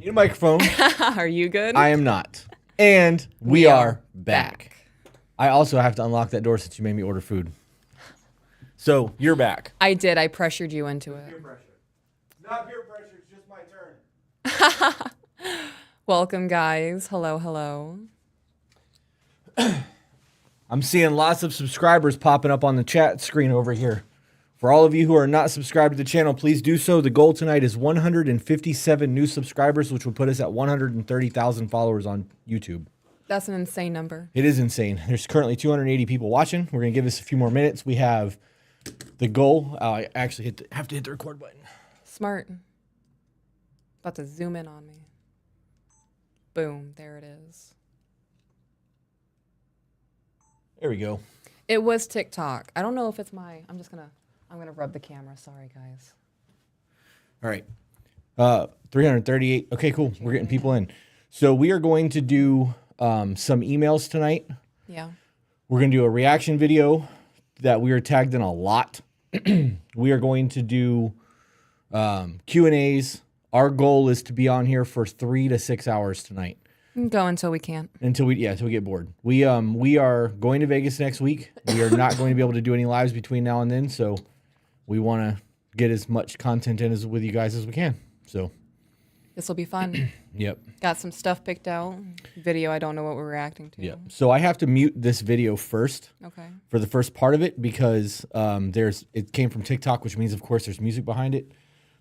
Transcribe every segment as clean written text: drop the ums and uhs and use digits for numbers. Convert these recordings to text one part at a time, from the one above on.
Need a microphone. Are you good? I am not. And we are back. I also have to unlock that door since you made me order food. So, you're back. I did. I pressured you into it. Peer pressure. Not peer pressure, it's just my turn. Welcome, guys. Hello, hello. I'm seeing lots of subscribers popping up on the chat screen over here. For all of you who are not subscribed to the channel, please do so. The goal tonight is 157 new subscribers, which would put us at 130,000 followers on YouTube. That's an insane number. It is insane. There's currently 280 people watching. We're going to give this a few more minutes. We have the goal. I actually have to hit the record button. Smart. About to zoom in on me. Boom. There it is. There we go. It was TikTok. I don't know if it's my... I'm going to rub the camera. Sorry, guys. All right. 338. Okay, cool. We're getting people in. So we are going to do some emails tonight. Yeah. We're going to do a reaction video that we are tagged in a lot. We are going to do Q&As. Our goal is to be on here for 3 to 6 hours tonight. Go until we can't. Until we get bored. We are going to Vegas next week. We are not going to be able to do any lives between now and then, so we want to get as much content in with you guys as we can. So this will be fun. Yep. Got some stuff picked out. Video, I don't know what we're reacting to. Yep. So I have to mute this video first. Okay. For the first part of it because it came from TikTok, which means of course there's music behind it.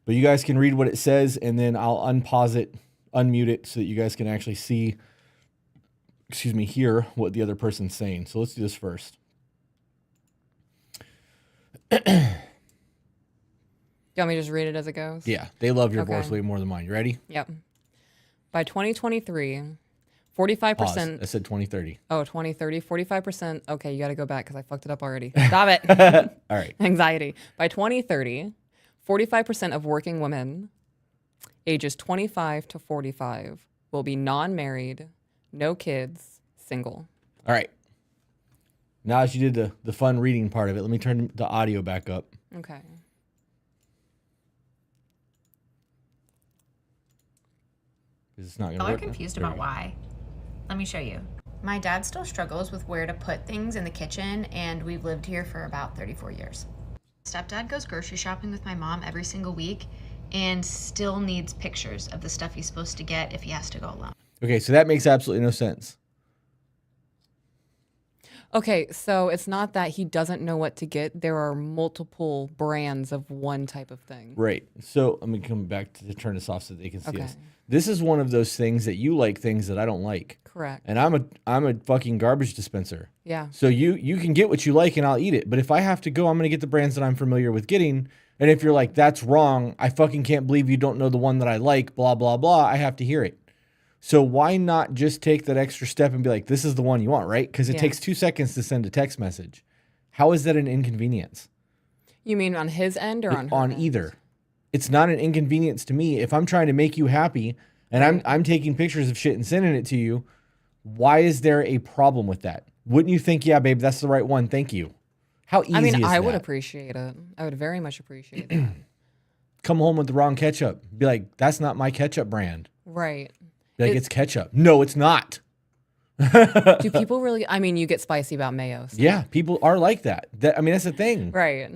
But you guys can read what it says, and then I'll unpause it, unmute it, so that you guys can actually hear what the other person's saying. So let's do this first. You want me to just read it as it goes? Yeah, they love your voice way more than mine. You ready? Yep. By 2023, 45%. Pause. I said 2030. Oh, 2030, 45%. Okay, you got to go back because I fucked it up already. Stop it. All right. Anxiety. By 2030, 45% of working women ages 25 to 45 will be non-married, no kids, single. All right. Now as you did the fun reading part of it, let me turn the audio back up. Okay. It's not gonna Y'all are work. confused about why. Let me show you. My dad still struggles with where to put things in the kitchen, and we've lived here for about 34 years. Stepdad goes grocery shopping with my mom every single week and still needs pictures of the stuff he's supposed to get if he has to go alone. Okay, so that makes absolutely no sense. Okay, so it's not that he doesn't know what to get. There are multiple brands of one type of thing. Right. So let me come back to turn this off so they can see Okay. us. This is one of those things that you like things that I don't like. Correct. And I'm a fucking garbage dispenser. Yeah. So you can get what you like and I'll eat it. But if I have to go, I'm going to get the brands that I'm familiar with getting. And if you're like, that's wrong, I fucking can't believe you don't know the one that I like, blah, blah, blah, I have to hear it. So why not just take that extra step and be like, this is the one you want, right? Because it takes 2 seconds to send a text message. How is that an inconvenience? You mean on his end or on her On end? either. It's not an inconvenience to me. If I'm trying to make you happy and I'm taking pictures of shit and sending it to you, why is there a problem with that? Wouldn't you think, yeah, babe, that's the right one. Thank you. How easy is that? I would appreciate it. I would very much appreciate it. Come home with the wrong ketchup. Be like, that's not my ketchup brand. Right. Be like, it's ketchup. No, it's not. Do people really? I mean, you get spicy about mayo. So. Yeah, people are like that. I mean, that's the thing. Right.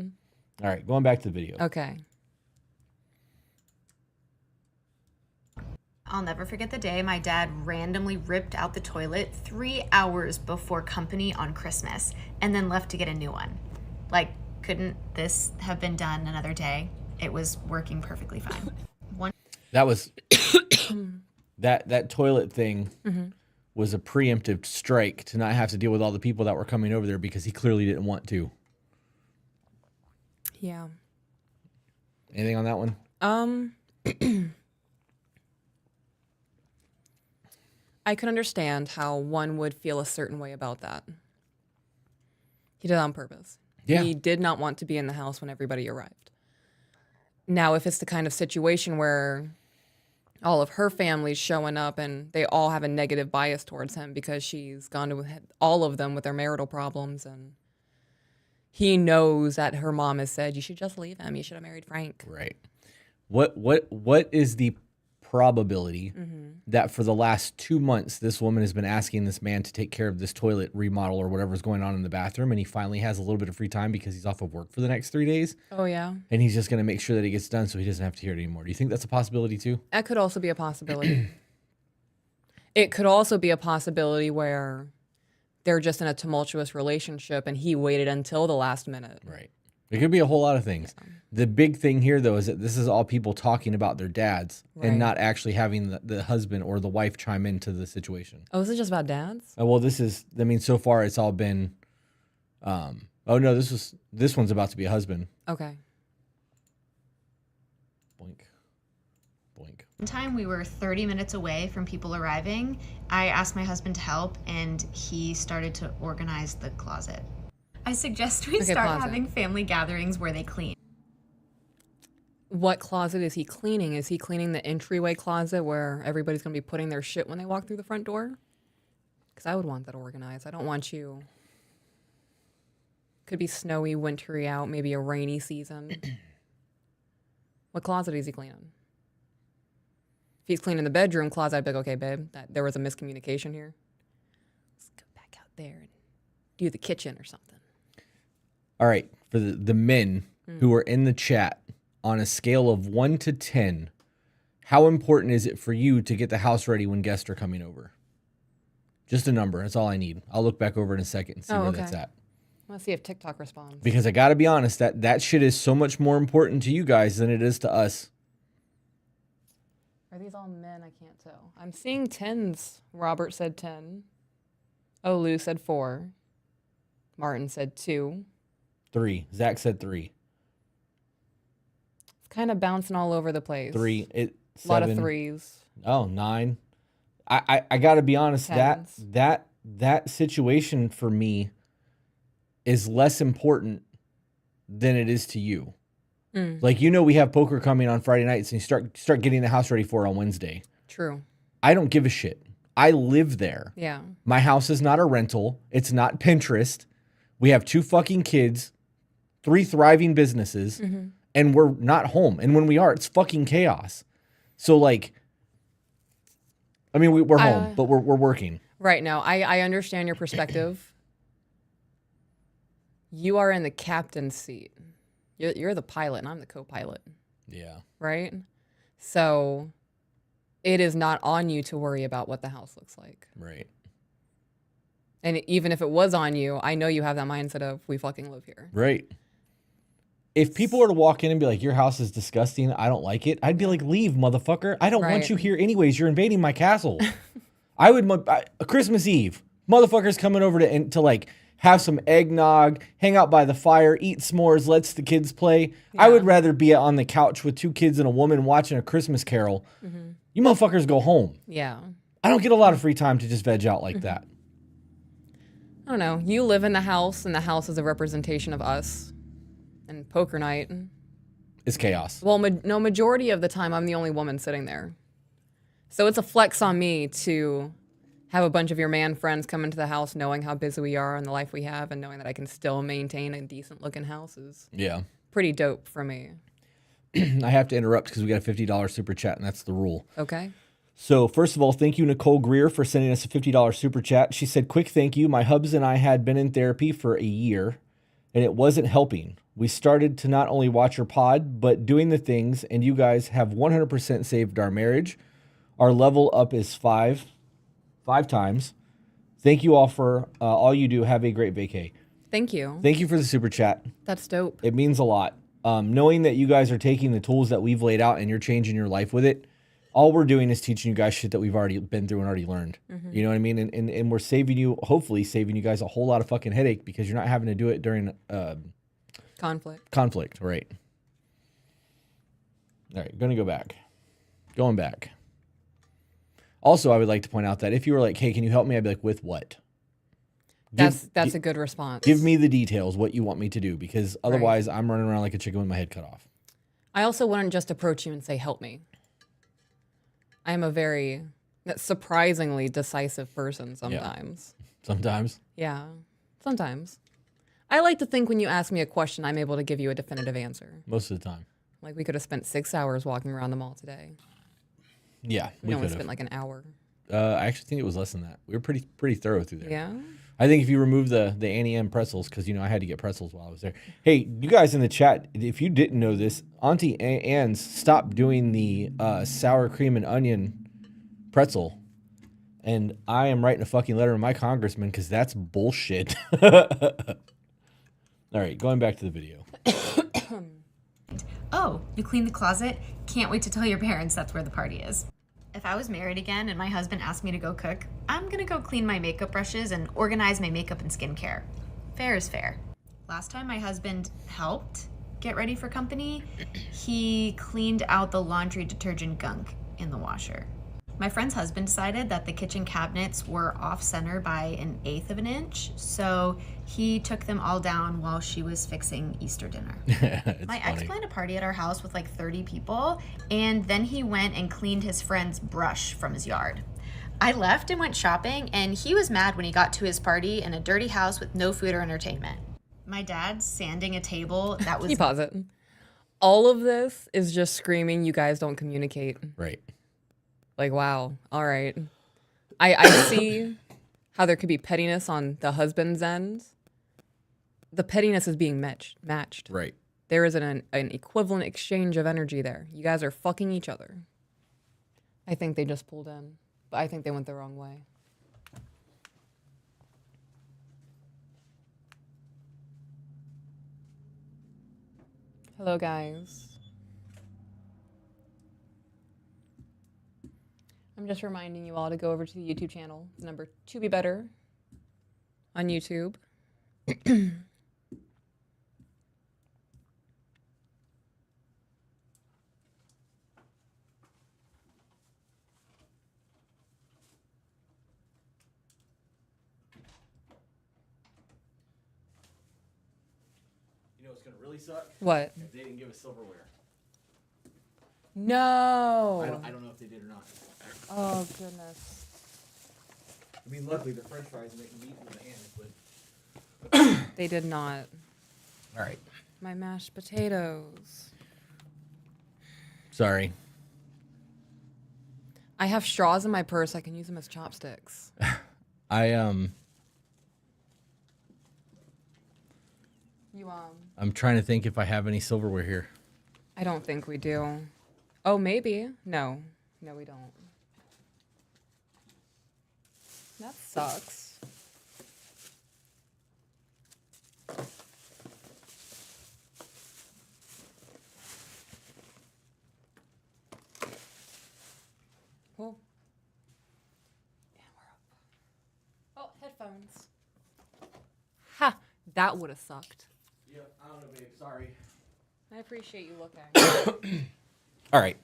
All right, going back to the video. Okay. I'll never forget the day my dad randomly ripped out the toilet 3 hours before company on Christmas and then left to get a new one. Like, couldn't this have been done another day? It was working perfectly fine. That was that toilet thing was a preemptive strike to not have to deal with all the people that were coming over there because he clearly didn't want to. Yeah. Anything on that one? I could understand how one would feel a certain way about that. He did it on purpose. Yeah. He did not want to be in the house when everybody arrived. Now, if it's the kind of situation where all of her family's showing up and they all have a negative bias towards him because she's gone to all of them with their marital problems, and he knows that her mom has said, you should just leave him. You should have married Frank. Right. What is the probability that for the last 2 months, this woman has been asking this man to take care of this toilet remodel or whatever's going on in the bathroom, and he finally has a little bit of free time because he's off of work for the next 3 days. Oh, yeah. And he's just going to make sure that it gets done so he doesn't have to hear it anymore. Do you think that's a possibility too? That could also be a possibility. It could also be a possibility where they're just in a tumultuous relationship and he waited until the last minute. Right. It could be a whole lot of things. Yeah. The big thing here, though, is that this is all people talking about their dads and not actually having the husband or the wife chime into the situation. Oh, is it just about dads? Well, so far it's all been, this one's about to be a husband. Okay. Boink. Boink. One time we were 30 minutes away from people arriving. I asked my husband to help, and he started to organize the closet. I suggest we start having family gatherings where they clean. What closet is he cleaning? Is he cleaning the entryway closet where everybody's going to be putting their shit when they walk through the front door? Because I would want that organized. I don't want you... Could be snowy, wintry out, maybe a rainy season. What closet is he cleaning? If he's cleaning the bedroom closet, I'd be like, okay, babe, there was a miscommunication here. Let's go back out there and do the kitchen or something. All right, for the men who are in the chat, on a scale of 1 to 10, how important is it for you to get the house ready when guests are coming over? Just a number. That's all I need. I'll look back over in a second and see where that's at. Let's see if TikTok responds. Because I got to be honest, that shit is so much more important to you guys than it is to us. Are these all men? I can't tell. I'm seeing 10s. Robert said 10. Oh, Lou said 4. Martin said 2. 3. Zach said 3. It's kind of bouncing all over the place. 3. 7. A lot of 3s. Oh, 9. I got to be honest. 10s. That situation for me is less important than it is to you. Like, we have poker coming on Friday nights and you start getting the house ready for it on Wednesday. True. I don't give a shit. I live there. Yeah. My house is not a rental. It's not Pinterest. We have 2 fucking kids, 3 thriving businesses, and we're not home. And when we are, it's fucking chaos. So, like, I mean, we're home, but we're working. Right now, I understand your perspective. You are in the captain's seat. You're the pilot, and I'm the co-pilot. Yeah. Right? So it is not on you to worry about what the house looks like. Right. And even if it was on you, I know you have that mindset of, we fucking live here. Right. If people were to walk in and be like, your house is disgusting, I don't like it, I'd be like, leave, motherfucker. I don't want you here anyways. You're invading my castle. Christmas Eve, motherfuckers coming over to like, have some eggnog, hang out by the fire, eat s'mores, lets the kids play. Yeah. I would rather be on the couch with 2 kids and a woman watching a Christmas Carol. You motherfuckers go home. Yeah. I don't get a lot of free time to just veg out like that. I don't know. You live in the house, and the house is a representation of us. And poker night is chaos. Well, majority of the time, I'm the only woman sitting there. So it's a flex on me to have a bunch of your man friends come into the house knowing how busy we are and the life we have, and knowing that I can still maintain a decent-looking house is pretty dope for me. I have to interrupt because we got a $50 super chat, and that's the rule. Okay. So first of all, thank you, Nicole Greer, for sending us a $50 super chat. She said, quick thank you. My hubs and I had been in therapy for a year, and it wasn't helping. We started to not only watch your pod, but doing the things, and you guys have 100% saved our marriage. Our level up is 5 times. Thank you all for all you do. Have a great vacay. Thank you. Thank you for the super chat. That's dope. It means a lot. Knowing that you guys are taking the tools that we've laid out and you're changing your life with it, all we're doing is teaching you guys shit that we've already been through and already learned. You know what I mean? And we're hopefully saving you guys a whole lot of fucking headache because you're not having to do it during conflict, right? All right, going back. Also, I would like to point out that if you were like, hey, can you help me? I'd be like, with what? That's a good response. Give me the details, what you want me to do, because otherwise I'm running around like a chicken with my head cut off. I also wouldn't just approach you and say, help me. I am a very surprisingly decisive person sometimes. Yeah. Sometimes? Yeah, sometimes. I like to think when you ask me a question, I'm able to give you a definitive answer. Most of the time. Like, we could have spent 6 hours walking around the mall today. Yeah, we only could spent have. like an hour. I actually think it was less than that. We were pretty thorough through there. Yeah. I think if you remove the Annie M pretzels, because I had to get pretzels while I was there. Hey, you guys in the chat, if you didn't know this, Auntie Anne's stopped doing the sour cream and onion pretzel, and I am writing a fucking letter to my congressman because that's bullshit. All right, going back to the video. Oh, you cleaned the closet? Can't wait to tell your parents that's where the party is. If I was married again and my husband asked me to go cook, I'm gonna go clean my makeup brushes and organize my makeup and skincare. Fair is fair. Last time my husband helped get ready for company, he cleaned out the laundry detergent gunk in the washer. My friend's husband decided that the kitchen cabinets were off-center by 1/8 of an inch, so he took them all down while she was fixing Easter dinner. My ex planned a party at our house with like 30 people, and then he went and cleaned his friend's brush from his yard. I left and went shopping, and he was mad when he got to his party in a dirty house with no food or entertainment. My dad sanding a table that was... Can you pause it? All of this is just screaming, you guys don't communicate. Right. Like, wow. All right. I see how there could be pettiness on the husband's end. The pettiness is being matched. Right. There is an equivalent exchange of energy there. You guys are fucking each other. I think they just pulled in, but I think they went the wrong way. Hello, guys. I'm just reminding you all to go over to the YouTube channel. It's number To Be Better on YouTube. You know what's gonna really suck? What? If they didn't give us silverware. No. I don't know if they did or not. Oh, goodness. I mean, luckily they're French fries and they can be eaten with the hands, but They did not. all right. My mashed potatoes. Sorry. I have straws in my purse. I can use them as chopsticks. I'm trying to think if I have any silverware here. I don't think we do. Oh, maybe. No, we don't. That sucks. Oh. Yeah, we're up. Oh, headphones. Ha! That would have sucked. Yeah, I don't know, babe. Sorry. I appreciate you looking. All right.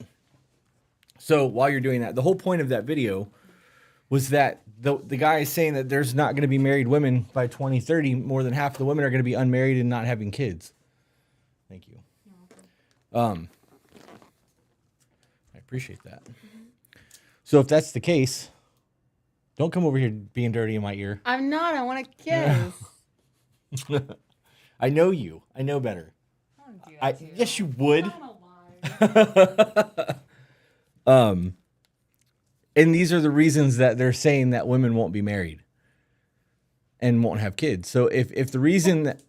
So while you're doing that, the whole point of that video was that the guy is saying that there's not going to be married women by 2030. More than half of the women are going to be unmarried and not having kids. Thank you. I appreciate that. So if that's the case, don't come over here being dirty in my ear. I'm not. I want to kiss. I know you. I know better. I don't do that to you. Yes, you would. Not alive. And these are the reasons that they're saying that women won't be married and won't have kids. So if the reason that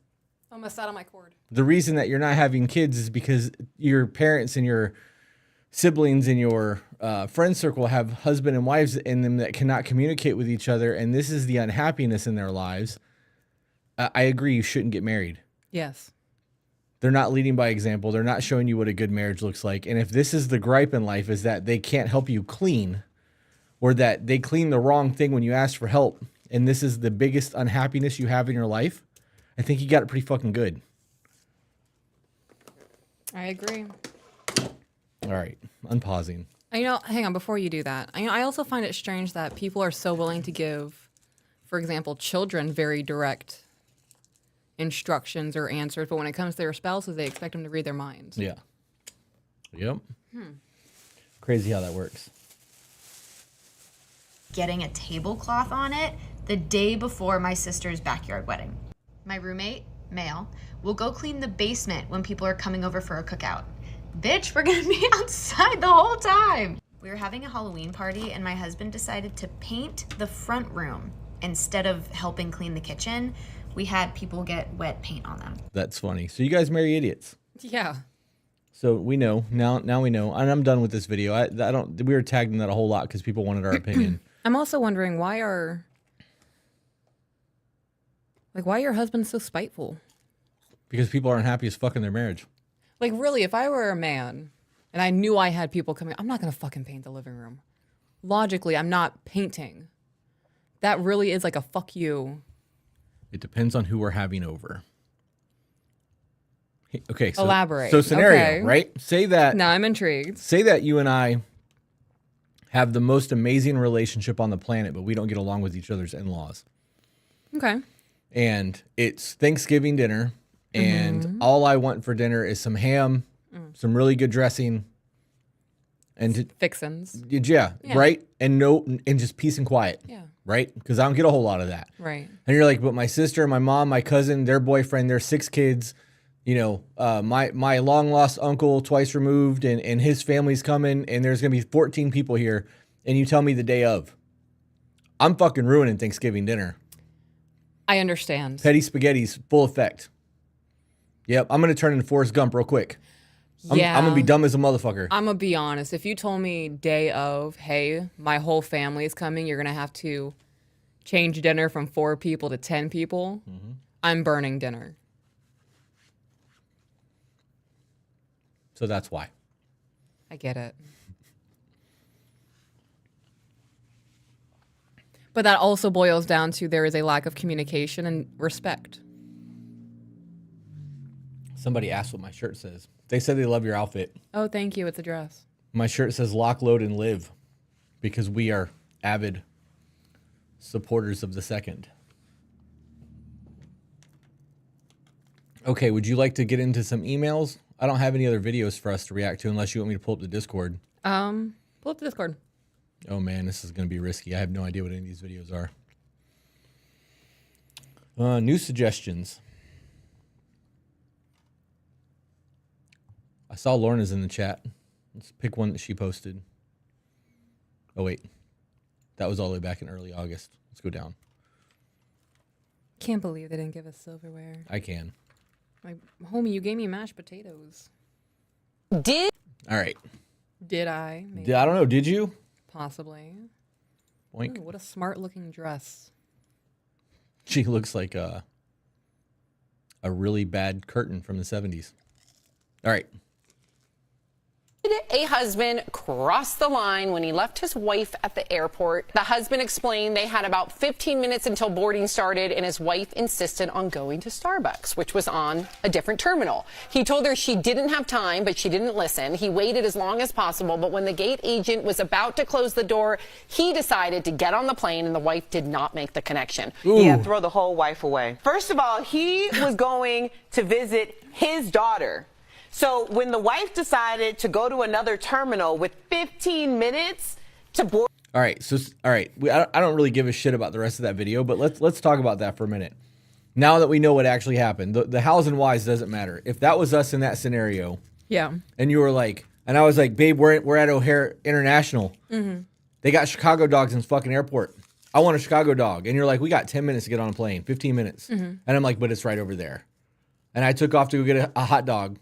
I almost sat on my cord. the reason that you're not having kids is because your parents and your siblings and your friend circle have husband and wives in them that cannot communicate with each other, and this is the unhappiness in their lives, I agree you shouldn't get married. Yes. They're not leading by example. They're not showing you what a good marriage looks like. And if this is the gripe in life, is that they can't help you clean, or that they clean the wrong thing when you ask for help, and this is the biggest unhappiness you have in your life, I think you got it pretty fucking good. I agree. All right, unpausing. Hang on, before you do that, I also find it strange that people are so willing to give, for example, children very direct instructions or answers, but when it comes to their spouses, they expect them to read their minds. Yeah. Yep. Crazy how that works. Getting a tablecloth on it the day before my sister's backyard wedding. My roommate, male, will go clean the basement when people are coming over for a cookout. Bitch, we're gonna be outside the whole time. We were having a Halloween party, and my husband decided to paint the front room instead of helping clean the kitchen. We had people get wet paint on them. That's funny. So you guys marry idiots. Yeah. So we know now we know, and I'm done with this video. I don't. We were tagged in that a whole lot because people wanted our opinion. I'm also wondering why are your husbands so spiteful? Because people aren't happy as fuck in their marriage. Like, really, if I were a man and I knew I had people coming, I'm not gonna fucking paint the living room. Logically, I'm not painting. That really is like a fuck you. It depends on who we're having over. Okay, so Elaborate. So scenario, Okay. right? Say that. Now I'm intrigued. Say that you and I have the most amazing relationship on the planet, but we don't get along with each other's in-laws. Okay. And it's Thanksgiving dinner, and all I want for dinner is some ham, some really good dressing, and Fixins. yeah, right? And just peace and quiet. Yeah. Right? Because I don't get a whole lot of that. Right. And you're like, but my sister, my mom, my cousin, their boyfriend, their 6 kids, you know, my long lost uncle twice removed, and his family's coming, and there's gonna be 14 people here, and you tell me the day of, I'm fucking ruining Thanksgiving dinner. I understand. Petty spaghetti's full effect. Yep, I'm gonna turn into Forrest Gump real quick. I'm gonna be dumb as a motherfucker. I'm gonna be honest. If you told me day of, hey, my whole family is coming, you're gonna have to change dinner from 4 people to 10 people, I'm burning dinner. So that's why. I get it. But that also boils down to there is a lack of communication and respect. Somebody asked what my shirt says. They said they love your outfit. Oh, thank you. It's a dress. My shirt says lock, load, and live, because we are avid supporters of the second. Okay, would you like to get into some emails? I don't have any other videos for us to react to unless you want me to pull up the Discord. Pull up the Discord. Oh man, this is going to be risky. I have no idea what any of these videos are. New suggestions. I saw Lorna's in the chat. Let's pick one that she posted. Oh wait, that was all the way back in early August. Let's go down. Can't believe they didn't give us silverware. I can. Like, homie, you gave me mashed potatoes. All right. Did I? Maybe. I don't know. Did you? Possibly. Boink. Ooh, what a smart looking dress. She looks like a really bad curtain from the 70s. All right. A husband crossed the line when he left his wife at the airport. The husband explained they had about 15 minutes until boarding started, and his wife insisted on going to Starbucks, which was on a different terminal. He told her she didn't have time, but she didn't listen. He waited as long as possible, but when the gate agent was about to close the door, he decided to get on the plane, and the wife did not make the connection. Yeah, throw the whole wife away. First of all, he was going to visit his daughter. So when the wife decided to go to another terminal with 15 minutes to board. All right. So, all right. I don't really give a shit about the rest of that video, but let's talk about that for a minute. Now that we know what actually happened, the hows and whys doesn't matter. If that was us in that scenario, Yeah. and you were like, and I was like, babe, we're at O'Hare International. They got Chicago dogs in this fucking airport. I want a Chicago dog. And you're like, we got 10 minutes to get on a plane, 15 minutes. And I'm like, but it's right over there. And I took off to go get a hot dog,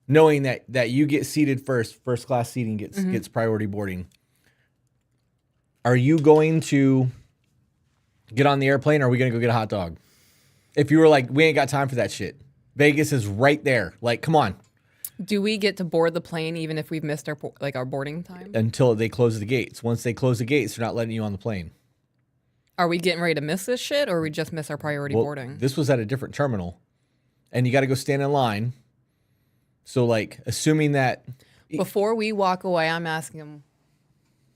knowing that you get seated first class seating gets priority boarding. Are you going to get on the airplane, or are we going to go get a hot dog? If you were like, we ain't got time for that shit. Vegas is right there. Like, come on. Do we get to board the plane even if we've missed our boarding time? Until they close the gates. Once they close the gates, they're not letting you on the plane. Are we getting ready to miss this shit, or we just miss our priority boarding? This was at a different terminal, and you got to go stand in line. So, like, assuming that... Before we walk away, I'm asking him,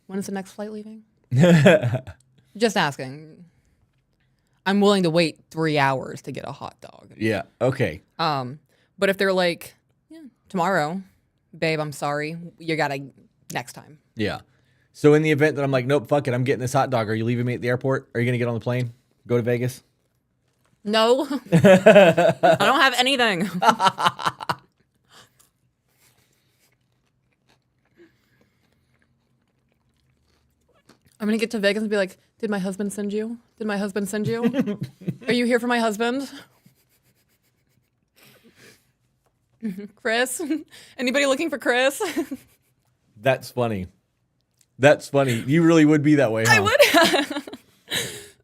when is the next flight leaving? Just asking. I'm willing to wait 3 hours to get a hot dog. Yeah, okay. But if they're like, yeah, tomorrow, babe, I'm sorry, you gotta next time. Yeah. So in the event that I'm like, nope, fuck it, I'm getting this hot dog, are you leaving me at the airport? Are you going to get on the plane? Go to Vegas? No. I don't have anything. I'm going to get to Vegas and be like, did my husband send you? Did my husband send you? Are you here for my husband? Chris? Anybody looking for Chris? That's funny. That's funny. You really would be that way, huh? I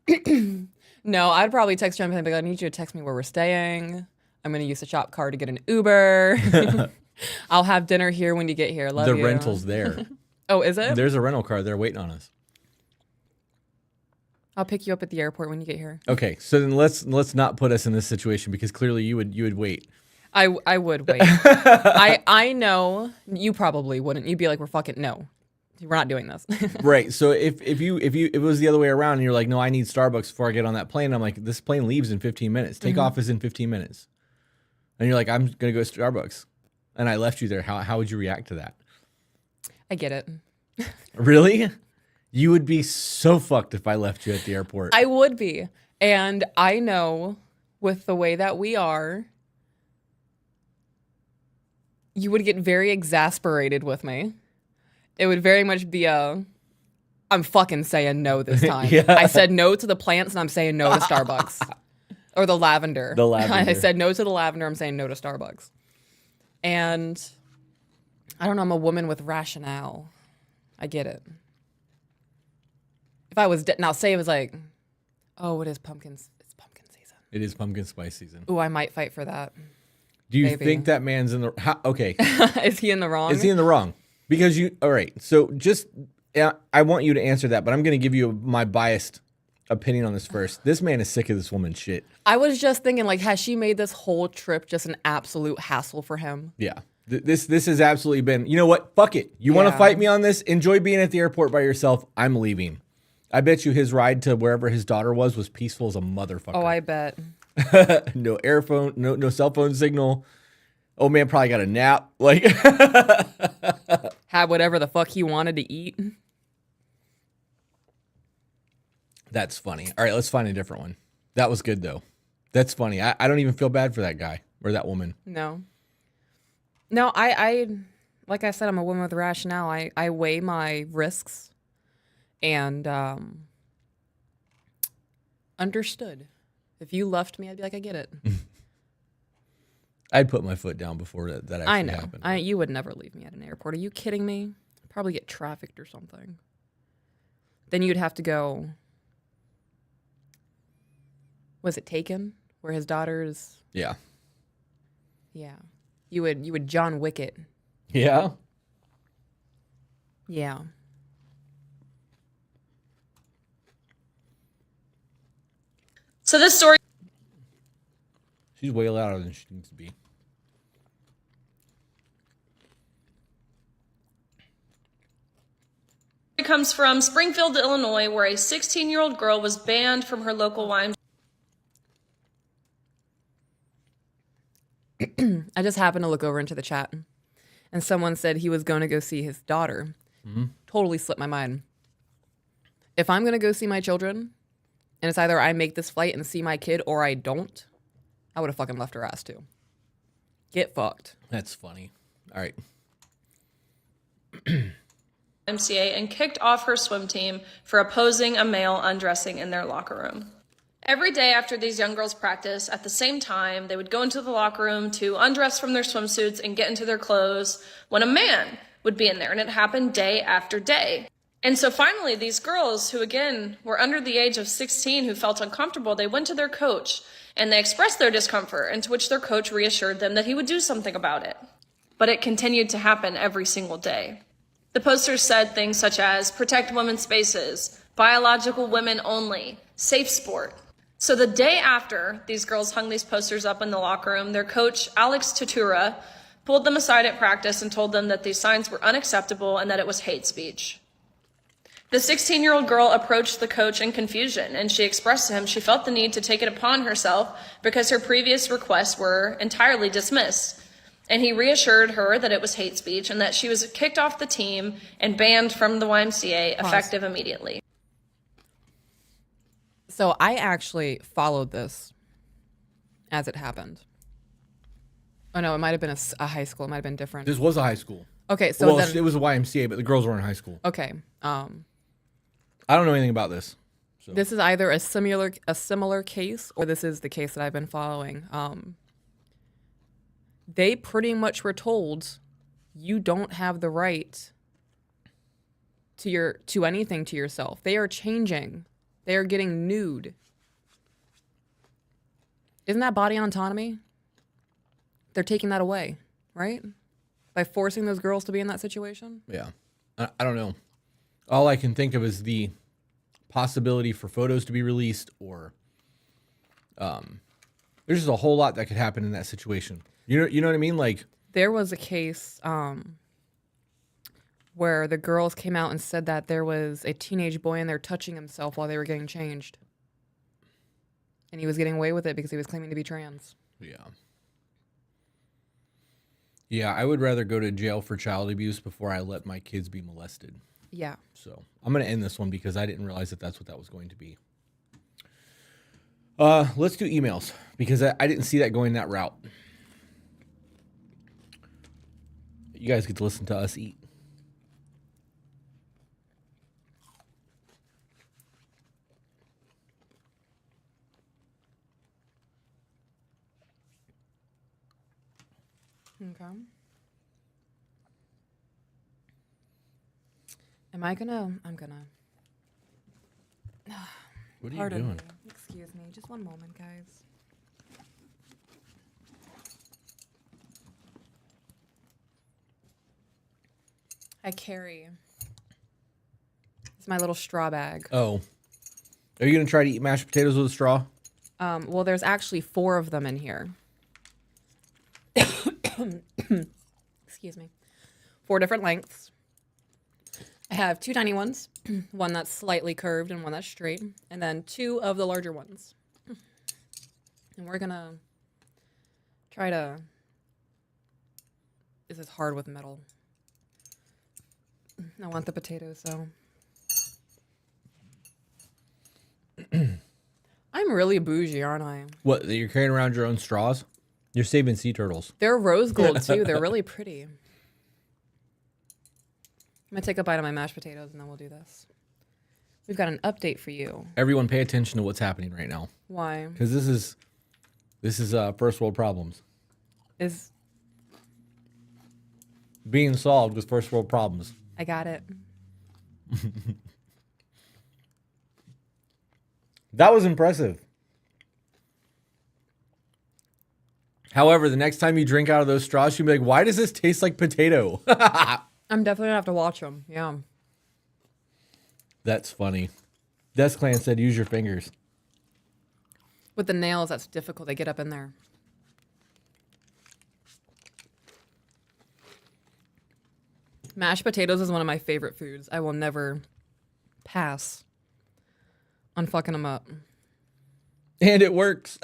would. No, I'd probably text you and be like, I need you to text me where we're staying. I'm going to use the shop card to get an Uber. I'll have dinner here when you get here. Love The you. rental's there. Oh, is it? There's a rental car there waiting on us. I'll pick you up at the airport when you get here. Okay, so then let's not put us in this situation because clearly you would wait. I would wait. I know you probably wouldn't. You'd be like, we're fucking no. We're not doing this. Right. So if it was the other way around and you're like, no, I need Starbucks before I get on that plane. I'm like, this plane leaves in 15 minutes. Takeoff is in 15 minutes. And you're like, I'm gonna go to Starbucks. And I left you there. How would you react to that? I get it. Really? You would be so fucked if I left you at the airport. I would be. And I know with the way that we are, you would get very exasperated with me. It would very much be I'm fucking saying no this time. Yeah. I said no to the plants and I'm saying no to Starbucks. Or the lavender. The lavender. I said no to the lavender. I'm saying no to Starbucks. And I don't know. I'm a woman with rationale. I get it. If I was now, say it was like, oh, it is pumpkins. It's pumpkin season. It is pumpkin spice season. Ooh, I might fight for that. Do you Maybe. think that man's in the okay? Is he in the wrong? Is he in the wrong? Because all right. So just I want you to answer that, but I'm going to give you my biased opinion on this first. This man is sick of this woman's shit. I was just thinking, like, has she made this whole trip just an absolute hassle for him? Yeah. This has absolutely been, you know what? Fuck it. You want to fight me on this? Enjoy being at the airport by yourself. I'm leaving. I bet you his ride to wherever his daughter was peaceful as a motherfucker. Oh, I bet. No airphone, no cell phone signal. Oh man, probably got a nap. Like Had whatever the fuck he wanted to eat. That's funny. All right, let's find a different one. That was good though. That's funny. I don't even feel bad for that guy or that woman. No. No, I like I said, I'm a woman with rationale. I weigh my risks and understood. If you left me, I'd be like, I get it. I'd put my foot down before that actually I know. happened. You would never leave me at an airport. Are you kidding me? I'd probably get trafficked or something. Then you'd have to go. Was it Taken? Where his daughter's. Yeah. Yeah. You would John Wick it. Yeah. Yeah. So this story She's way louder than she needs to be. comes from Springfield, Illinois, where a 16-year-old girl was banned from her local YMCA. I just happened to look over into the chat and someone said he was going to go see his daughter. Mm-hmm. Totally slipped my mind. If I'm going to go see my children and it's either I make this flight and see my kid or I don't, I would have fucking left her ass too. Get fucked. That's funny. All right. YMCA and kicked off her swim team for opposing a male undressing in their locker room. Every day after these young girls practice, at the same time, they would go into the locker room to undress from their swimsuits and get into their clothes when a man would be in there, and it happened day after day. And so finally, these girls, who again were under the age of 16, who felt uncomfortable, they went to their coach and they expressed their discomfort, and to which their coach reassured them that he would do something about it. But it continued to happen every single day. The posters said things such as, protect women's spaces, biological women only, safe sport. So the day after these girls hung these posters up in the locker room, their coach, Alex Tutura, pulled them aside at practice and told them that these signs were unacceptable and that it was hate speech. The 16-year-old girl approached the coach in confusion, and she expressed to him she felt the need to take it upon herself because her previous requests were entirely dismissed. And he reassured her that it was hate speech and that she was kicked off the team and banned from the YMCA effective immediately. So I actually followed this as it happened. Oh no, it might have been a high school. It might have been different. This was a high school. Okay, so Well, then, it was a YMCA, but the girls were in high school. okay. I don't know anything about this. So. This is either a similar case, or this is the case that I've been following. They pretty much were told you don't have the right to anything to yourself. They are changing. They are getting nude. Isn't that body autonomy? They're taking that away, right? By forcing those girls to be in that situation? Yeah. I don't know. All I can think of is the possibility for photos to be released, or there's just a whole lot that could happen in that situation. You know what I mean? Like, there was a case where the girls came out and said that there was a teenage boy in there touching himself while they were getting changed. And he was getting away with it because he was claiming to be trans. yeah. Yeah, I would rather go to jail for child abuse before I let my kids be molested. Yeah. So I'm going to end this one because I didn't realize that that's what that was going to be. Let's do emails because I didn't see that going that route. You guys get to listen to us eat. Okay. I'm gonna. What are Pardon you doing? me. Excuse me. Just one moment, guys. I carry. It's my little straw bag. Oh. Are you going to try to eat mashed potatoes with a straw? Well, there's actually 4 of them in here. Excuse me. 4 different lengths. I have 2 tiny ones, one that's slightly curved and one that's straight, and then 2 of the larger ones. And we're gonna try to. This is hard with metal. I want the potatoes, so. I'm really bougie, aren't I? What, that you're carrying around your own straws? You're saving sea turtles. They're rose gold, too. They're really pretty. I'm going to take a bite of my mashed potatoes, and then we'll do this. We've got an update for you. Everyone pay attention to what's happening right now. Why? Because this is first world problems. Is Being solved with first world problems. I got it. That was impressive. However, the next time you drink out of those straws, you'll be like, why does this taste like potato? I'm definitely going to have to watch them. Yeah. That's funny. Desclan said, use your fingers. With the nails, that's difficult. They get up in there. Mashed potatoes is one of my favorite foods. I will never pass on fucking them up. And it works.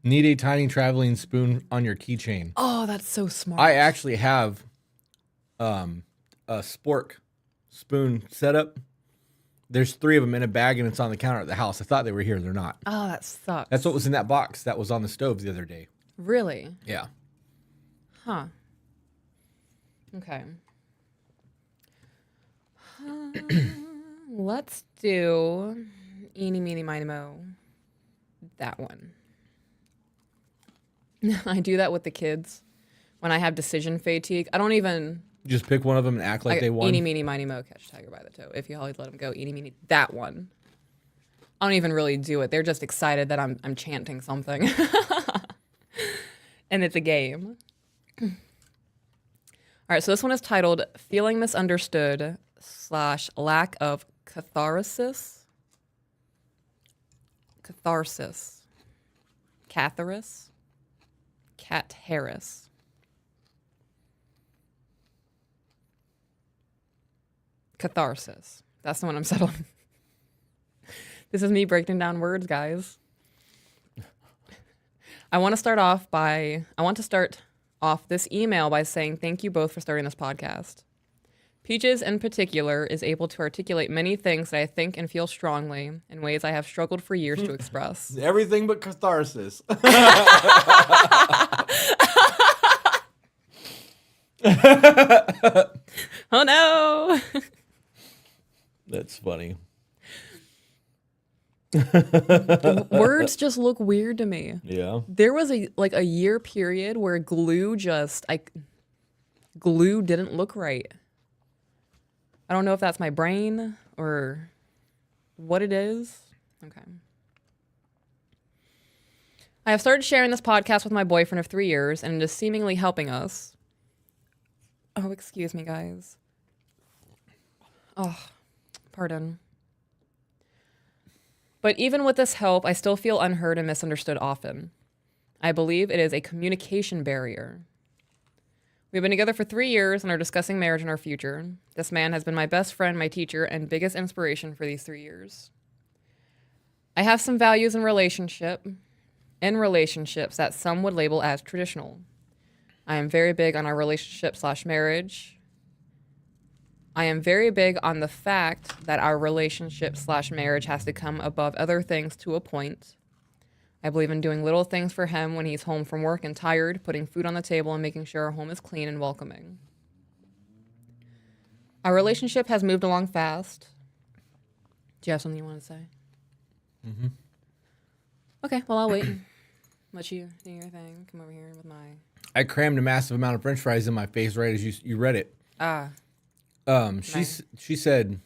Need a tiny traveling spoon on your keychain. Oh, that's so smart. I actually have a spork spoon setup. There's 3 of them in a bag and it's on the counter at the house. I thought they were here. They're not. Oh, that sucks. That's what was in that box that was on the stove the other day. Really? Yeah. Huh. Okay. Let's do eeny, meeny, miny, mo. That one. I do that with the kids when I have decision fatigue. I don't even. Just pick one of them and act like they won. Eeny, meeny, miny, mo. Catch a tiger by the toe. If you always let them go, eeny, meeny. That one. I don't even really do it. They're just excited that I'm chanting something. And it's a game. All right, so this one is titled Feeling Misunderstood / Lack of Catharsis. Catharsis. Catharsis. Cat Harris. Catharsis. That's the one I'm settling. This is me breaking down words, guys. I want to start off this email by saying thank you both for starting this podcast. Peaches, in particular, is able to articulate many things that I think and feel strongly in ways I have struggled for years to express. Everything but catharsis. Oh no. That's funny. Words just look weird to me. Yeah. There was a year period where glue didn't look right. I don't know if that's my brain or what it is. Okay. I have started sharing this podcast with my boyfriend of 3 years, and it is seemingly helping us. Oh, excuse me, guys. Oh, pardon. But even with this help, I still feel unheard and misunderstood often. I believe it is a communication barrier. We've been together for 3 years and are discussing marriage and our future. This man has been my best friend, my teacher, and biggest inspiration for these 3 years. I have some values in relationships that some would label as traditional. I am very big on our relationship/marriage. I am very big on the fact that our relationship/marriage has to come above other things to a point. I believe in doing little things for him when he's home from work and tired, putting food on the table and making sure our home is clean and welcoming. Our relationship has moved along fast. Do you have something you want to say? Mm-hmm. Okay, well, I'll wait. Let you do your thing. Come over here with my... I crammed a massive amount of French fries in my face right as you read it. She said,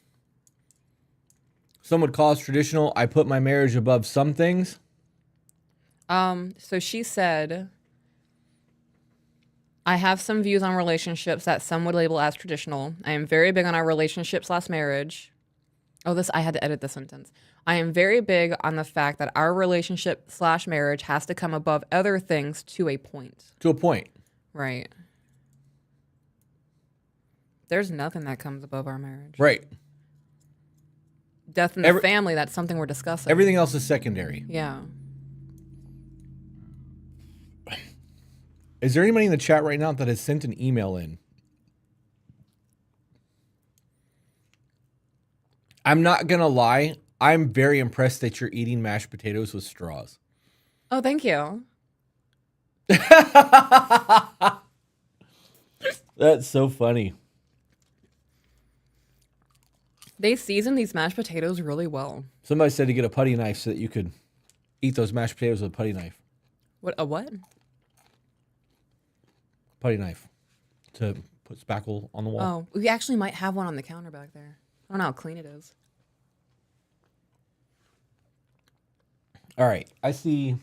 some would call us traditional. I put my marriage above some things. So she said, I have some views on relationships that some would label as traditional. I am very big on our relationship/marriage. Oh, I had to edit the sentence. I am very big on the fact that our relationship/marriage has to come above other things to a point. To a point. Right. There's nothing that comes above our marriage. Right. Death in the family, that's something we're discussing. Everything else is secondary. Yeah. Is there anybody in the chat right now that has sent an email in? I'm not going to lie. I'm very impressed that you're eating mashed potatoes with straws. Oh, thank you. That's so funny. They season these mashed potatoes really well. Somebody said to get a putty knife so that you could eat those mashed potatoes with a putty knife. A what? Putty knife. To put spackle on the wall. Oh, we actually might have one on the counter back there. I don't know how clean it is. All right. I see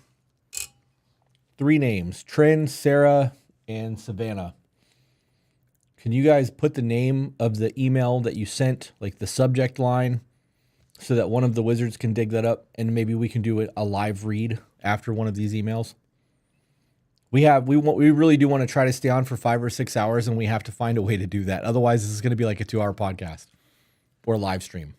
3 names. Trin, Sarah, and Savannah. Can you guys put the name of the email that you sent, like the subject line, so that one of the wizards can dig that up and maybe we can do a live read after one of these emails? We really do want to try to stay on for 5 or 6 hours, and we have to find a way to do that. Otherwise, this is going to be like a 2-hour podcast or live stream.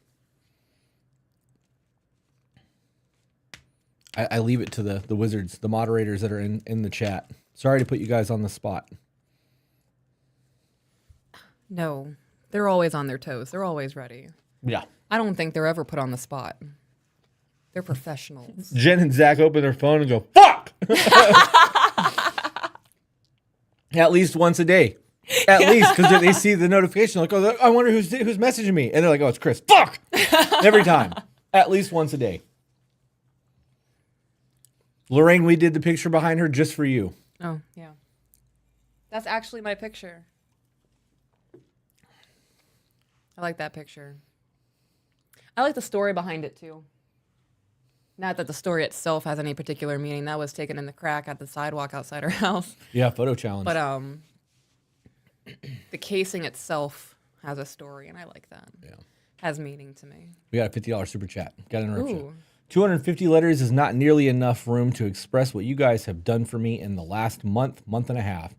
I leave it to the wizards, the moderators that are in the chat. Sorry to put you guys on the spot. No, they're always on their toes. They're always ready. Yeah. I don't think they're ever put on the spot. They're professionals. Jen and Zach open their phone and go, fuck! At least once a day. At least, because they see the notification, like, oh, I wonder who's messaging me. And they're like, oh, it's Chris. Fuck! Every time. At least once a day. Lorraine, we did the picture behind her just for you. Oh, yeah. That's actually my picture. I like that picture. I like the story behind it, too. Not that the story itself has any particular meaning. That was taken in the crack at the sidewalk outside our house. Yeah, photo challenge. But the casing itself has a story, and I like that. Yeah. Has meaning to me. We got a $50 super chat. Got an interruption. Ooh. 250 letters is not nearly enough room to express what you guys have done for me in the last month and a half.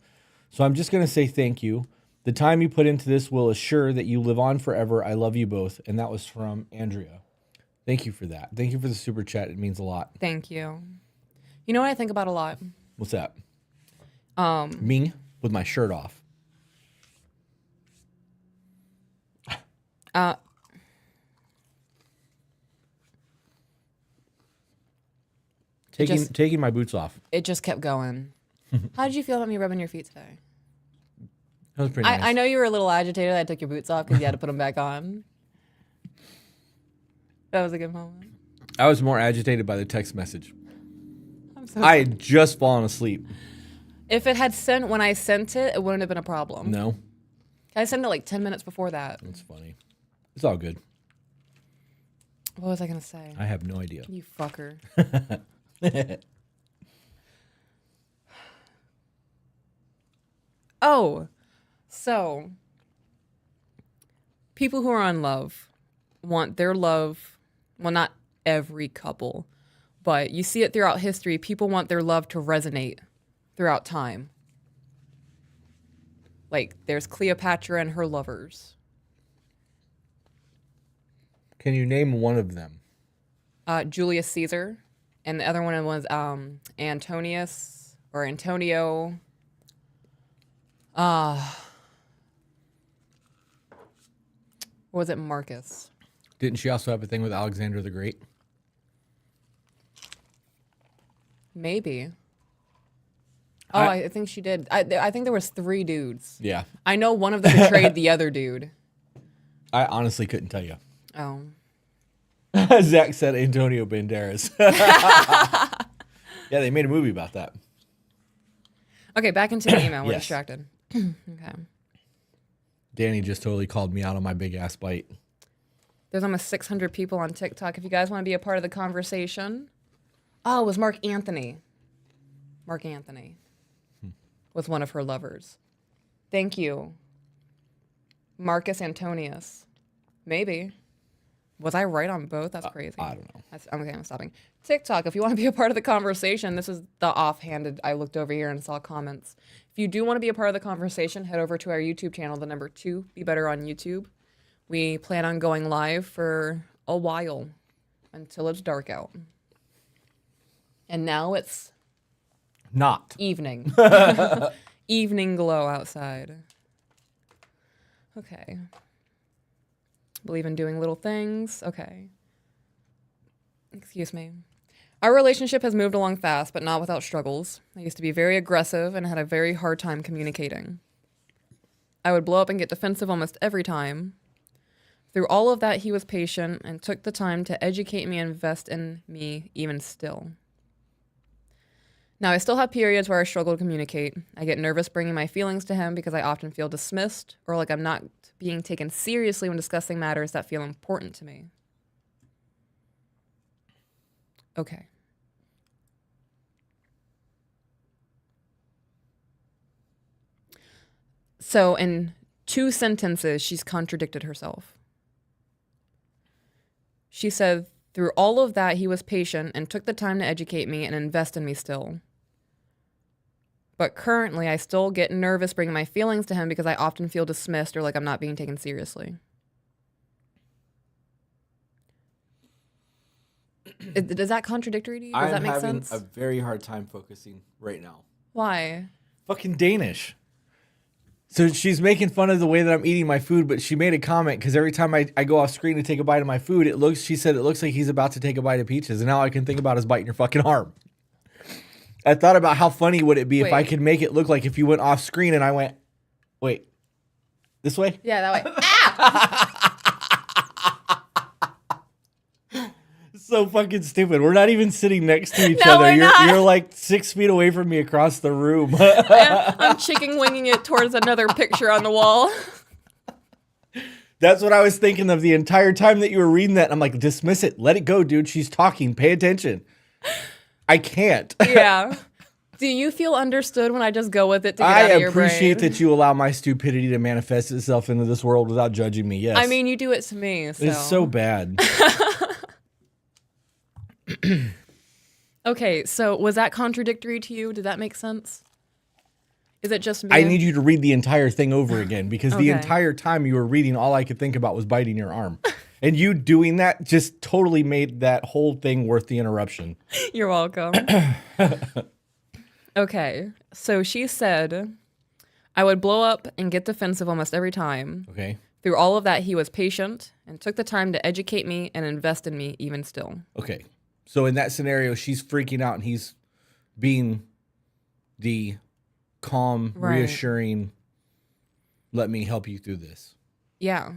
So I'm just going to say thank you. The time you put into this will assure that you live on forever. I love you both. And that was from Andrea. Thank you for that. Thank you for the super chat. It means a lot. Thank you. You know what I think about a lot? What's that? Me with my shirt off. Taking my boots off. It just kept going. How did you feel about me rubbing your feet today? That was pretty nice. I know you were a little agitated. I took your boots off because you had to put them back on. That was a good moment. I was more agitated by the text message. So I had just fallen asleep. if it had sent when I sent it, it wouldn't have been a problem. No. I sent it like 10 minutes before that. That's funny. It's all good. What was I going to say? I have no idea. You fucker. Oh, so people who are in love want their love, well, not every couple, but you see it throughout history. People want their love to resonate throughout time. Like, there's Cleopatra and her lovers. Can you name one of them? Julius Caesar, and the other one was Antonius or Antonio. Was it Marcus? Didn't she also have a thing with Alexander the Great? Maybe. Oh, I think she did. I think there was 3 dudes. Yeah. I know one of them betrayed the other dude. I honestly couldn't tell you. Oh. Zach said Antonio Banderas. Yeah, they made a movie about that. Okay, back into the email. We're Yes. distracted. Okay. Danny just totally called me out on my big ass bite. There's almost 600 people on TikTok. If you guys want to be a part of the conversation. Oh, it was Mark Anthony. Mark Anthony was one of her lovers. Thank you. Marcus Antonius. Maybe. Was I right on both? That's crazy. I don't know. Okay, I'm stopping. TikTok, if you want to be a part of the conversation, this is the offhanded. I looked over here and saw comments. If you do want to be a part of the conversation, head over to our YouTube channel, the number 2, Be Better on YouTube. We plan on going live for a while until it's dark out. And now it's Not. evening. Evening glow outside. Okay. Believe in doing little things. Okay. Excuse me. Our relationship has moved along fast, but not without struggles. I used to be very aggressive and had a very hard time communicating. I would blow up and get defensive almost every time. Through all of that, he was patient and took the time to educate me and invest in me even still. Now, I still have periods where I struggle to communicate. I get nervous bringing my feelings to him because I often feel dismissed or like I'm not being taken seriously when discussing matters that feel important to me. Okay. So, in 2 sentences, she's contradicted herself. She said, through all of that, he was patient and took the time to educate me and invest in me still. But currently, I still get nervous bringing my feelings to him because I often feel dismissed or like I'm not being taken seriously. Is that contradictory to you? Does that make sense? I'm having a very hard time focusing right now. Why? Fucking Danish. So she's making fun of the way that I'm eating my food, but she made a comment because every time I go off screen to take a bite of my food, she said it looks like he's about to take a bite of peaches, and now I can think about is biting your fucking arm. I thought about how funny would it be if I could make it look like if you went off screen and I went, wait, this way? Yeah, that way. Ah! So fucking stupid. We're not even sitting next to each No, other. we're not. You're like 6 feet away from me across the room. I'm chicken winging it towards another picture on the wall. That's what I was thinking of the entire time that you were reading that. I'm like, dismiss it. Let it go, dude. She's talking. Pay attention. I can't. Yeah. Do you feel understood when I just go with it to get out of your brain? I appreciate that you allow my stupidity to manifest itself into this world without judging me. Yes. I mean, you do it to me. So. It's so bad. Okay, so was that contradictory to you? Did that make sense? Is it just me? I need you to read the entire thing over again because the Okay. entire time you were reading, all I could think about was biting your arm. And you doing that just totally made that whole thing worth the interruption. You're welcome. Okay, so she said, I would blow up and get defensive almost every time. Okay. Through all of that, he was patient and took the time to educate me and invest in me even still. Okay. So in that scenario, she's freaking out and he's being the calm, Right. reassuring, Let me help you through this. Yeah.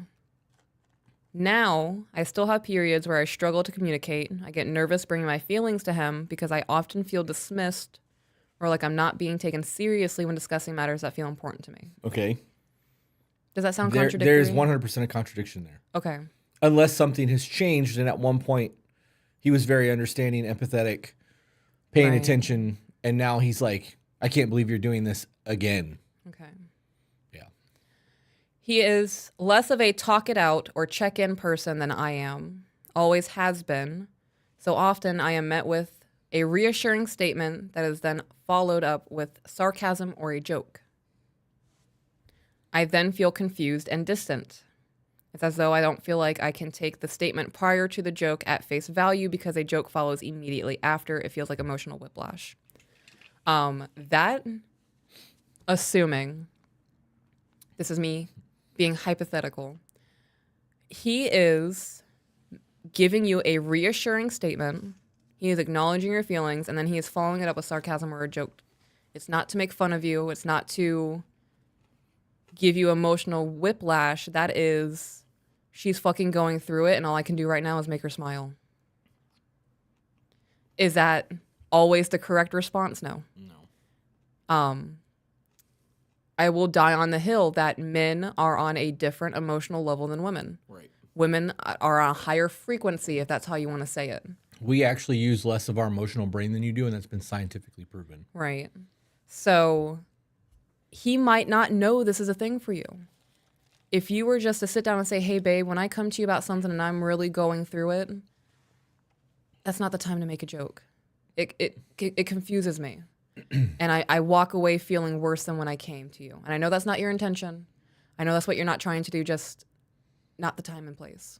Now, I still have periods where I struggle to communicate. I get nervous bringing my feelings to him because I often feel dismissed or like I'm not being taken seriously when discussing matters that feel important to me. Okay. Does that sound There's contradictory? 100% a contradiction there. Okay. Unless something has changed, and at one point he was very understanding, empathetic, paying Right. attention, and now he's like, I can't believe you're doing this again. Okay. Yeah. He is less of a talk it out or check in person than I am, always has been. So often I am met with a reassuring statement that is then followed up with sarcasm or a joke. I then feel confused and distant. It's as though I don't feel like I can take the statement prior to the joke at face value because a joke follows immediately after. It feels like emotional whiplash. That, assuming, this is me being hypothetical, he is giving you a reassuring statement. He is acknowledging your feelings, and then he is following it up with sarcasm or a joke. It's not to make fun of you. It's not to give you emotional whiplash. That is, she's fucking going through it, and all I can do right now is make her smile. Is that always the correct response? No. I will die on the hill that men are on a different emotional level than women. Right. Women are on a higher frequency, if that's how you want to say it. We actually use less of our emotional brain than you do, and that's been scientifically proven. Right. So he might not know this is a thing for you. If you were just to sit down and say, hey, babe, when I come to you about something and I'm really going through it, that's not the time to make a joke. It confuses me. And I walk away feeling worse than when I came to you. And I know that's not your intention. I know that's what you're not trying to do, just not the time and place.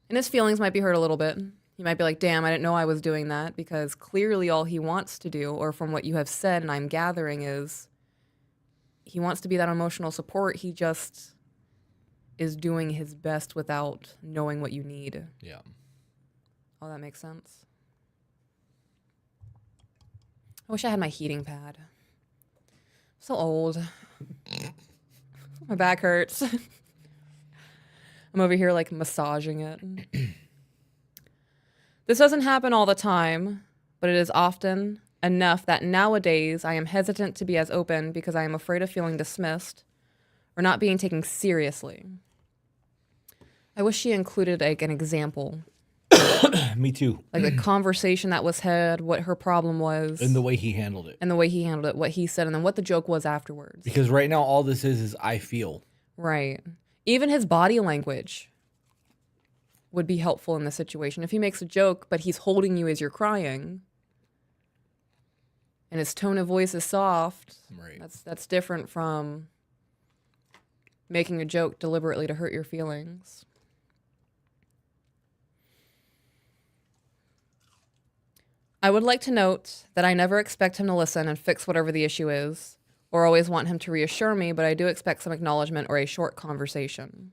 And his feelings might be hurt a little bit. He might be like, damn, I didn't know I was doing that, because clearly all he wants to do, or from what you have said and I'm gathering, is he wants to be that emotional support. He just is doing his best without knowing what you need. Yeah. Oh, that makes sense. I wish I had my heating pad. So old. My back hurts. I'm over here like massaging it. This doesn't happen all the time, but it is often enough that nowadays I am hesitant to be as open because I am afraid of feeling dismissed or not being taken seriously. I wish she included like an example. Me too. Like the conversation that was had, what her problem was. And the way he handled it. And the way he handled it, what he said, and then what the joke was afterwards. Because right now all this is I feel. Right. Even his body language would be helpful in this situation. If he makes a joke, but he's holding you as you're crying, and his tone of voice is soft, Right. That's different from making a joke deliberately to hurt your feelings. I would like to note that I never expect him to listen and fix whatever the issue is, or always want him to reassure me, but I do expect some acknowledgement or a short conversation.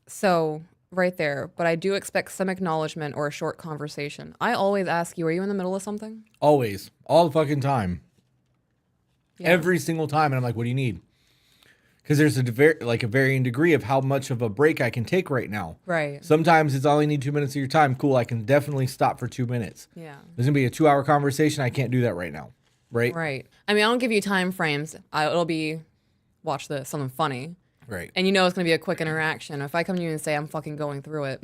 So, right there, but I do expect some acknowledgement or a short conversation. I always ask you, are you in the middle of something? Always. All the fucking time. Yeah. Every single time. And I'm like, what do you need? Because there's a varying degree of how much of a break I can take right now. Right. Sometimes it's only need 2 minutes of your time. Cool, I can definitely stop for 2 minutes. Yeah. There's going to be a 2-hour conversation. I can't do that right now. Right? Right. I mean, I don't give you time frames. It'll be, watch this, something funny. Right. And you know it's going to be a quick interaction. If I come to you and say I'm fucking going through it,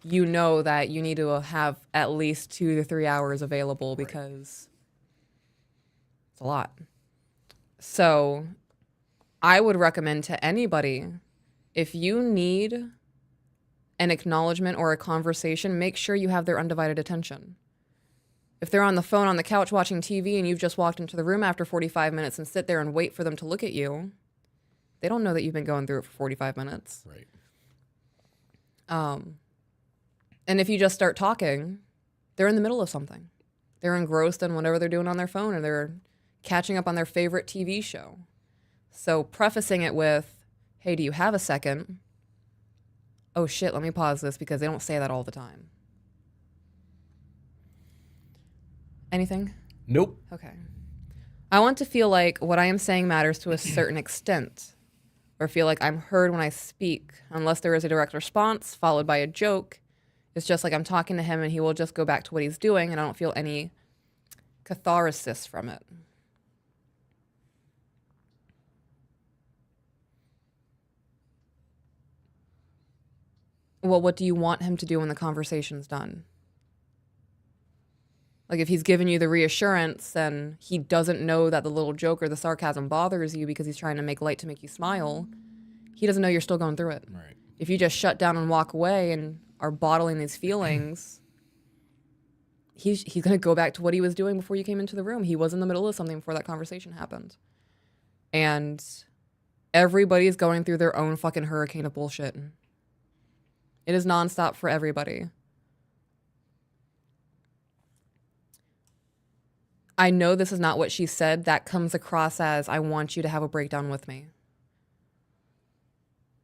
you know that you need to have at least 2 to 3 hours available because it's a lot. So I would recommend to anybody, if you need an acknowledgement or a conversation, make sure you have their undivided attention. If they're on the phone on the couch watching TV and you've just walked into the room after 45 minutes and sit there and wait for them to look at you, they don't know that you've been going through it for 45 minutes. Right. And if you just start talking, they're in the middle of something. They're engrossed in whatever they're doing on their phone, or they're catching up on their favorite TV show. So prefacing it with, hey, do you have a second? Oh shit, let me pause this, because they don't say that all the time. Anything? Nope. Okay. I want to feel like what I am saying matters to a certain extent, or feel like I'm heard when I speak, unless there is a direct response followed by a joke. It's just like I'm talking to him and he will just go back to what he's doing, and I don't feel any catharsis from it. Well, what do you want him to do when the conversation's done? Like, if he's giving you the reassurance and he doesn't know that the little joke or the sarcasm bothers you because he's trying to make light to make you smile, he doesn't know you're still going through it. Right. If you just shut down and walk away and are bottling these feelings, he's going to go back to what he was doing before you came into the room. He was in the middle of something before that conversation happened. And everybody's going through their own fucking hurricane of bullshit. It is nonstop for everybody. I know this is not what she said. That comes across as, I want you to have a breakdown with me.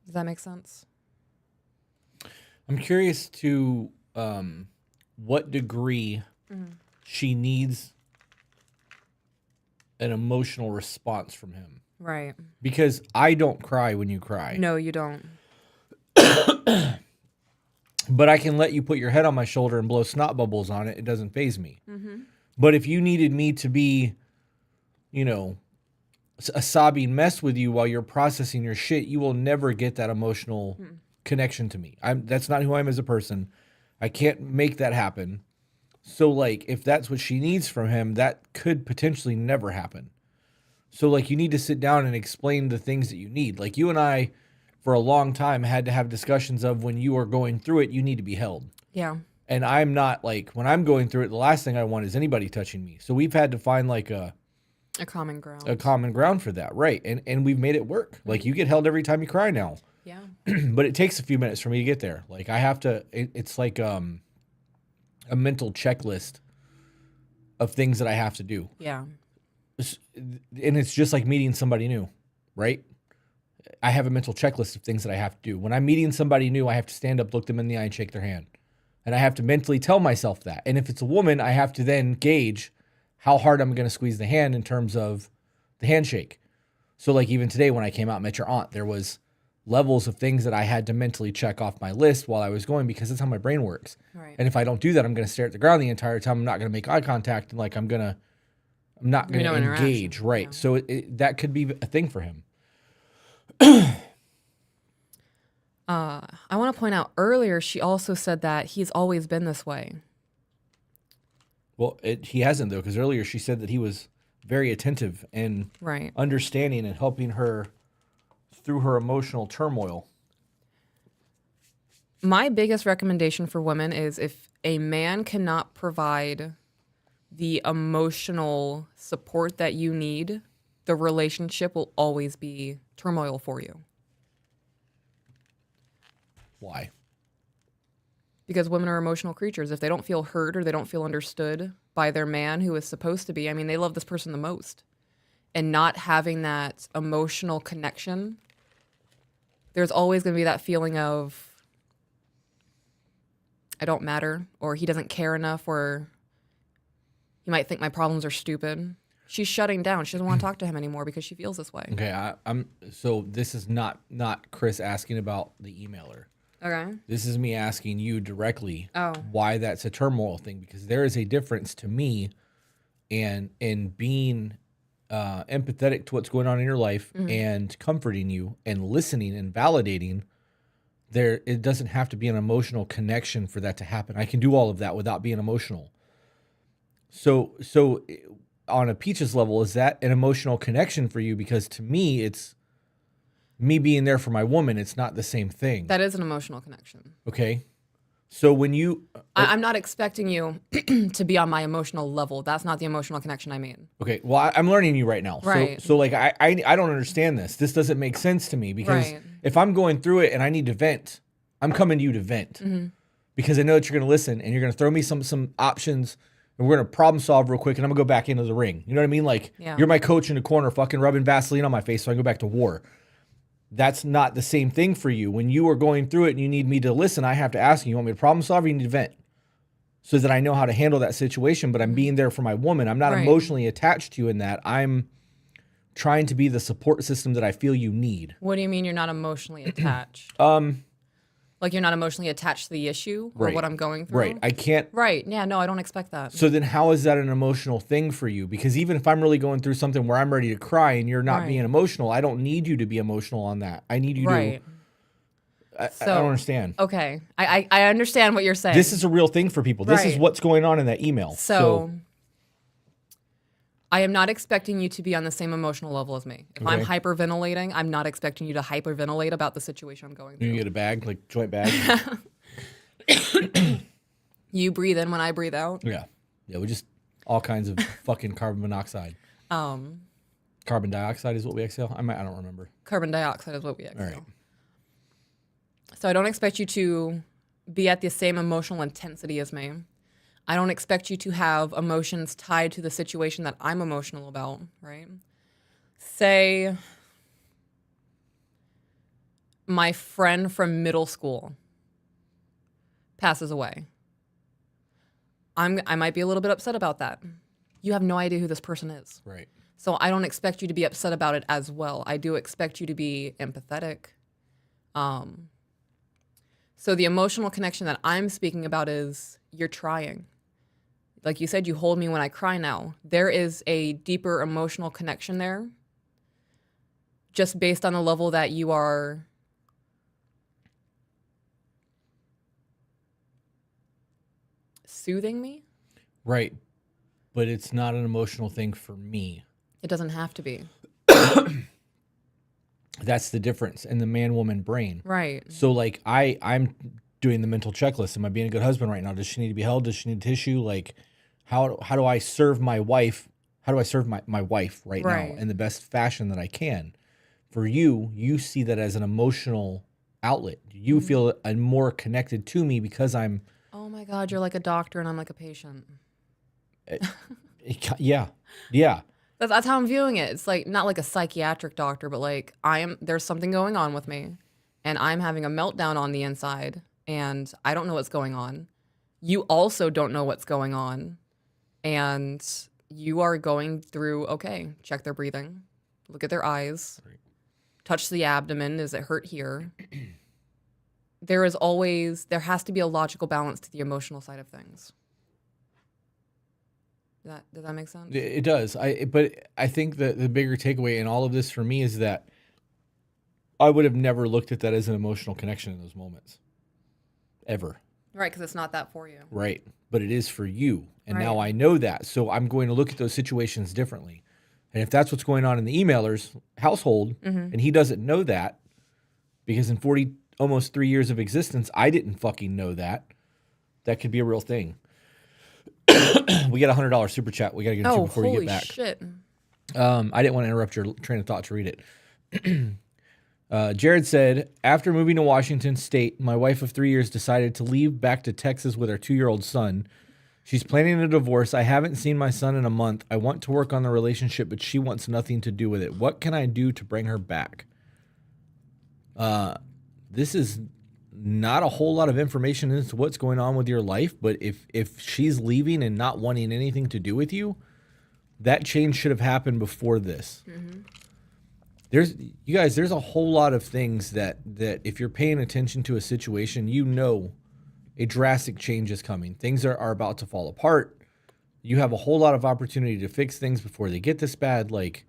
Does that make sense? I'm curious to what degree she needs an emotional response from him. Right. Because I don't cry when you cry. No, you don't. But I can let you put your head on my shoulder and blow snot bubbles on it. It doesn't faze me. But if you needed me to be, you know, a sobbing mess with you while you're processing your shit, you will never get that emotional connection to me. That's not who I am as a person. I can't make that happen. So, like, if that's what she needs from him, that could potentially never happen. So, like, you need to sit down and explain the things that you need. Like, you and I, for a long time, had to have discussions of when you are going through it, you need to be held. Yeah. And I'm not, like, when I'm going through it, the last thing I want is anybody touching me. So we've had to find, like, a common ground. a common ground for that, right? And we've made it work. Like, you get held every time you cry now. Yeah. But it takes a few minutes for me to get there. Like, I have to, it's like a mental checklist of things that I have to do. Yeah. And it's just like meeting somebody new, right? I have a mental checklist of things that I have to do. When I'm meeting somebody new, I have to stand up, look them in the eye, and shake their hand. And I have to mentally tell myself that. And if it's a woman, I have to then gauge how hard I'm going to squeeze the hand in terms of the handshake. So, like, even today when I came out and met your aunt, there was levels of things that I had to mentally check off my list while I was going, because that's how my brain works. Right. And if I don't do that, I'm going to stare at the ground the entire time. I'm not going to make eye contact, and like I'm not going to engage. Right. Yeah. So that could be a thing for him. I want to point out earlier, she also said that he's always been this way. Well, he hasn't, though, because earlier she said that he was very attentive and Right. understanding and helping her through her emotional turmoil. My biggest recommendation for women is, if a man cannot provide the emotional support that you need, the relationship will always be turmoil for you. Why? Because women are emotional creatures. If they don't feel heard or they don't feel understood by their man who is supposed to be, I mean, they love this person the most. And not having that emotional connection, there's always going to be that feeling of, I don't matter, or he doesn't care enough, or he might think my problems are stupid. She's shutting down. She doesn't want to talk to him anymore because she feels this way. Okay, so this is not Chris asking about the emailer. Okay. This is me asking you directly Oh. why that's a turmoil thing, because there is a difference to me and in being empathetic to what's going on in your life and comforting you and listening and validating. It doesn't have to be an emotional connection for that to happen. I can do all of that without being emotional. So on a Peaches level, is that an emotional connection for you? Because to me, it's me being there for my woman. It's not the same thing. That is an emotional connection. Okay. So when you, I'm not expecting you to be on my emotional level. That's not the emotional connection I mean. okay, well, I'm learning you right now. Right. So like, I don't understand this. This doesn't make sense to me, because Right. if I'm going through it and I need to vent, I'm coming to you to vent, because I know that you're going to listen and you're going to throw me some options, and we're going to problem solve real quick, and I'm going to go back into the ring. You know what I mean? Like, Yeah. you're my coach in the corner, fucking rubbing Vaseline on my face so I can go back to war. That's not the same thing for you. When you are going through it and you need me to listen, I have to ask you want me to problem solve or you need to vent? so that I know how to handle that situation, but I'm being there for my woman. I'm not Right. emotionally attached to you in that. I'm trying to be the support system that I feel you need. What do you mean you're not emotionally attached? Like you're not emotionally attached to the issue or Right. what I'm going through? Right. I can't. Right. Yeah, no, I don't expect that. So then how is that an emotional thing for you? Because even if I'm really going through something where I'm ready to cry and you're not Right. being emotional, I don't need you to be emotional on that. I need you Right. to. I don't understand. Okay. I understand what you're saying. This is a real thing for people. This is Right. what's going on in that email. So I am not expecting you to be on the same emotional level as me. If I'm Okay. hyperventilating, I'm not expecting you to hyperventilate about the situation I'm going You through. get a bag, like joint bag. You breathe in when I breathe out. Yeah. Yeah, we just all kinds of fucking carbon monoxide. Carbon dioxide is what we exhale. I don't remember. Carbon dioxide is what we exhale. All right. So I don't expect you to be at the same emotional intensity as me. I don't expect you to have emotions tied to the situation that I'm emotional about, right? Say my friend from middle school passes away. I might be a little bit upset about that. You have no idea who this person is. Right. So I don't expect you to be upset about it as well. I do expect you to be empathetic. So the emotional connection that I'm speaking about is you're trying. Like you said, you hold me when I cry now. There is a deeper emotional connection there just based on the level that you are soothing me. Right. But it's not an emotional thing for me. It doesn't have to be. That's the difference in the man-woman brain. Right. So like I'm doing the mental checklist. Am I being a good husband right now? Does she need to be held? Does she need tissue? Like how do I serve my wife? How do I serve my wife right now in the best fashion that I can? For you see that as an emotional outlet. You feel more connected to me because I'm Oh my God, you're like a doctor and I'm like a patient. yeah. Yeah. That's how I'm viewing it. It's like not like a psychiatric doctor, but like there's something going on with me and I'm having a meltdown on the inside and I don't know what's going on. You also don't know what's going on. And you are going through, okay, check their breathing, look at their eyes, touch the abdomen. Does it hurt here? There has to be a logical balance to the emotional side of things. Does that make sense? It does. But I think that the bigger takeaway in all of this for me is that I would have never looked at that as an emotional connection in those moments. Ever. Right, because it's not that for you. Right. But it is for you. And now Right. I know that. So I'm going to look at those situations differently. And if that's what's going on in the emailer's household, and he doesn't know that, because in almost 3 years of existence, I didn't fucking know that, that could be a real thing. We got a $100 super chat. We got to get into before you holy get back. Shit. I didn't want to interrupt your train of thought to read it. Jared said, after moving to Washington State, my wife of 3 years decided to leave back to Texas with our 2-year-old son. She's planning a divorce. I haven't seen my son in a month. I want to work on the relationship, but she wants nothing to do with it. What can I do to bring her back? This is not a whole lot of information into what's going on with your life, but if she's leaving and not wanting anything to do with you, that change should have happened before this. There's a whole lot of things that if you're paying attention to a situation, you know a drastic change is coming. Things are about to fall apart. You have a whole lot of opportunity to fix things before they get this bad. Like,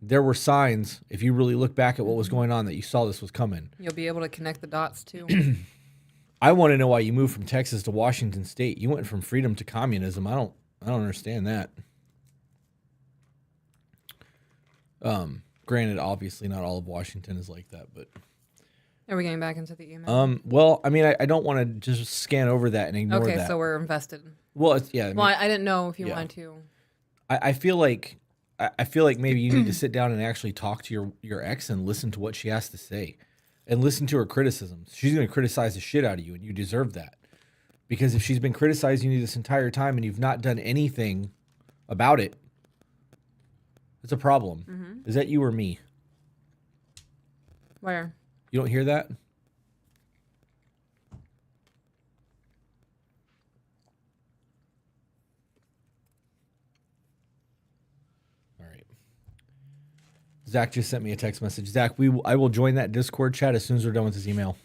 there were signs, if you really look back at what was going on, that you saw this was coming. You'll be able to connect the dots too. I want to know why you moved from Texas to Washington State. You went from freedom to communism. I don't understand that. Granted, obviously not all of Washington is like that, but Are we getting back into the email? well, I mean, I don't want to just scan over that and ignore Okay, that. so we're invested. Well, it's, yeah. I mean, Well, I didn't know if you yeah. wanted to. I feel like maybe you need to sit down and actually talk to your ex and listen to what she has to say, and listen to her criticisms. She's going to criticize the shit out of you, and you deserve that. Because if she's been criticizing you this entire time and you've not done anything about it, it's a problem. Is that you or me? Where? You don't hear that? Zach just sent me a text message. Zach, I will join that Discord chat as soon as we're done with this email.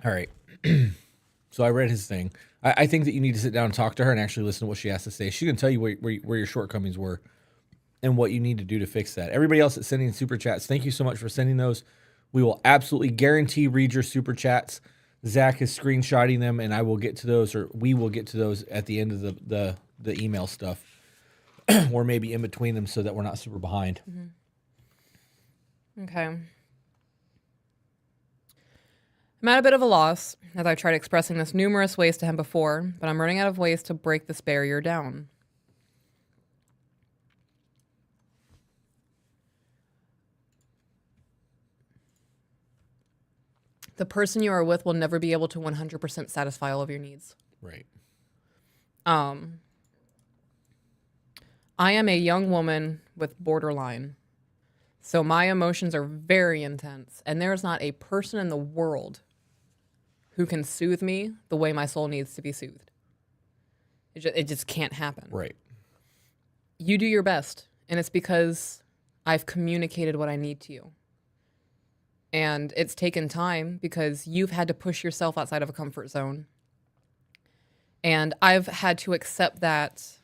All right. So I read his thing. I think that you need to sit down and talk to her and actually listen to what she has to say. She can tell you where your shortcomings were and what you need to do to fix that. Everybody else that's sending super chats, thank you so much for sending those. We will absolutely guarantee read your super chats. Zach is screenshotting them, and I will get to those, or we will get to those at the end of the email stuff, or maybe in between them so that we're not super behind. Mm-hmm. Okay. I'm at a bit of a loss, as I've tried expressing this numerous ways to him before, but I'm running out of ways to break this barrier down. The person you are with will never be able to 100% satisfy all of your needs. Right. I am a young woman with borderline. So my emotions are very intense, and there's not a person in the world who can soothe me the way my soul needs to be soothed. It just can't happen. Right. You do your best, and it's because I've communicated what I need to you. And it's taken time because you've had to push yourself outside of a comfort zone. And I've had to accept that,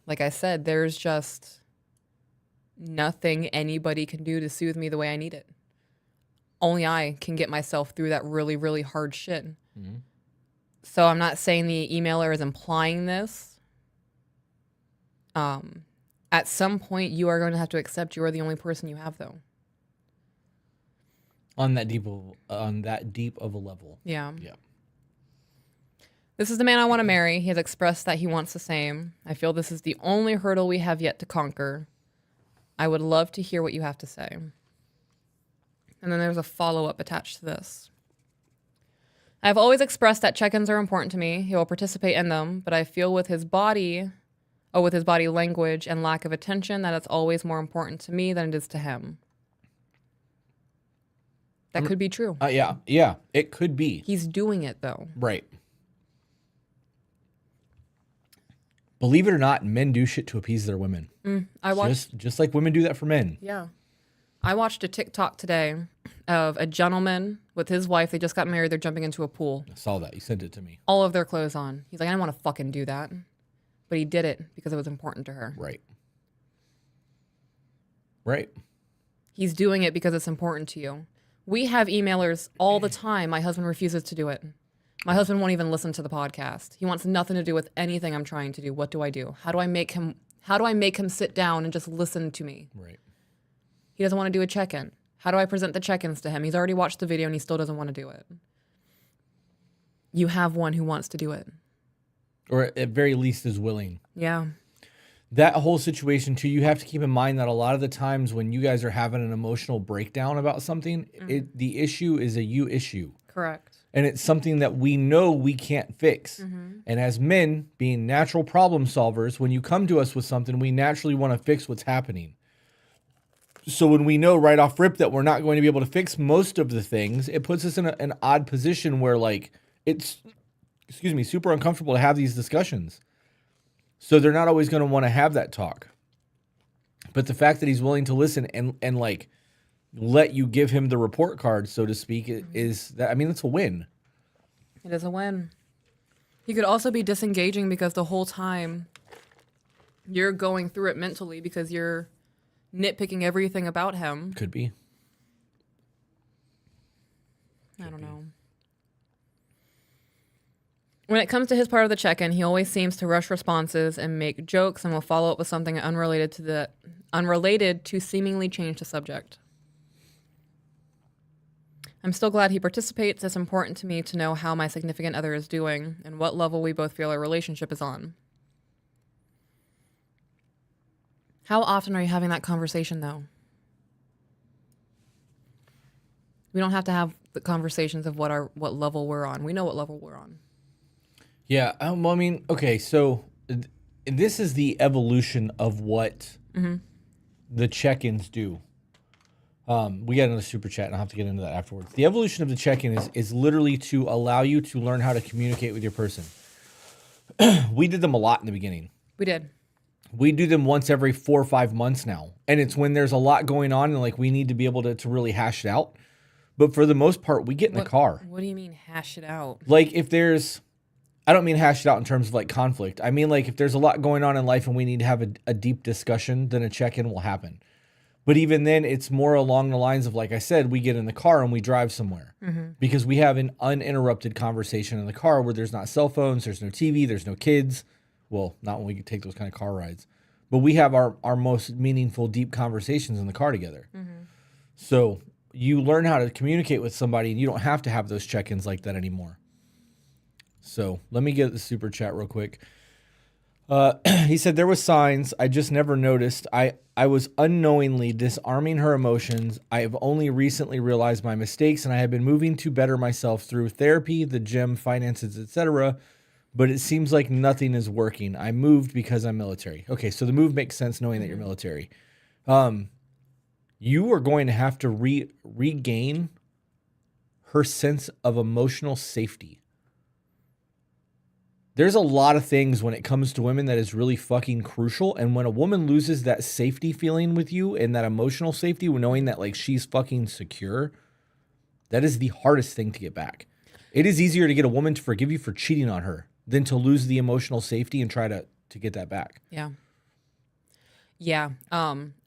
like I said, there's just nothing anybody can do to soothe me the way I need it. Only I can get myself through that really, really hard shit. Mm-hmm. So I'm not saying the emailer is implying this. At some point, you are going to have to accept you are the only person you have, though. On that deep of a level. Yeah. Yeah. This is the man I want to marry. He has expressed that he wants the same. I feel this is the only hurdle we have yet to conquer. I would love to hear what you have to say. And then there's a follow-up attached to this. I've always expressed that check-ins are important to me. He will participate in them, but I feel with his body language and lack of attention that it's always more important to me than it is to him. That could be true. Yeah, it could be. He's doing it, though. Right. Believe it or not, men do shit to appease their women. I watched just like women do that for men. Yeah. I watched a TikTok today of a gentleman with his wife. They just got married. They're jumping into a pool. I saw that. You sent it to me. All of their clothes on. He's like, I didn't want to fucking do that. But he did it because it was important to her. Right. Right. He's doing it because it's important to you. We have emailers all the time. My husband refuses to do it. My husband won't even listen to the podcast. He wants nothing to do with anything I'm trying to do. What do I do? How do I make him sit down and just listen to me? Right. He doesn't want to do a check-in. How do I present the check-ins to him? He's already watched the video and he still doesn't want to do it. You have one who wants to do it. Or at very least is willing. Yeah. That whole situation too, you have to keep in mind that a lot of the times when you guys are having an emotional breakdown about something, the issue is a you issue. Correct. And it's something that we know we can't fix. Mm-hmm. And as men, being natural problem solvers, when you come to us with something, we naturally want to fix what's happening. So when we know right off rip that we're not going to be able to fix most of the things, it puts us in an odd position where like it's, super uncomfortable to have these discussions. So they're not always going to want to have that talk. But the fact that he's willing to listen and like let you give him the report card, so to speak, is that, I mean, it's a win. It is a win. He could also be disengaging because the whole time you're going through it mentally because you're nitpicking everything about him. Could be. I don't know. When it comes to his part of the check-in, he always seems to rush responses and make jokes and will follow up with something unrelated to seemingly change the subject. I'm still glad he participates. It's important to me to know how my significant other is doing and what level we both feel our relationship is on. How often are you having that conversation, though? We don't have to have the conversations of what level we're on. We know what level we're on. Yeah, I mean, okay, so this is the evolution of what the check-ins do. We got another super chat, and I'll have to get into that afterwards. The evolution of the check-in is literally to allow you to learn how to communicate with your person. We did them a lot in the beginning. We did. We do them once every 4 or 5 months now. And it's when there's a lot going on and like we need to be able to really hash it out. But for the most part, we get in the car. What do you mean hash it out? Like if there's, I don't mean hash it out in terms of like conflict. I mean like if there's a lot going on in life and we need to have a deep discussion, then a check-in will happen. But even then, it's more along the lines of, like I said, we get in the car and we drive somewhere. Because we have an uninterrupted conversation in the car where there's not cell phones, there's no TV, there's no kids. Well, not when we take those kind of car rides. But we have our most meaningful, deep conversations in the car together. So you learn how to communicate with somebody and you don't have to have those check-ins like that anymore. So let me get the super chat real quick. He said there was signs I just never noticed. I was unknowingly disarming her emotions. I have only recently realized my mistakes and I have been moving to better myself through therapy, the gym, finances, etc. But it seems like nothing is working. I moved because I'm military. Okay, so the move makes sense knowing that you're military. You are going to have to regain her sense of emotional safety. There's a lot of things when it comes to women that is really fucking crucial. And when a woman loses that safety feeling with you and that emotional safety, knowing that like she's fucking secure, that is the hardest thing to get back. It is easier to get a woman to forgive you for cheating on her than to lose the emotional safety and try to get that back. Yeah. Yeah.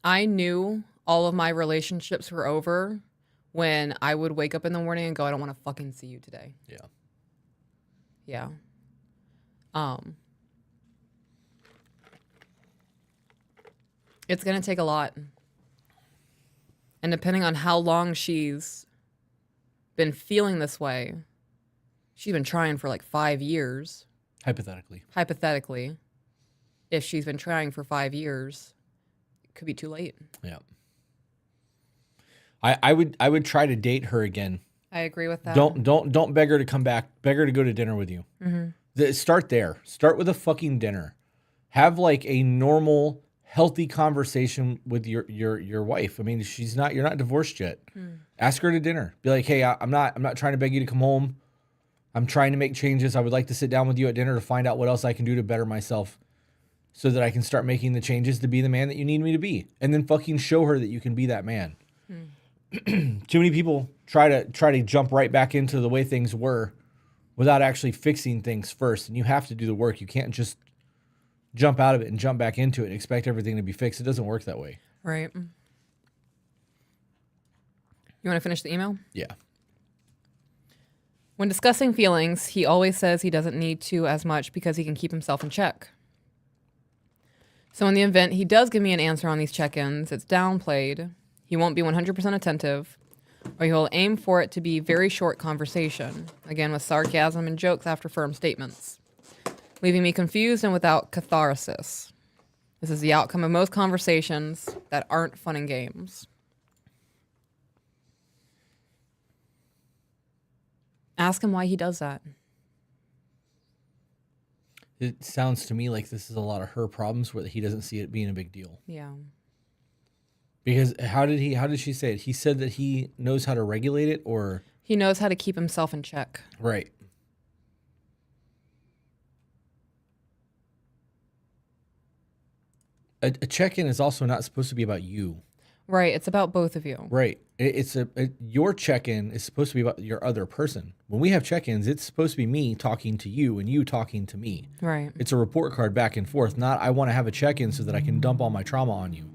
I knew all of my relationships were over when I would wake up in the morning and go, I don't want to fucking see you today. Yeah. Yeah. It's going to take a lot. And depending on how long she's been feeling this way, she's been trying for like 5 years. Hypothetically, if she's been trying for 5 years, it could be too late. Yeah. I would try to date her again. I agree with that. Don't beg her to come back. Beg her to go to dinner with you. Start there. Start with a fucking dinner. Have like a normal, healthy conversation with your wife. I mean, you're not divorced yet. Ask her to dinner. Be like, hey, I'm not trying to beg you to come home. I'm trying to make changes. I would like to sit down with you at dinner to find out what else I can do to better myself so that I can start making the changes to be the man that you need me to be. And then fucking show her that you can be that man. Too many people try to jump right back into the way things were without actually fixing things first. And you have to do the work. You can't just jump out of it and jump back into it and expect everything to be fixed. It doesn't work that way. Right. You want to finish the email? Yeah. When discussing feelings, he always says he doesn't need to as much because he can keep himself in check. So in the event he does give me an answer on these check-ins, it's downplayed. He won't be 100% attentive, or he'll aim for it to be very short conversation, again with sarcasm and jokes after firm statements, leaving me confused and without catharsis. This is the outcome of most conversations that aren't fun and games. Ask him why he does that. It sounds to me like this is a lot of her problems where he doesn't see it being a big deal. Yeah. Because how did she say it? He said that he knows how to regulate it, or he knows how to keep himself in check. Right. A check-in is also not supposed to be about you. Right. It's about both of you. Right. Your check-in is supposed to be about your other person. When we have check-ins, it's supposed to be me talking to you and you talking to me. Right. It's a report card back and forth, not I want to have a check-in so that I can dump all my trauma on you.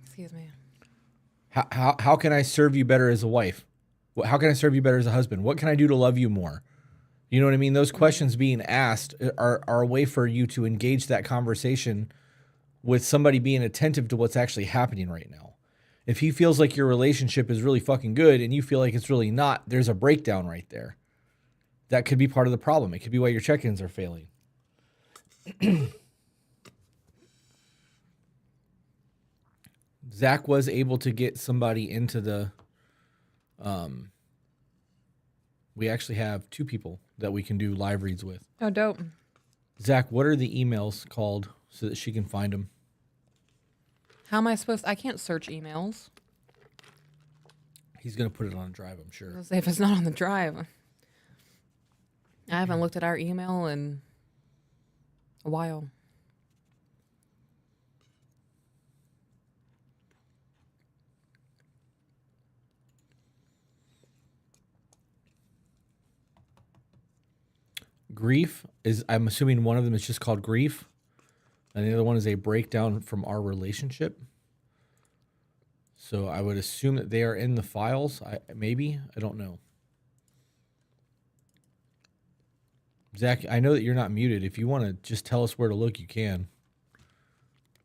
Excuse me. How can I serve you better as a wife? How can I serve you better as a husband? What can I do to love you more? You know what I mean? Those questions being asked are a way for you to engage that conversation with somebody being attentive to what's actually happening right now. If he feels like your relationship is really fucking good and you feel like it's really not, there's a breakdown right there. That could be part of the problem. It could be why your check-ins are failing. Zach was able to get somebody into the, we actually have 2 people that we can do live reads with. Oh, dope. Zach, what are the emails called so that she can find them? How am I supposed I can't search emails. He's going to put it on a drive, I'm sure. I'll say if it's not on the drive. I haven't looked at our email in A while. Grief is, I'm assuming one of them is just called grief, and the other one is a breakdown from our relationship. So I would assume that they are in the files. I don't know. Zach, I know that you're not muted. If you want to just tell us where to look, you can.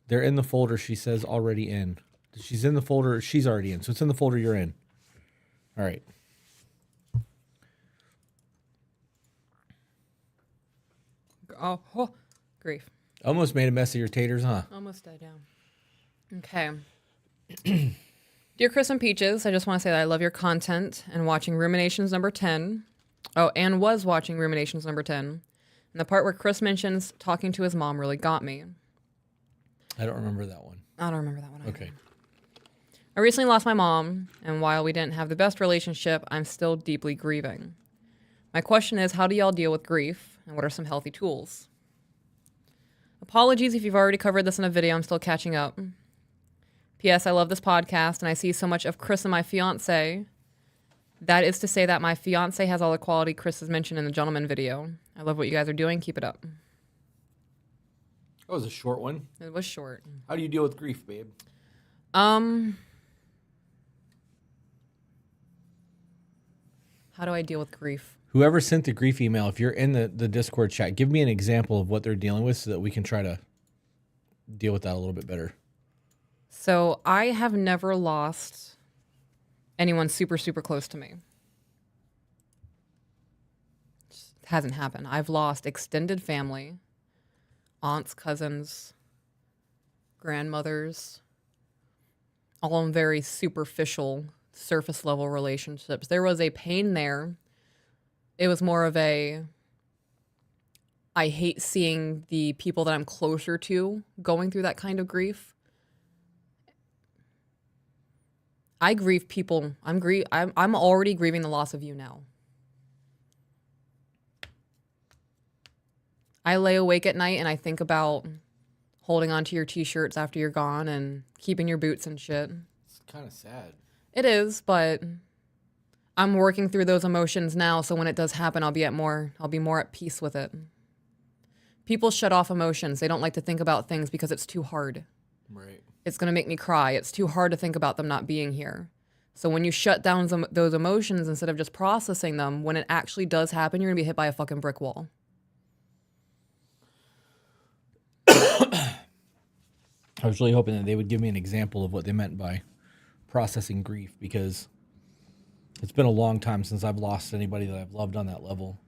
They're in the folder she says already in. She's in the folder she's already in. So it's in the folder you're in. All right. Oh, grief. Almost made a mess of your taters, huh? Almost died down. Okay. Dear Chris and Peaches, I just want to say that I love your content and watching Ruminations number 10. Oh, and was watching Ruminations number 10. And the part where Chris mentions talking to his mom really got me. I don't remember that one. I don't remember that one either. Okay. I recently lost my mom, and while we didn't have the best relationship, I'm still deeply grieving. My question is, how do y'all deal with grief, and what are some healthy tools? Apologies if you've already covered this in a video. I'm still catching up. P.S. I love this podcast, and I see so much of Chris and my fiance. That is to say that my fiance has all the quality Chris has mentioned in the gentleman video. I love what you guys are doing. Keep it up. That was a short one. It was short. How do you deal with grief, babe? How do I deal with grief? Whoever sent the grief email, if you're in the Discord chat, give me an example of what they're dealing with so that we can try to deal with that a little bit better. So I have never lost anyone super, super close to me. It hasn't happened. I've lost extended family, aunts, cousins, grandmothers, all in very superficial, surface level relationships. There was a pain there. It was more of a, I hate seeing the people that I'm closer to going through that kind of grief. I grieve people. I'm already grieving the loss of you now. I lay awake at night and I think about holding onto your t-shirts after you're gone and keeping your boots and shit. It's kind of sad. It is, but I'm working through those emotions now, so when it does happen, I'll be more at peace with it. People shut off emotions. They don't like to think about things because it's too hard. Right. It's going to make me cry. It's too hard to think about them not being here. So when you shut down those emotions instead of just processing them, when it actually does happen, you're going to be hit by a fucking brick wall. I was really hoping that they would give me an example of what they meant by processing grief, because it's been a long time since I've lost anybody that I've loved on that level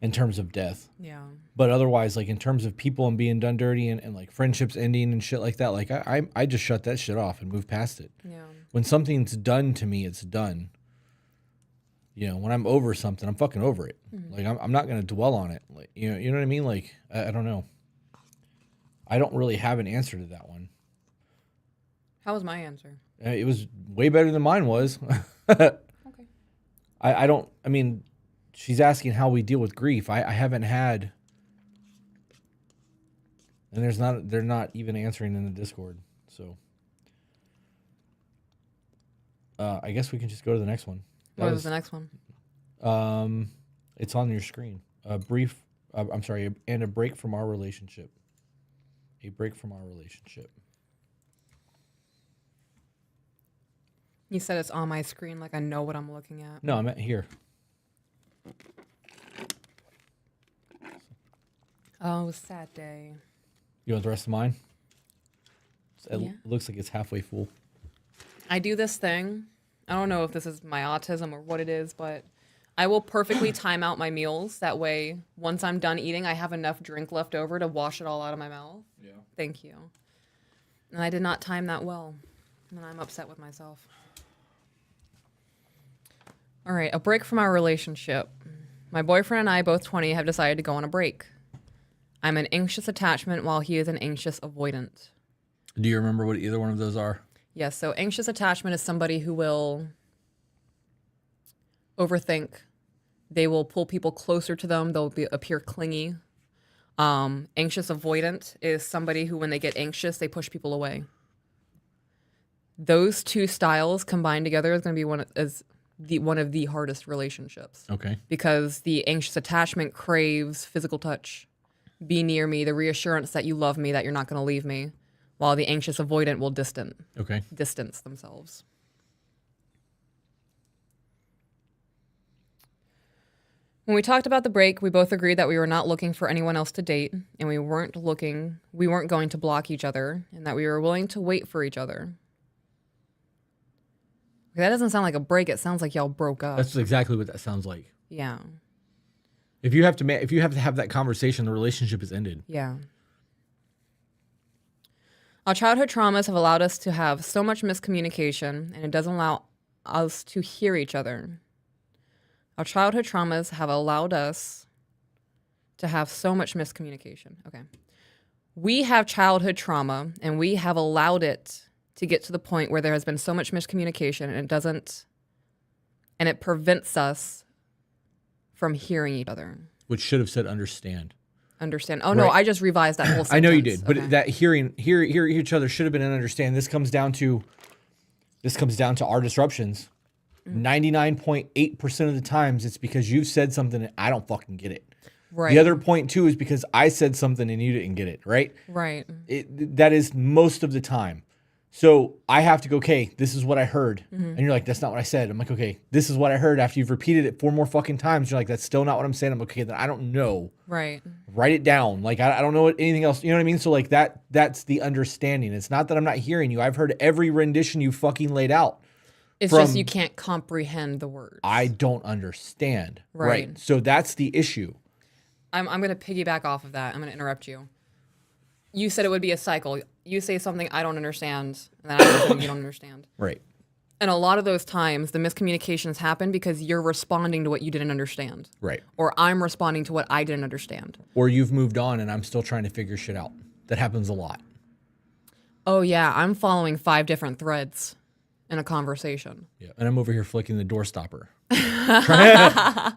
in terms of death. Yeah. But otherwise, like in terms of people and being done dirty and like friendships ending and shit like that, like I just shut that shit off and move past it. Yeah. When something's done to me, it's done. You know, when I'm over something, I'm fucking over it. Mm-hmm. Like I'm not gonna dwell on it. Like you know what I mean? Like I don't know. I don't really have an answer to that one. How was my answer? It was way better than mine was. Okay. I mean, she's asking how we deal with grief. I haven't had, and they're not even answering in the Discord. So, I guess we can just go to the next one. What was the next one? It's on your screen. I'm sorry, and a break from our relationship. A break from our relationship. You said it's on my screen, like I know what I'm looking at. No, I meant here. Oh, sad day. You want the rest of mine? It Yeah. looks like it's halfway full. I do this thing. I don't know if this is my autism or what it is, but I will perfectly time out my meals. That way, once I'm done eating, I have enough drink left over to wash it all out of my mouth. Yeah. Thank you. And I did not time that well. And I'm upset with myself. All right, a break from our relationship. My boyfriend and I, both 20, have decided to go on a break. I'm an anxious attachment while he is an anxious avoidant. Do you remember what either one of those are? Yes, so anxious attachment is somebody who will overthink. They will pull people closer to them. They'll appear clingy. Anxious avoidant is somebody who, when they get anxious, they push people away. Those two styles combined together is going to be one of the hardest relationships. Okay. Because the anxious attachment craves physical touch. Be near me, the reassurance that you love me, that you're not going to leave me, while the anxious avoidant will distance themselves. When we talked about the break, we both agreed that we were not looking for anyone else to date, and we weren't going to block each other, and that we were willing to wait for each other. That doesn't sound like a break. It sounds like y'all broke up. That's exactly what that sounds like. Yeah. If you have to have that conversation, the relationship is ended. Yeah. Our childhood traumas have allowed us to have so much miscommunication, and it doesn't allow us to hear each other. Our childhood traumas have allowed us to have so much miscommunication. Okay. We have childhood trauma, and we have allowed it to get to the point where there has been so much miscommunication, and it prevents us from hearing each other. Which should have said understand. Understand. Oh, no, I just revised that whole sentence. I know you did, but Okay. that hear each other should have been an understand. This comes down to our disruptions. 99.8% of the times it's because you've said something and I don't fucking get it. Right. The other 0.2 is because I said something and you didn't get it, right? Right. That is most of the time. So I have to go, okay, this is what I heard. Mm-hmm. And you're like, that's not what I said. I'm like, okay, this is what I heard. After you've repeated it 4 more fucking times, you're like, that's still not what I'm saying. I'm like, okay, then I don't know. Right. Write it down. Like, I don't know anything else. You know what I mean? So like that's the understanding. It's not that I'm not hearing you. I've heard every rendition you fucking laid out. It's just you can't comprehend the words. I don't understand. Right. So that's the issue. I'm going to piggyback off of that. I'm going to interrupt you. You said it would be a cycle. You say something I don't understand, and then I say something you don't understand. Right. And a lot of those times, the miscommunications happen because you're responding to what you didn't understand. Right. Or I'm responding to what I didn't understand. Or you've moved on and I'm still trying to figure shit out. That happens a lot. Oh, yeah, I'm following 5 different threads in a conversation. Yeah. And I'm over here flicking the door stopper. I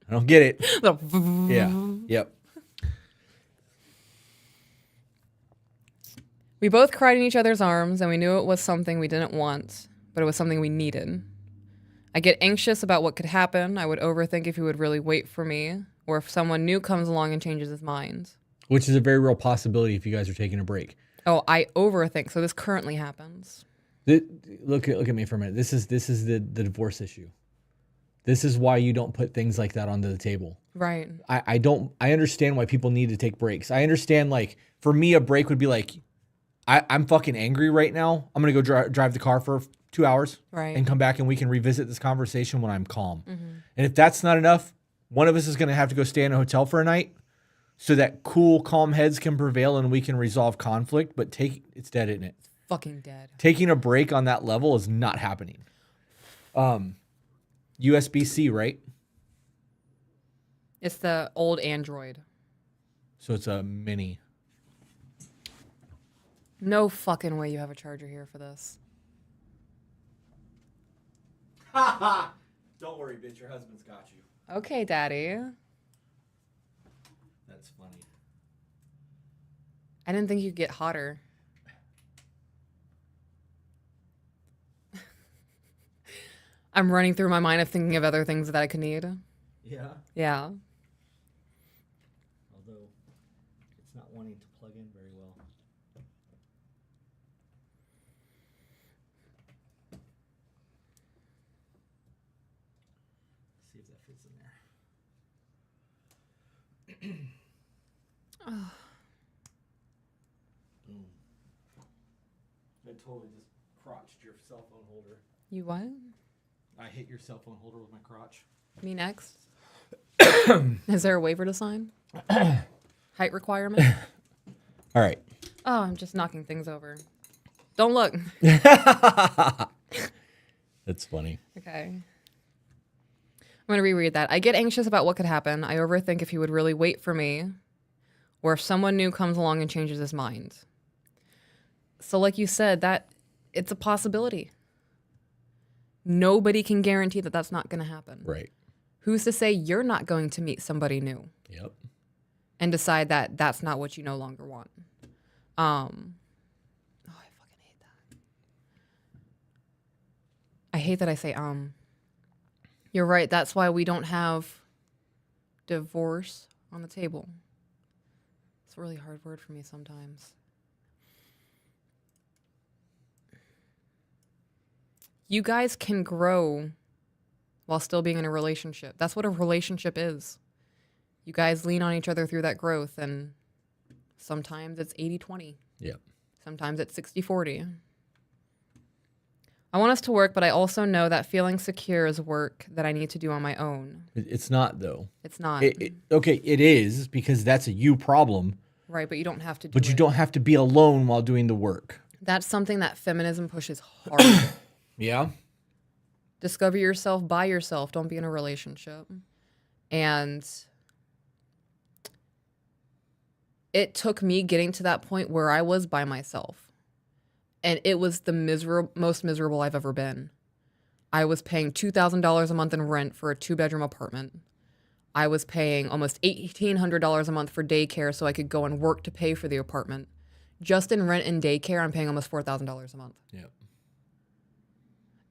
don't get it. Yeah. Yep. We both cried in each other's arms, and we knew it was something we didn't want, but it was something we needed. I get anxious about what could happen. I would overthink if he would really wait for me, or if someone new comes along and changes his mind. Which is a very real possibility if you guys are taking a break. Oh, I overthink. So this currently happens. Look at me for a minute. This is the divorce issue. This is why you don't put things like that onto the table. Right. I understand why people need to take breaks. I understand, like, for me, a break would be like, I'm fucking angry right now. I'm going to go drive the car for 2 hours and come back and we can revisit this conversation when I'm calm. Mm-hmm. And if that's not enough, one of us is going to have to go stay in a hotel for a night so that cool, calm heads can prevail and we can resolve conflict. But it's dead, isn't it? Fucking dead. Taking a break on that level is not happening. USB-C, right? It's the old Android. So it's a mini. No fucking way you have a charger here for this. Don't worry, bitch. Your husband's got you. Okay, Daddy. That's funny. I didn't think you'd get hotter. I'm running through my mind of thinking of other things that I could need. Yeah. Yeah. Although it's not wanting to plug in very well. See if that fits in there. Boom. I totally just crotched your cell phone holder. You what? I hit your cell phone holder with my crotch. Me next? Is there a waiver to sign? Height requirement? All right. Oh, I'm just knocking things over. Don't look. That's funny. Okay. I'm going to reread that. I get anxious about what could happen. I overthink if he would really wait for me, or if someone new comes along and changes his mind. So like you said, that it's a possibility. Nobody can guarantee that that's not going to happen. Right. Who's to say you're not going to meet somebody new? Yep. and decide that that's not what you no longer want. I fucking hate that. I hate that I say You're right. That's why we don't have divorce on the table. It's a really hard word for me sometimes. You guys can grow while still being in a relationship. That's what a relationship is. You guys lean on each other through that growth, and sometimes it's 80-20. Yeah. Sometimes it's 60-40. I want us to work, but I also know that feeling secure is work that I need to do on my own. It's not, though. It's not. Okay, it is, because that's a you problem. Right, but you don't have to do it. But you don't have to be alone while doing the work. That's something that feminism pushes hard. Yeah. Discover yourself by yourself. Don't be in a relationship. And it took me getting to that point where I was by myself. And it was the most miserable I've ever been. I was paying $2,000 a month in rent for a 2-bedroom apartment. I was paying almost $1,800 a month for daycare so I could go and work to pay for the apartment. Just in rent and daycare, I'm paying almost $4,000 a month. Yeah.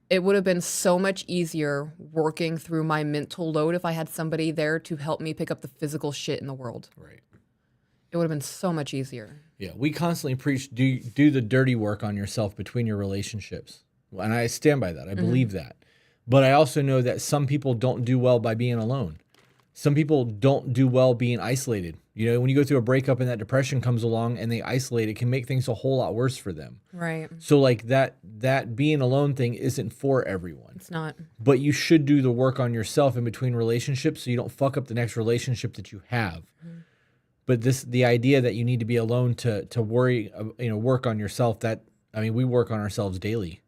It would have been so much easier working through my mental load if I had somebody there to help me pick up the physical shit in the world. Right. It would have been so much easier. Yeah, we constantly preach do the dirty work on yourself between your relationships. And I stand by that. I believe that. But I also know that some people don't do well by being alone. Some people don't do well being isolated. You know, when you go through a breakup and that depression comes along and they isolate, it can make things a whole lot worse for them. Right. So like that being alone thing isn't for everyone. It's not. But you should do the work on yourself in between relationships so you don't fuck up the next relationship that you have. But the idea that you need to be alone to worry, work on yourself, we work on ourselves daily.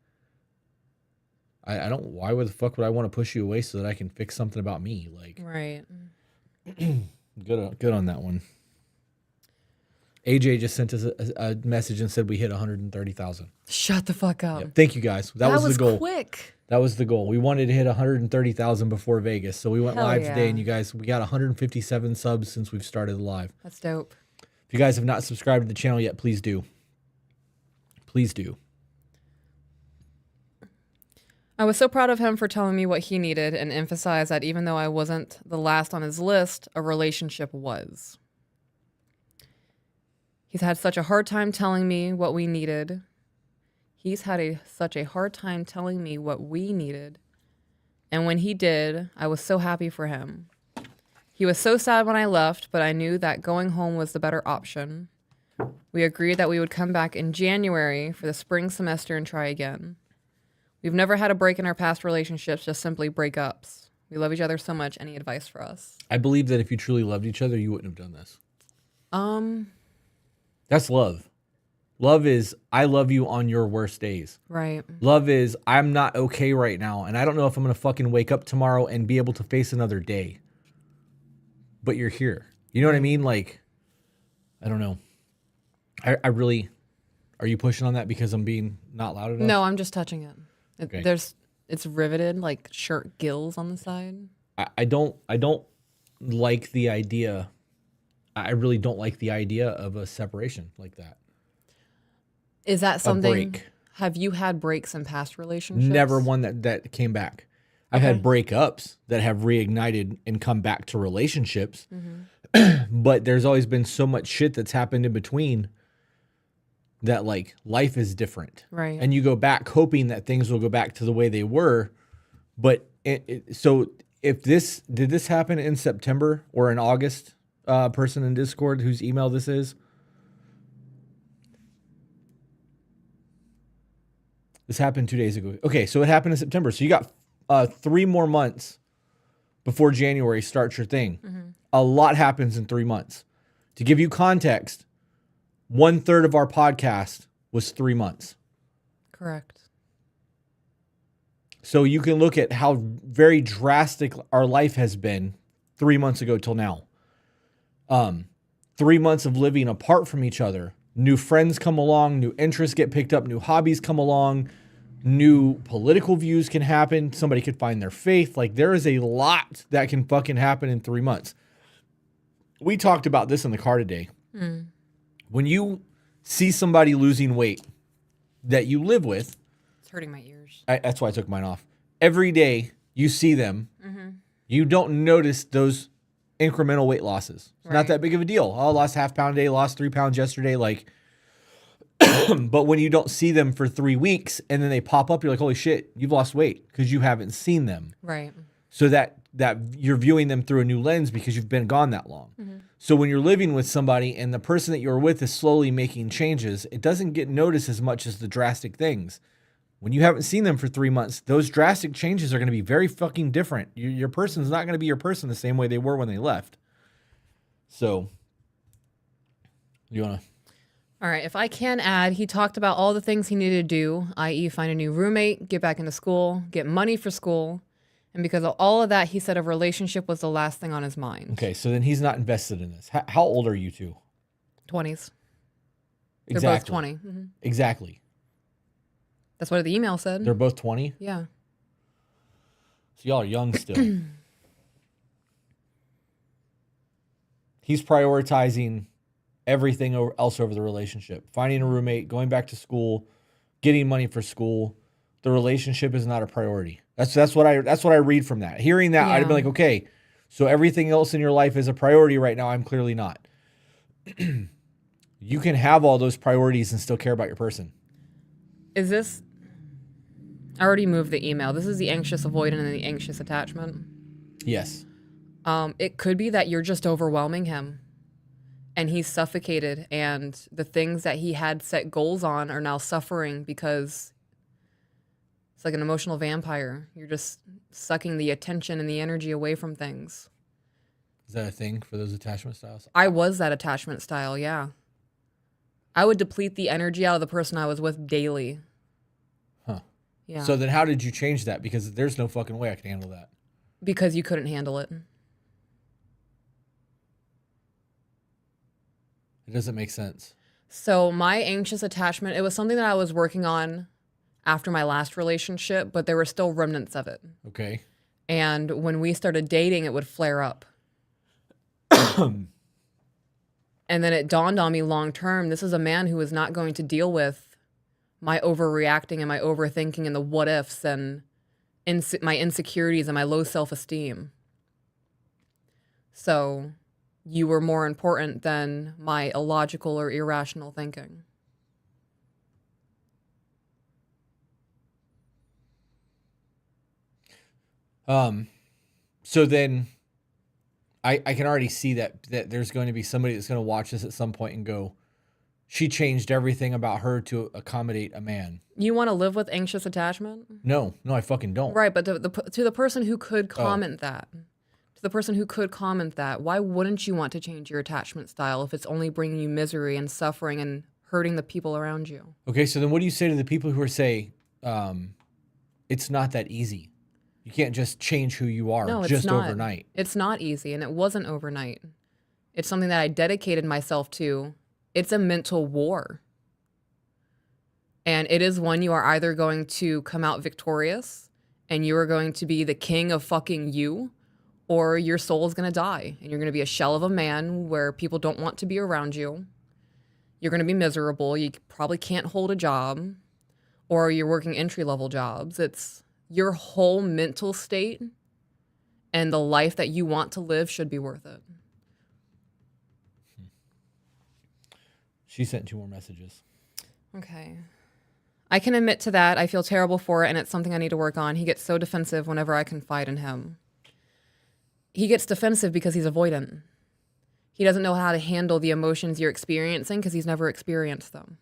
I don't, why would the fuck would I want to push you away so that I can fix something about me? Like, Right. good on that one. AJ just sent us a message and said we hit 130,000. Shut the fuck up. Yep. Thank you guys. That was the goal. Quick. That was the goal. We wanted to hit 130,000 before Vegas. So we went Hell live yeah. today, and you guys, we got 157 subs since we've started live. That's dope. If you guys have not subscribed to the channel yet, please do. Please do. I was so proud of him for telling me what he needed and emphasized that even though I wasn't the last on his list, a relationship was. He's had such a hard time telling me what we needed. Such a hard time telling me what we needed. And when he did, I was so happy for him. He was so sad when I left, but I knew that going home was the better option. We agreed that we would come back in January for the spring semester and try again. We've never had a break in our past relationships, just simply breakups. We love each other so much. Any advice for us? I believe that if you truly loved each other, you wouldn't have done this. That's love. Love is, I love you on your worst days. Right. Love is, I'm not okay right now, and I don't know if I'm going to fucking wake up tomorrow and be able to face another day. But you're here. You know what I mean? Like, I don't know. I really, are you pushing on that because I'm being not loud enough? No, I'm just touching it. Okay. It's riveted like shirt gills on the side. I don't like the idea. I really don't like the idea of a separation like that. Is that something? Break. Have you had breaks in past relationships? Never one that came back. I've had breakups that have reignited and come back to relationships. But there's always been so much shit that's happened in between that like life is different. Right. And you go back hoping that things will go back to the way they were. But so if did this happen in September or in August? Person in Discord whose email this is. This happened 2 days ago. Okay, so it happened in September. So you got 3 more months before January starts your thing. A lot happens in 3 months. To give you context, 1/3 of our podcast was 3 months. Correct. So you can look at how very drastic our life has been 3 months ago till now. 3 months of living apart from each other. New friends come along, new interests get picked up, new hobbies come along, new political views can happen. Somebody could find their faith. Like there is a lot that can fucking happen in 3 months. We talked about this in the car today. When you see somebody losing weight that you live with, It's hurting my ears. that's why I took mine off. Every day you see them, you don't notice those incremental weight losses. It's not Right. that big of a deal. Oh, I lost half pound a day, lost 3 pounds yesterday. Like, but when you don't see them for 3 weeks and then they pop up, you're like, holy shit, you've lost weight because you haven't seen them. Right. So that you're viewing them through a new lens because you've been gone that long. So when you're living with somebody and the person that you're with is slowly making changes, it doesn't get noticed as much as the drastic things. When you haven't seen them for 3 months, those drastic changes are going to be very fucking different. Your person's not going to be your person the same way they were when they left. So, you want to? All right. If I can add, he talked about all the things he needed to do, i.e., find a new roommate, get back into school, get money for school. And because of all of that, he said a relationship was the last thing on his mind. Okay, so then he's not invested in this. How old are you two? 20s. They're Exactly. both 20. Exactly. That's what the email said. They're both 20? Yeah. So y'all are young still. He's prioritizing everything else over the relationship. Finding a roommate, going back to school, getting money for school. The relationship is not a priority. That's what I read from that. Hearing that, I'd be Yeah. like, okay, so everything else in your life is a priority right now. I'm clearly not. You can have all those priorities and still care about your person. Is this... I already moved the email. This is the anxious avoidant and the anxious attachment. Yes. It could be that you're just overwhelming him and he's suffocated and the things that he had set goals on are now suffering because it's like an emotional vampire. You're just sucking the attention and the energy away from things. Is that a thing for those attachment styles? I was that attachment style, yeah. I would deplete the energy out of the person I was with daily. Huh. Yeah. So then how did you change that? Because there's no fucking way I can handle that. Because you couldn't handle it. It doesn't make sense. So my anxious attachment, it was something that I was working on after my last relationship, but there were still remnants of it. Okay. And when we started dating, it would flare up. And then it dawned on me long term, this is a man who is not going to deal with my overreacting and my overthinking and the what ifs and my insecurities and my low self-esteem. So you were more important than my illogical or irrational thinking. So then I can already see that there's going to be somebody that's going to watch this at some point and go, she changed everything about her to accommodate a man. You want to live with anxious attachment? No, I fucking don't. Right, but to the person who could comment that, to the person who could comment that, why wouldn't you want to change your attachment style if it's only bringing you misery and suffering and hurting the people around you? Okay, so then what do you say to the people who are say, it's not that easy? You can't just change who you are No, it's just not. overnight. It's not easy, and it wasn't overnight. It's something that I dedicated myself to. It's a mental war. And it is one you are either going to come out victorious and you are going to be the king of fucking you, or your soul is going to die and you're going to be a shell of a man where people don't want to be around you. You're going to be miserable. You probably can't hold a job, or you're working entry-level jobs. It's your whole mental state and the life that you want to live should be worth it. She sent 2 more messages. Okay. I can admit to that. I feel terrible for it, and it's something I need to work on. He gets so defensive whenever I confide in him. He gets defensive because he's avoidant. He doesn't know how to handle the emotions you're experiencing because he's never experienced them.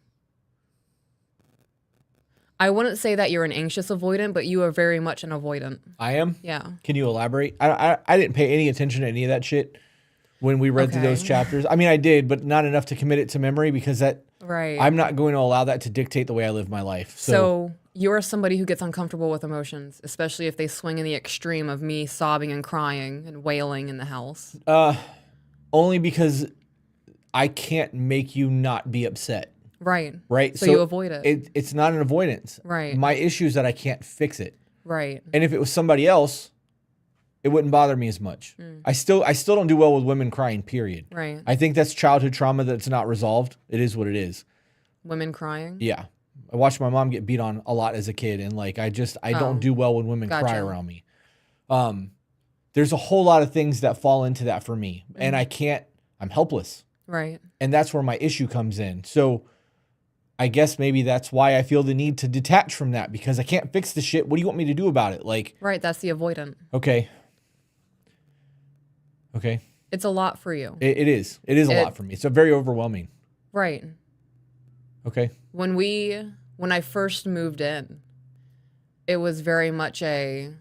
I wouldn't say that you're an anxious avoidant, but you are very much an avoidant. I am? Yeah. Can you elaborate? I didn't pay any attention to any of that shit when we read through Okay. those chapters. I mean, I did, but not enough to commit it to memory because Right. I'm not going to allow that to dictate the way I live my life. So you're somebody who gets uncomfortable with emotions, especially if they swing in the extreme of me sobbing and crying and wailing in the house. Only because I can't make you not be upset. Right. Right. So you avoid it. It's not an avoidance. Right. My issue is that I can't fix it. Right. And if it was somebody else, it wouldn't bother me as much. I still don't do well with women crying, period. Right. I think that's childhood trauma that's not resolved. It is what it is. Women crying? Yeah. I watched my mom get beat on a lot as a kid, and like I don't do well when women cry Gotcha. around me. There's a whole lot of things that fall into that for me, and I'm helpless. Right. And that's where my issue comes in. So I guess maybe that's why I feel the need to detach from that, because I can't fix the shit. What do you want me to do about it? Like, Right. That's the avoidant. okay. It's a lot for you. It is. It is a lot for me. It's very overwhelming. Right. Okay. When I first moved in, it was very much you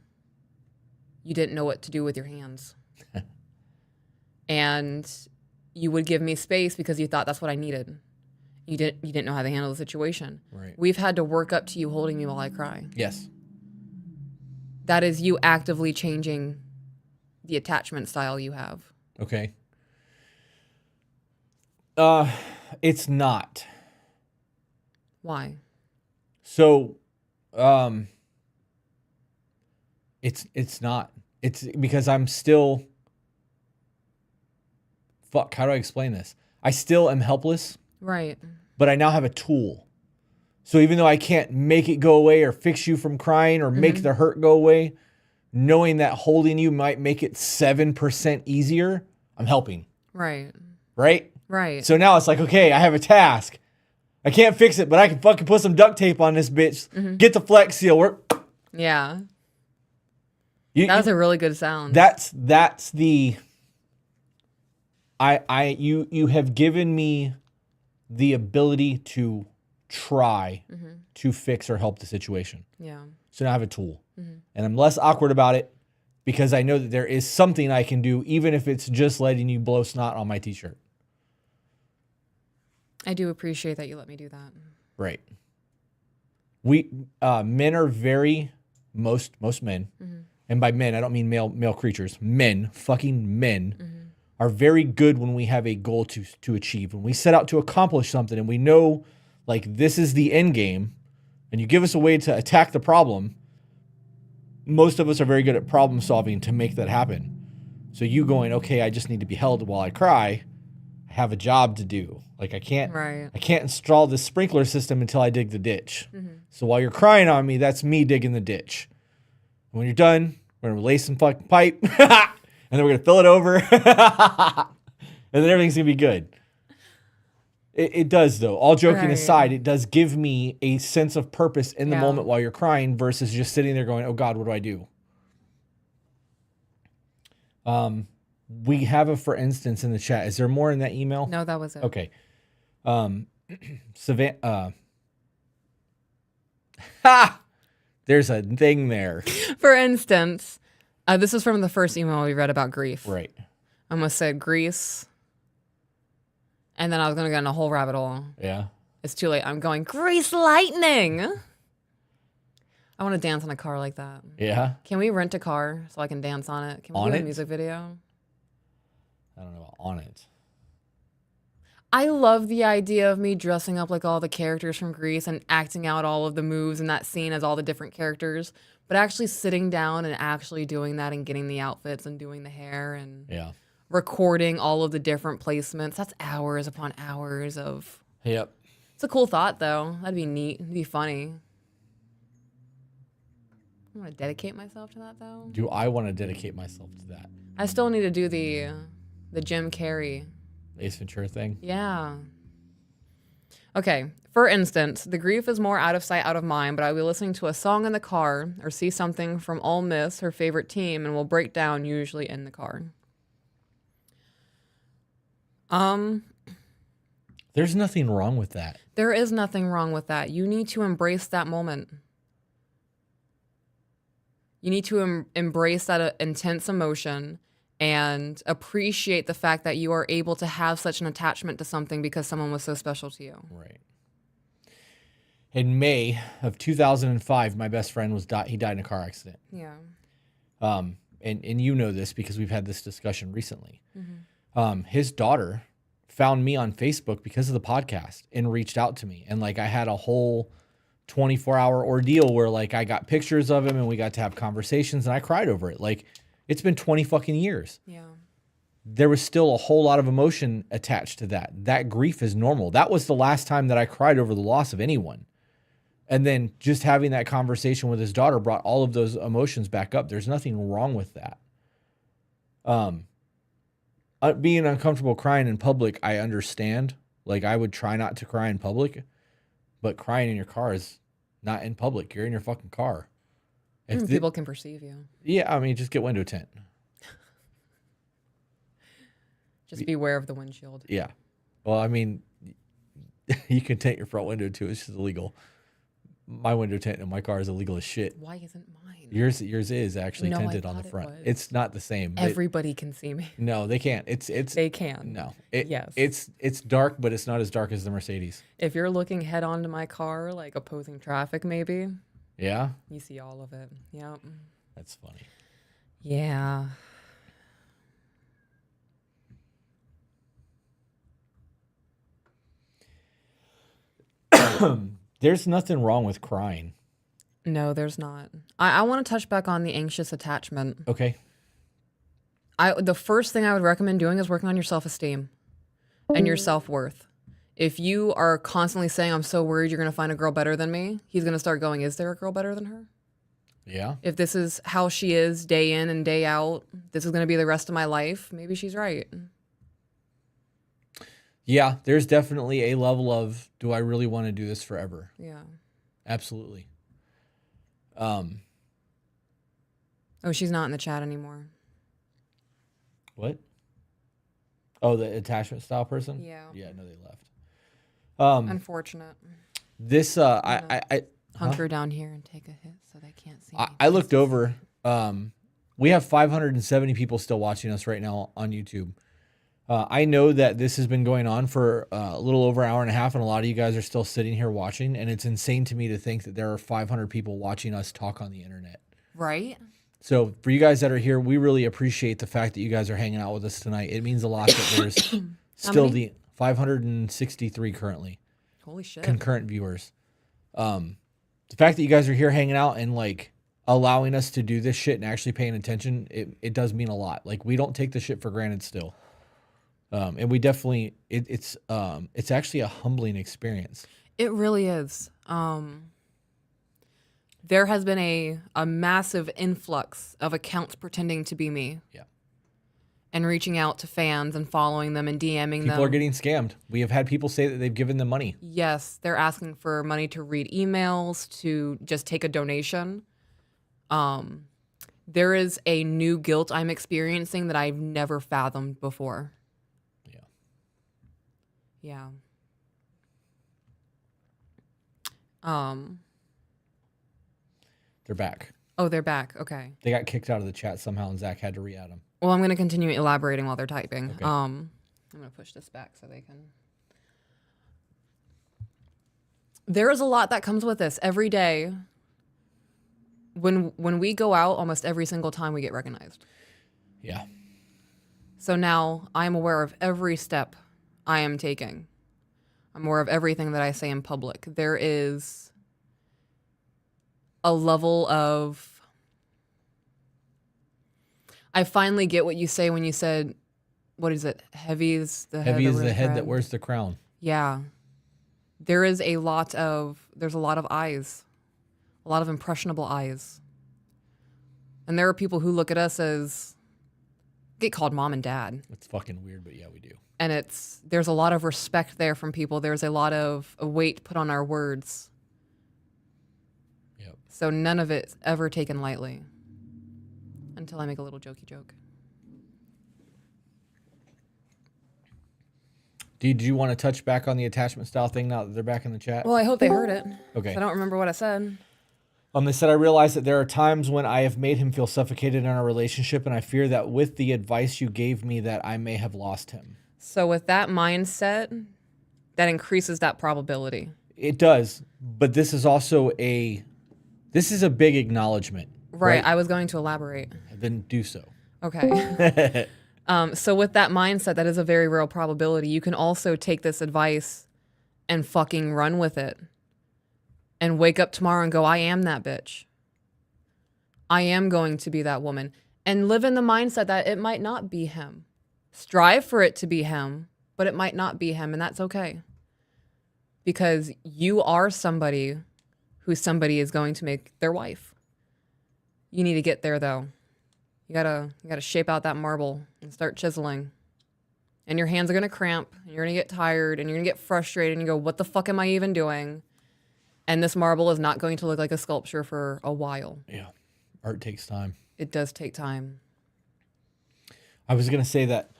didn't know what to do with your hands. And you would give me space because you thought that's what I needed. You didn't know how to handle the situation. Right. We've had to work up to you holding me while I cry. Yes. That is you actively changing the attachment style you have. Okay. It's not. Why? So, it's not. It's because I'm still. Fuck. How do I explain this? I still am helpless, Right. but I now have a tool. So even though I can't make it go away or fix you from crying or make the hurt go away, knowing that holding you might make it 7% easier, I'm helping. Right. Right? Right. So now it's like, okay, I have a task. I can't fix it, but I can fucking put some duct tape on this bitch. Get the Flex Seal. Yeah. That's a really good sound. That's the. You have given me the ability to try to fix or help the situation. Yeah. So now I have a tool, and I'm less awkward about it because I know that there is something I can do, even if it's just letting you blow snot on my t-shirt. I do appreciate that you let me do that. Right. Men are most men, and by men I don't mean male creatures. Men, fucking men, are very good when we have a goal to achieve. When we set out to accomplish something, and we know like this is the end game, and you give us a way to attack the problem. Most of us are very good at problem solving to make that happen. So you going, okay, I just need to be held while I cry. I have a job to do. Like I can't install this sprinkler system until I dig the ditch. So while you're crying on me, that's me digging the ditch. When you're done, we're gonna lay some fucking pipe, and then we're gonna fill it over, and then everything's gonna be good. It does though. All joking aside, it does give me a sense of purpose in the moment while you're crying versus just sitting there going, "Oh God, what do I do?" We have a for instance in the chat. Is there more in that email? No, that was it. Okay. There's a thing there. For instance, this is from the first email we read about grief. Right. I almost said Grease, and then I was going to go in a whole rabbit hole. Yeah. It's too late. I'm going, Grease Lightning. I want to dance on a car like that. Yeah. Can we rent a car so I can dance on it? Can we On do it? a music video? I don't know about on it. I love the idea of me dressing up like all the characters from Grease and acting out all of the moves in that scene as all the different characters, but actually sitting down and actually doing that and getting the outfits and doing the hair and recording all of the different placements. That's hours upon hours of... Yep. It's a cool thought, though. That'd be neat. It'd be funny. I want to dedicate myself to that, though. Do I want to dedicate myself to that? I still need to do the Jim Carrey. Ace Ventura thing? Yeah. Okay. For instance, the grief is more out of sight, out of mind, but I'll be listening to a song in the car or see something from Ole Miss, her favorite team, and will break down usually in the car. There's nothing wrong with that. There is nothing wrong with that. You need to embrace that moment. You need to embrace that intense emotion and appreciate the fact that you are able to have such an attachment to something because someone was so special to you. Right. In May of 2005, my best friend he died in a car accident. Yeah. And you know this because we've had this discussion recently. His daughter found me on Facebook because of the podcast and reached out to me. And like I had a whole 24-hour ordeal where like I got pictures of him and we got to have conversations and I cried over it. Like It's been 20 fucking years. Yeah. There was still a whole lot of emotion attached to that. That grief is normal. That was the last time that I cried over the loss of anyone. And then just having that conversation with his daughter brought all of those emotions back up. There's nothing wrong with that. Being uncomfortable crying in public, I understand. Like, I would try not to cry in public, but crying in your car is not in public. You're in your fucking car. If People can perceive you. Yeah, I mean, just get window tint. Just beware of the windshield. Yeah. Well, I mean, you can tint your front window too. It's just illegal. My window tint in my car is illegal as shit. Why isn't mine? Yours is actually No, I tinted on the thought it front. was. It's not the same. Everybody can see me. No, they can't. It's They can. no. Yes. It's dark, but it's not as dark as the Mercedes. If you're looking head on to my car, like opposing traffic, maybe Yeah, you see all of it. Yeah. that's funny. Yeah. There's nothing wrong with crying. No, there's not. I want to touch back on the anxious attachment. Okay. The first thing I would recommend doing is working on your self-esteem and your self-worth. If you are constantly saying, I'm so worried you're going to find a girl better than me, he's going to start going, is there a girl better than her? Yeah. If this is how she is day in and day out, this is going to be the rest of my life, maybe she's right. Yeah, there's definitely a level of, do I really want to do this forever? Yeah. Absolutely. Oh, she's not in the chat anymore. What? Oh, the attachment style person? Yeah. Yeah, no, they left. Unfortunate. This I Hunker down here and take a hit so they can't see me. I looked over. We have 570 people still watching us right now on YouTube. I know that this has been going on for a little over an hour and a half, and a lot of you guys are still sitting here watching, and it's insane to me to think that there are 500 people watching us talk on the internet. Right? So for you guys that are here, we really appreciate the fact that you guys are hanging out with us tonight. It means a lot that there's still the 563 currently Holy shit. concurrent viewers. The fact that you guys are here hanging out and like allowing us to do this shit and actually paying attention, it does mean a lot. Like, we don't take the shit for granted still. And we definitely, it's actually a humbling experience. It really is. There has been a massive influx of accounts pretending to be me. Yeah. And reaching out to fans and following them and DMing them. People are getting scammed. We have had people say that they've given them money. Yes, they're asking for money to read emails, to just take a donation. There is a new guilt I'm experiencing that I've never fathomed before. Yeah. Yeah. They're back. Oh, they're back. Okay. They got kicked out of the chat somehow, and Zach had to re-add them. Well, I'm going to continue elaborating while they're typing. Okay. I'm going to push this back so they can. There is a lot that comes with this every day. When we go out, almost every single time we get recognized. Yeah. So now I'm aware of every step I am taking. I'm aware of everything that I say in public. There is a level of... I finally get what you say when you said, what is it? Heavy is the head, Heavy is the head that wears the crown. Yeah. There's a lot of eyes. A lot of impressionable eyes. And there are people who look at us as... get called mom and dad. It's fucking weird, but yeah, we do. And there's a lot of respect there from people. There's a lot of weight put on our words. Yep. So none of it's ever taken lightly. Until I make a little jokey joke. Did you want to touch back on the attachment style thing now that they're back in the chat? Well, I hope they heard it. Okay. I don't remember what I said. They said, I realize that there are times when I have made him feel suffocated in our relationship, and I fear that with the advice you gave me that I may have lost him. So with that mindset, that increases that probability. It does, but this is also a big acknowledgement. Right. I was going to elaborate. Then do so. Okay. So with that mindset, that is a very real probability. You can also take this advice and fucking run with it. And wake up tomorrow and go, I am that bitch. I am going to be that woman. And live in the mindset that it might not be him. Strive for it to be him, but it might not be him, and that's okay. Because you are somebody who somebody is going to make their wife. You need to get there, though. You gotta shape out that marble and start chiseling. And your hands are gonna cramp, and you're gonna get tired, and you're gonna get frustrated, and you go, what the fuck am I even doing? And this marble is not going to look like a sculpture for a while. Yeah. Art takes time. It does take time. I was going to say that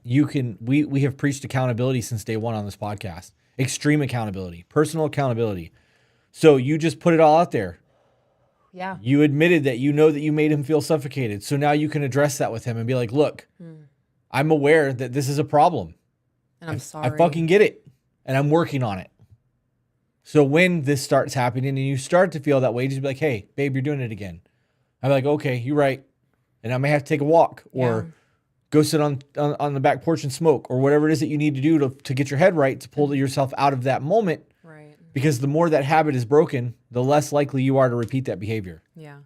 we have preached accountability since day one on this podcast. Extreme accountability, personal accountability. So you just put it all out there. Yeah. You admitted that you know that you made him feel suffocated. So now you can address that with him and be like, look, I'm aware that this is a problem. And I'm sorry. I fucking get it. And I'm working on it. So when this starts happening and you start to feel that way, just be like, hey, babe, you're doing it again. I'm like, okay, you're right. And I may have to take a walk or go sit on the back porch and smoke or whatever it is that you need to do to get your head right, to pull yourself out of that moment. Right. Because the more that habit is broken, the less likely you are to repeat that behavior. Yeah.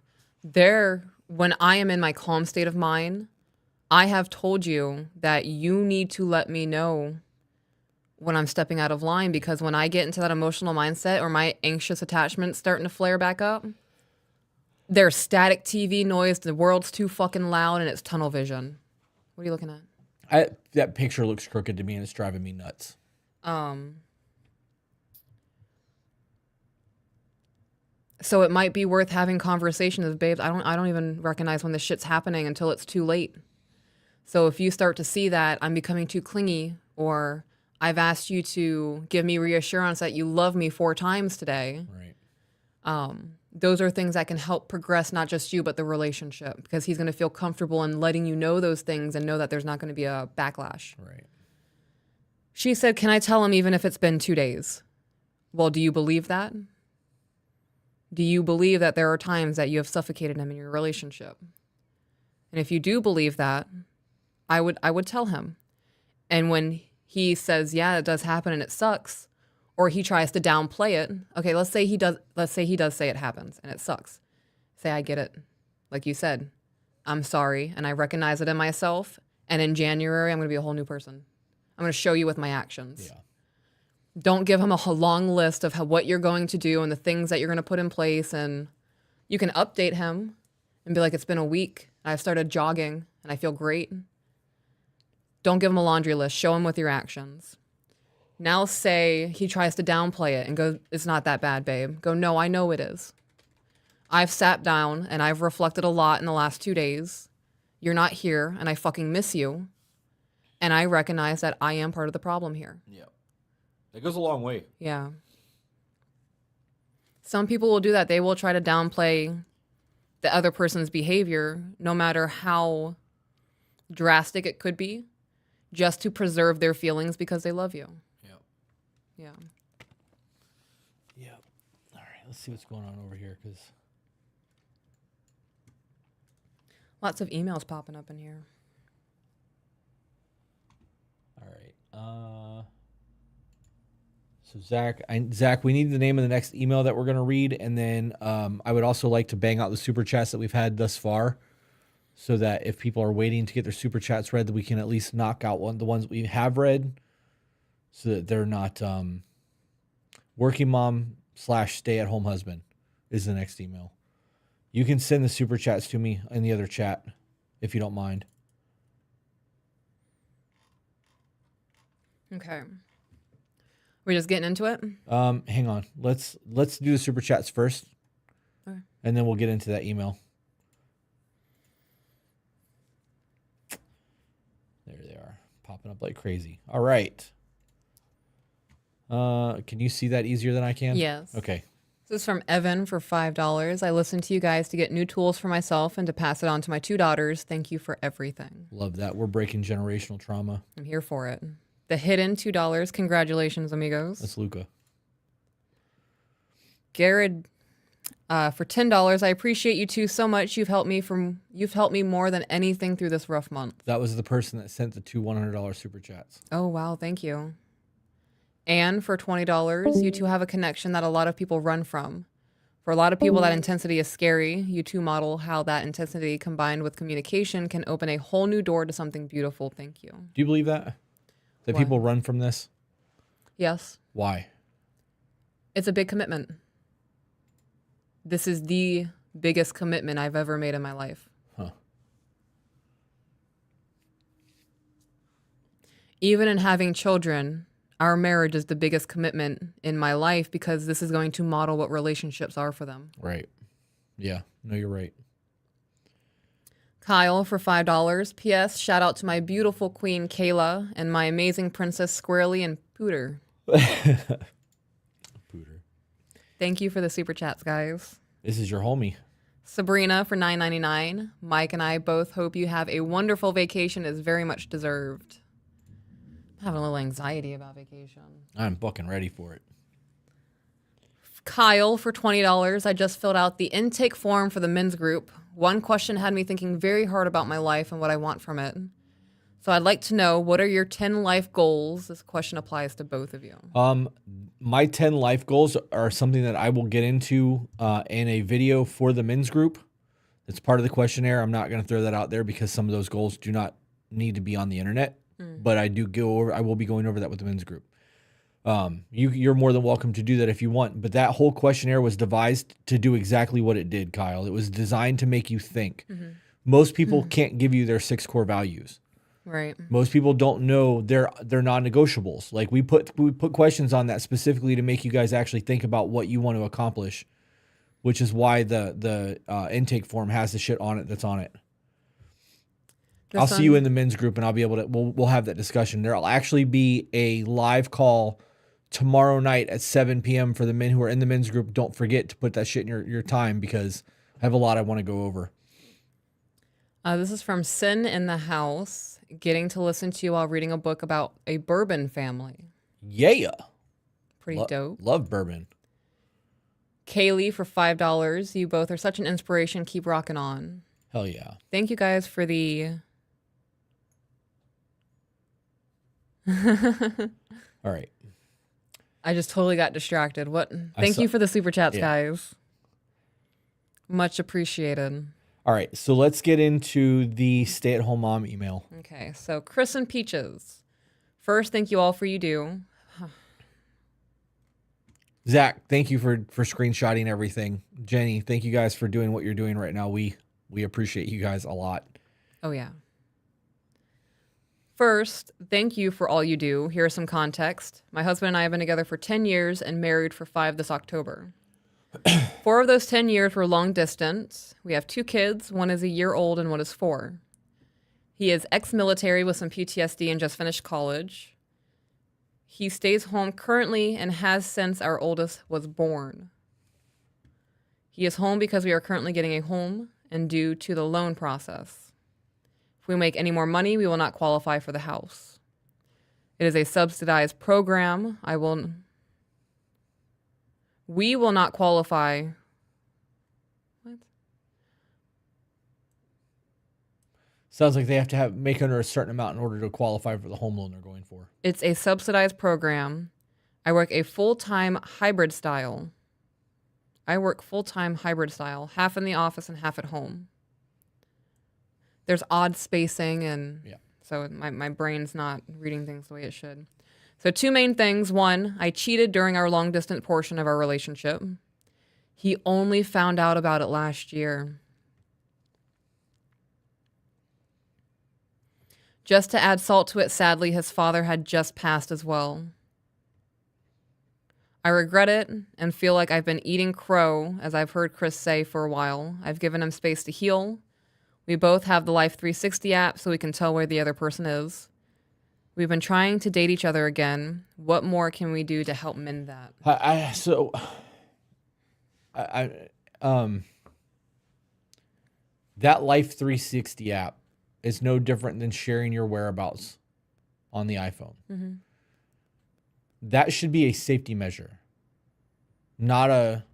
When I am in my calm state of mind, I have told you that you need to let me know when I'm stepping out of line, because when I get into that emotional mindset or my anxious attachment starting to flare back up, there's static TV noise, the world's too fucking loud, and it's tunnel vision. What are you looking at? That picture looks crooked to me and it's driving me nuts. So it might be worth having conversations with babes. I don't even recognize when this shit's happening until it's too late. So if you start to see that I'm becoming too clingy, or I've asked you to give me reassurance that you love me 4 times today. Right. Those are things that can help progress not just you, but the relationship, because he's going to feel comfortable in letting you know those things and know that there's not going to be a backlash. Right. She said, can I tell him even if it's been 2 days? Well, do you believe that? Do you believe that there are times that you have suffocated him in your relationship? And if you do believe that, I would tell him. And when he says, yeah, it does happen and it sucks, or he tries to downplay it. Okay, let's say he does say it happens and it sucks. Say, I get it. Like you said, I'm sorry and I recognize it in myself. And in January, I'm going to be a whole new person. I'm going to show you with my actions. Yeah. Don't give him a long list of what you're going to do and the things that you're going to put in place. And you can update him and be like, it's been a week. I've started jogging and I feel great. Don't give him a laundry list. Show him with your actions. Now say he tries to downplay it and go, it's not that bad, babe. Go, no, I know it is. I've sat down and I've reflected a lot in the last 2 days. You're not here and I fucking miss you. And I recognize that I am part of the problem here. Yeah. That goes a long way. Yeah. Some people will do that. They will try to downplay the other person's behavior, no matter how drastic it could be, just to preserve their feelings because they love you. Yeah. Yeah. Yeah. All right. Let's see what's going on over here, because Lots of emails popping up in here. all right. So Zach, we need the name of the next email that we're going to read. And then I would also like to bang out the super chats that we've had thus far, so that if people are waiting to get their super chats read, that we can at least knock out the ones we have read, so that they're not working mom / stay-at-home husband is the next email. You can send the super chats to me in the other chat if you don't mind. Okay. We're just getting into it? Hang on. Let's do the super chats first. Okay. And then we'll get into that email. There they are, popping up like crazy. All right. Can you see that easier than I can? Yes. Okay. This is from Evan for $5. I listen to you guys to get new tools for myself and to pass it on to my 2 daughters. Thank you for everything. Love that. We're breaking generational trauma. I'm here for it. The hidden $2. Congratulations, amigos. That's Luca. Garrett, for $10. I appreciate you two so much. You've helped me more than anything through this rough month. That was the person that sent the 2 $100 super chats. Oh, wow. Thank you. And for $20, you two have a connection that a lot of people run from. For a lot of people, that intensity is scary. You two model how that intensity combined with communication can open a whole new door to something beautiful. Thank you. Do you believe that? That What? people run from this? Yes. Why? It's a big commitment. This is the biggest commitment I've ever made in my life. Huh. Even in having children, our marriage is the biggest commitment in my life because this is going to model what relationships are for them. Right. Yeah. No, you're right. Kyle for $5. P.S. Shout out to my beautiful queen Kayla and my amazing princess Squirrely and Pooter. Pooter. Thank you for the super chats, guys. This is your homie. Sabrina for $9.99. Mike and I both hope you have a wonderful vacation. It's very much deserved. I'm having a little anxiety about vacation. I'm fucking ready for it. Kyle for $20. I just filled out the intake form for the men's group. One question had me thinking very hard about my life and what I want from it. So I'd like to know, what are your 10 life goals? This question applies to both of you. My 10 life goals are something that I will get into in a video for the men's group. It's part of the questionnaire. I'm not going to throw that out there because some of those goals do not need to be on the internet. But I will be going over that with the men's group. You're more than welcome to do that if you want. But that whole questionnaire was devised to do exactly what it did, Kyle. It was designed to make you think. Most people can't give you their 6 core values. Right. Most people don't know their non-negotiables. Like we put questions on that specifically to make you guys actually think about what you want to accomplish, which is why the intake form has the shit on it that's on it. I'll see you in the men's group, and I'll be able to. We'll have that discussion. There'll actually be a live call tomorrow night at 7 p.m. for the men who are in the men's group. Don't forget to put that shit in your time because I have a lot I want to go over. This is from Sin in the House. Getting to listen to you while reading a book about a bourbon family. Yeah. Pretty dope. Love bourbon. Kaylee for $5. You both are such an inspiration. Keep rocking on. Hell yeah. Thank you guys for the... All right. I just totally got distracted. Thank you for the super chats, guys. Much appreciated. All right, so let's get into the stay-at-home mom email. Okay, so Chris and Peaches. First, thank you all for you do. Zach, thank you for screenshotting everything. Jenny, thank you guys for doing what you're doing right now. We appreciate you guys a lot. Oh, yeah. First, thank you for all you do. Here's some context. My husband and I have been together for 10 years and married for 5 this October. 4 of those 10 years were long distance. We have 2 kids. One is a year old and one is 4. He is ex-military with some PTSD and just finished college. He stays home currently and has since our oldest was born. He is home because we are currently getting a home and due to the loan process. If we make any more money, we will not qualify for the house. It is a subsidized program. We will not qualify. What? Sounds like they have to make under a certain amount in order to qualify for the home loan they're going for. It's a subsidized program. I work a full-time hybrid style. Half in the office and half at home. There's odd spacing, and so my brain's not reading things the way it should. So 2 main things. 1, I cheated during our long-distance portion of our relationship. He only found out about it last year. Just to add salt to it, sadly, his father had just passed as well. I regret it and feel like I've been eating crow, as I've heard Chris say for a while. I've given him space to heal. We both have the Life 360 app so we can tell where the other person is. We've been trying to date each other again. What more can we do to help mend that? That Life 360 app is no different than sharing your whereabouts on the iPhone. Mm-hmm. That should be a safety measure, not a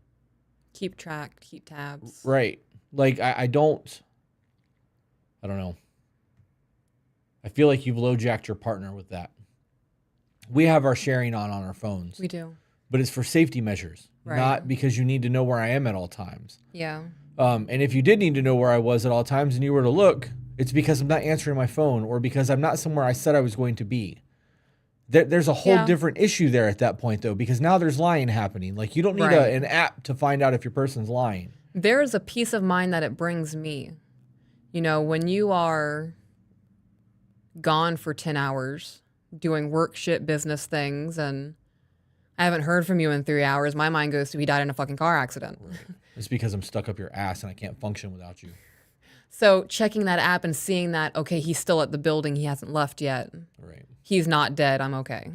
keep track, keep tabs. Right. Like I don't know. I feel like you've low-jacked your partner with that. We have our sharing on our phones. We do. But it's for safety measures. Right. not because you need to know where I am at all times. Yeah. And if you did need to know where I was at all times and you were to look, it's because I'm not answering my phone or because I'm not somewhere I said I was going to be. There's a whole Yeah. different issue there at that point, though, because now there's lying happening. Like, you don't need Right. an app to find out if your person's lying. There is a peace of mind that it brings me. You know, when you are gone for 10 hours doing work shit business things and I haven't heard from you in 3 hours, my mind goes to he died in a fucking car accident. Right. It's because I'm stuck up your ass and I can't function without you. So checking that app and seeing that, okay, he's still at the building, he hasn't left yet. Right. He's not dead, I'm okay.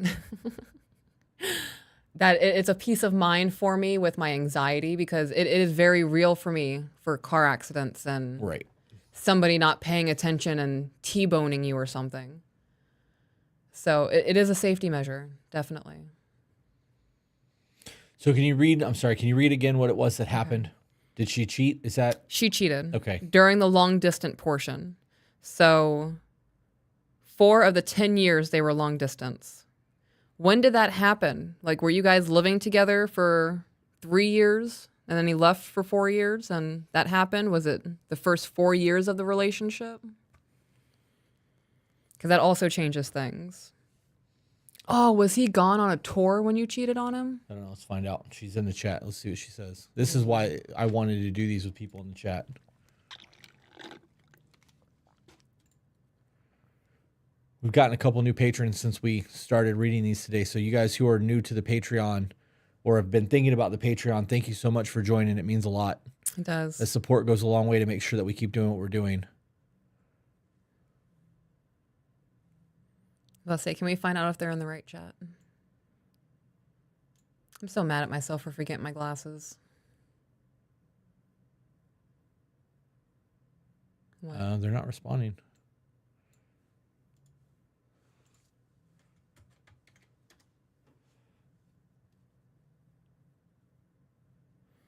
It's a peace of mind for me with my anxiety because it is very real for me for car accidents and Right. somebody not paying attention and T-boning you or something. So it is a safety measure, definitely. So can you read again what it was that happened? Did she cheat? Is that? She cheated. Okay. During the long distant portion. So 4 of the 10 years they were long distance. When did that happen? Like, were you guys living together for 3 years and then he left for 4 years and that happened? Was it the first 4 years of the relationship? Because that also changes things. Oh, was he gone on a tour when you cheated on him? I don't know. Let's find out. She's in the chat. Let's see what she says. This is why I wanted to do these with people in the chat. We've gotten a couple new patrons since we started reading these today. So you guys who are new to the Patreon or have been thinking about the Patreon, thank you so much for joining. It means a lot. It does. The support goes a long way to make sure that we keep doing what we're doing. Let's say, can we find out if they're in the right chat? I'm so mad at myself for forgetting my glasses. What? They're not responding.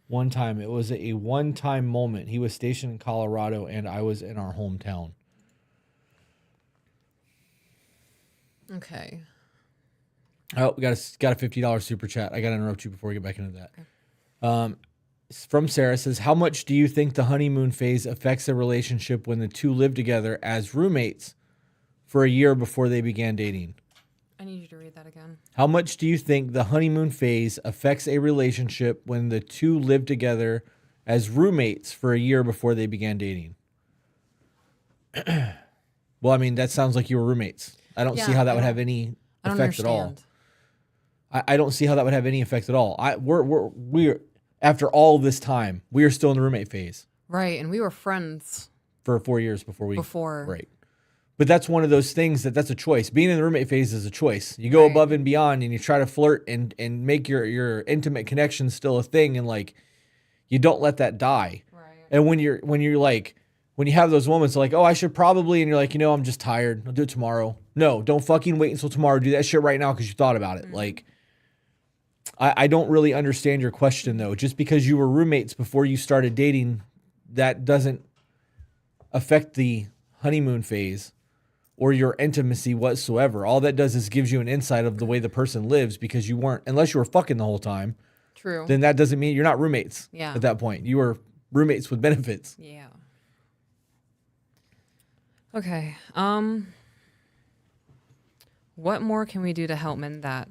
One time, it was a one-time moment. He was stationed in Colorado, and I was in our hometown. Okay. Oh, we got a $50 super chat. I got to interrupt you before we get back into that. Okay. From Sarah says, how much do you think the honeymoon phase affects a relationship when the two live together as roommates for a year before they began dating? I need you to read that again. How much do you think the honeymoon phase affects a relationship when the two live together as roommates for a year before they began dating? Well, I mean, that sounds like you were roommates. I don't see how that would have any effect at all. I don't see how that would have any effect at all. We're after all this time, we are still in the roommate phase. Right, and we were friends for 4 years before right. But that's one of those things that's a choice. Being in the roommate phase is a choice. You go above and beyond, and you try to flirt and make your intimate connection still a thing, and like you don't let that die. Right. And when you have those moments like, oh, I should probably, and you're like, I'm just tired. I'll do it tomorrow. No, don't fucking wait until tomorrow. Do that shit right now because you thought about it. Mm-hmm. Like, I don't really understand your question, though. Just because you were roommates before you started dating, that doesn't affect the honeymoon phase or your intimacy whatsoever. All that does is gives you an insight of the way the person lives because you weren't, unless you were fucking the whole time. True. Then that doesn't mean you're not roommates at that point. You were roommates with benefits. Yeah. Okay. What more can we do to help mend that?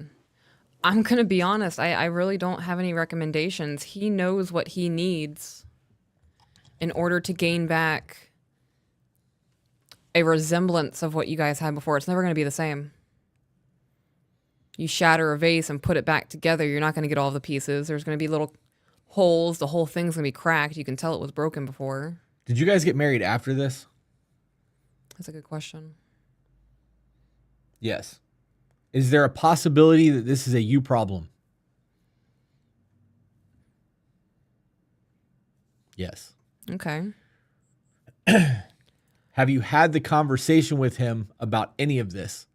I'm going to be honest. I really don't have any recommendations. He knows what he needs in order to gain back a resemblance of what you guys had before. It's never going to be the same. You shatter a vase and put it back together, you're not going to get all the pieces. There's going to be little holes. The whole thing's going to be cracked. You can tell it was broken before. Did you guys get married after this? That's a good question. Yes. Is there a possibility that this is a you problem? Yes. Okay. Have you had the conversation with him about any of this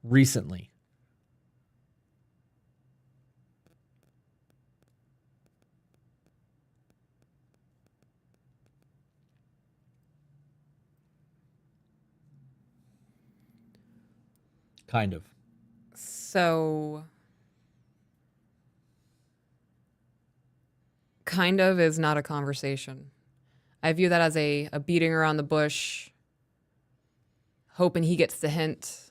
recently? Kind of. So kind of is not a conversation. I view that as a beating around the bush, hoping he gets the hint,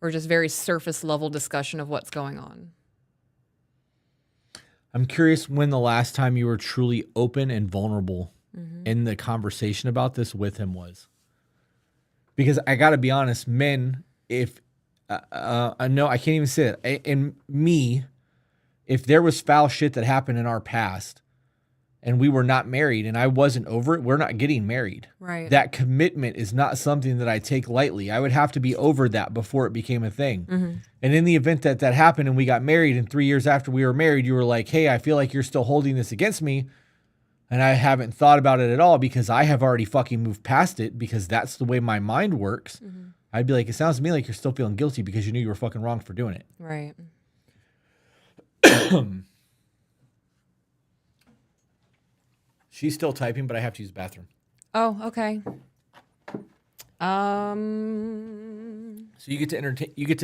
or just very surface level discussion of what's going on. I'm curious when the last time you were truly open and vulnerable in the conversation about this with him was. Because I got to be honest, men, if I know I can't even say it. In me, if there was foul shit that happened in our past and we were not married and I wasn't over it, we're not getting married. Right. That commitment is not something that I take lightly. I would have to be over that before it became a thing. And in the event that that happened and we got married and 3 years after we were married, you were like, hey, I feel like you're still holding this against me. And I haven't thought about it at all because I have already fucking moved past it because that's the way my mind works. I'd be like, it sounds to me like you're still feeling guilty because you knew you were fucking wrong for doing it. Right. She's still typing, but I have to use the bathroom. Oh, okay. So you get to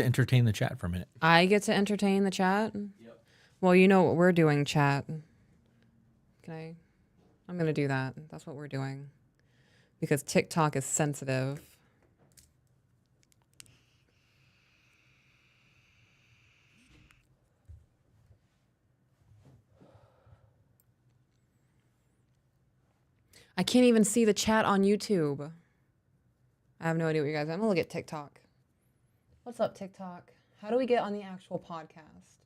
entertain the chat for a minute. I get to entertain the chat? Yep. Well, you know what we're doing, chat. I'm going to do that. That's what we're doing. Because TikTok is sensitive. I can't even see the chat on YouTube. I have no idea what you guys. I'm gonna look at TikTok. What's up, TikTok? How do we get on the actual podcast?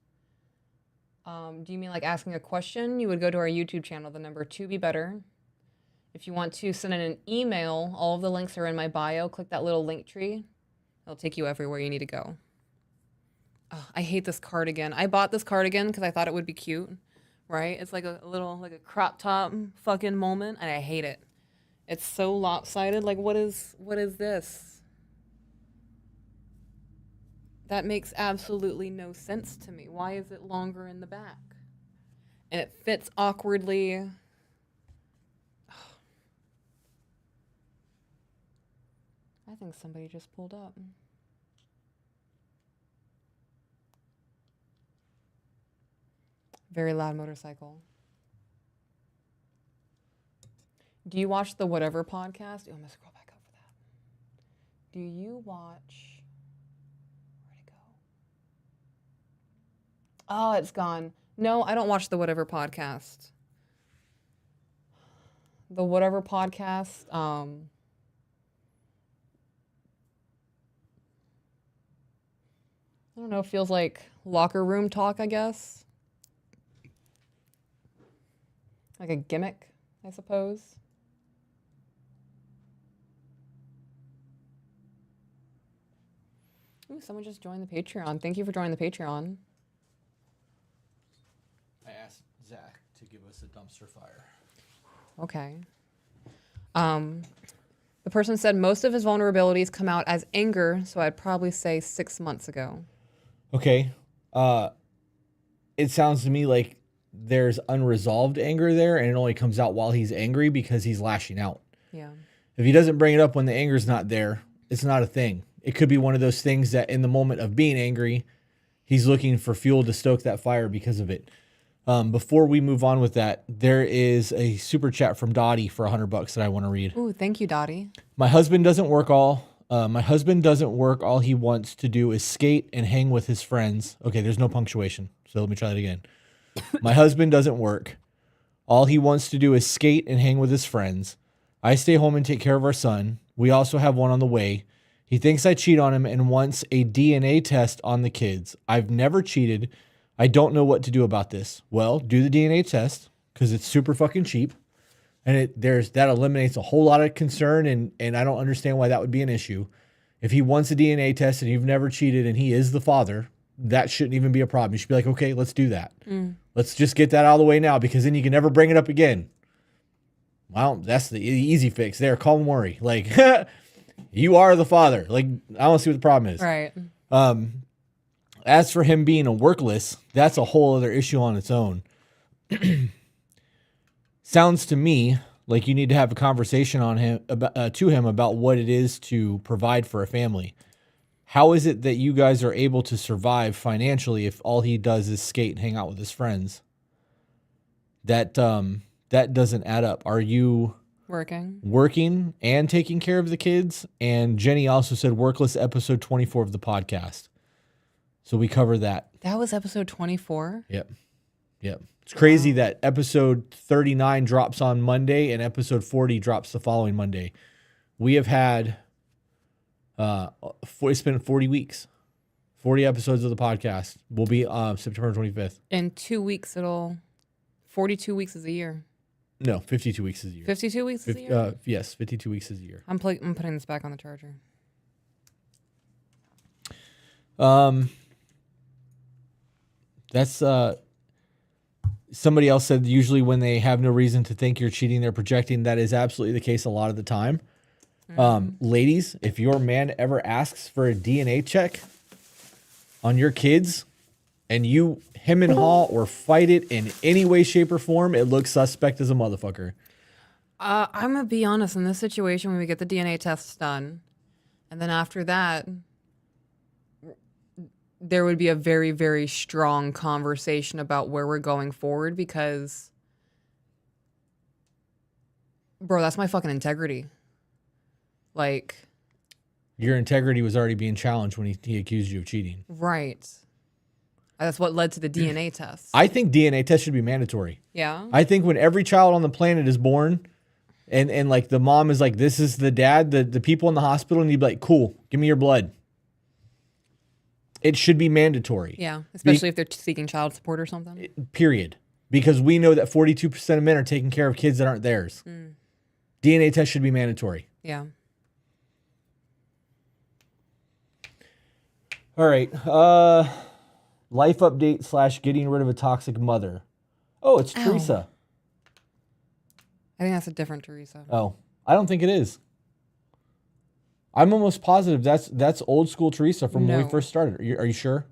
Do you mean like asking a question? You would go to our YouTube channel, the number 2 Be Better. If you want to send in an email, all of the links are in my bio. Click that little link tree. It'll take you everywhere you need to go. Oh, I hate this cardigan. I bought this cardigan because I thought it would be cute. Right? It's like a little, like a crop top fucking moment, and I hate it. It's so lopsided. Like, what is this? That makes absolutely no sense to me. Why is it longer in the back? And it fits awkwardly. I think somebody just pulled up. Very loud motorcycle. Do you watch the Whatever podcast? Oh, I'm going to scroll back up for that. Do you watch... Where'd it go? Oh, it's gone. No, I don't watch the Whatever podcast. The Whatever podcast... I don't know, feels like locker room talk, I guess. Like a gimmick, I suppose. Ooh, someone just joined the Patreon. Thank you for joining the Patreon. I asked Zach to give us a dumpster fire. Okay. The person said most of his vulnerabilities come out as anger, so I'd probably say 6 months ago. Okay. It sounds to me like there's unresolved anger there, and it only comes out while he's angry because he's lashing out. Yeah. If he doesn't bring it up when the anger's not there, it's not a thing. It could be one of those things that in the moment of being angry, he's looking for fuel to stoke that fire because of it. Before we move on with that, there is a super chat from Dottie for $100 that I want to read. Ooh, thank you, Dottie. My husband doesn't work all he wants to do is skate and hang with his friends. Okay, there's no punctuation, so let me try that again. My husband doesn't work. All he wants to do is skate and hang with his friends. I stay home and take care of our son. We also have one on the way. He thinks I cheat on him and wants a DNA test on the kids. I've never cheated. I don't know what to do about this. Well, do the DNA test because it's super fucking cheap. And that eliminates a whole lot of concern, and I don't understand why that would be an issue. If he wants a DNA test and you've never cheated and he is the father, that shouldn't even be a problem. You should be like, okay, let's do that. Let's just get that out of the way now because then you can never bring it up again. Well, that's the easy fix there. Call and worry. Like, you are the father. Like, I don't see what the problem is. Right. As for him being a workless, that's a whole other issue on its own. Sounds to me like you need to have a conversation to him about what it is to provide for a family. How is it that you guys are able to survive financially if all he does is skate and hang out with his friends? That doesn't add up. Are you working and taking care of the kids? And Jenny also said workless episode 24 of the podcast. So we cover that. That was episode 24? Yep. It's crazy that episode 39 drops on Monday and episode 40 drops the following Monday. We have had, it's been 40 weeks. 40 episodes of the podcast will be September 25th. In 2 weeks, 42 weeks is a year. No, 52 weeks is a year. 52 weeks is a year? Yes, 52 weeks is a year. I'm putting this back on the charger. That's somebody else said usually when they have no reason to think you're cheating, they're projecting. That is absolutely the case a lot of the time. Ladies, if your man ever asks for a DNA check on your kids and you him and haw or fight it in any way, shape, or form, it looks suspect as a motherfucker. I'm going to be honest. In this situation, when we get the DNA tests done, and then after that, there would be a very, very strong conversation about where we're going forward because, bro, that's my fucking integrity. Like, your integrity was already being challenged when he accused you of cheating. Right. That's what led to the DNA test. I think DNA tests should be mandatory. Yeah. I think when every child on the planet is born and like the mom is like, this is the dad, the people in the hospital, and you'd be like, cool, give me your blood. It should be mandatory. Yeah, especially if they're seeking child support or something. Period. Because we know that 42% of men are taking care of kids that aren't theirs. DNA test should be mandatory. Yeah. All right. Life update / getting rid of a toxic mother. Oh, it's Teresa. I think that's a different Teresa. Oh, I don't think it is. I'm almost positive that's old school Teresa from when we first started. Are you sure?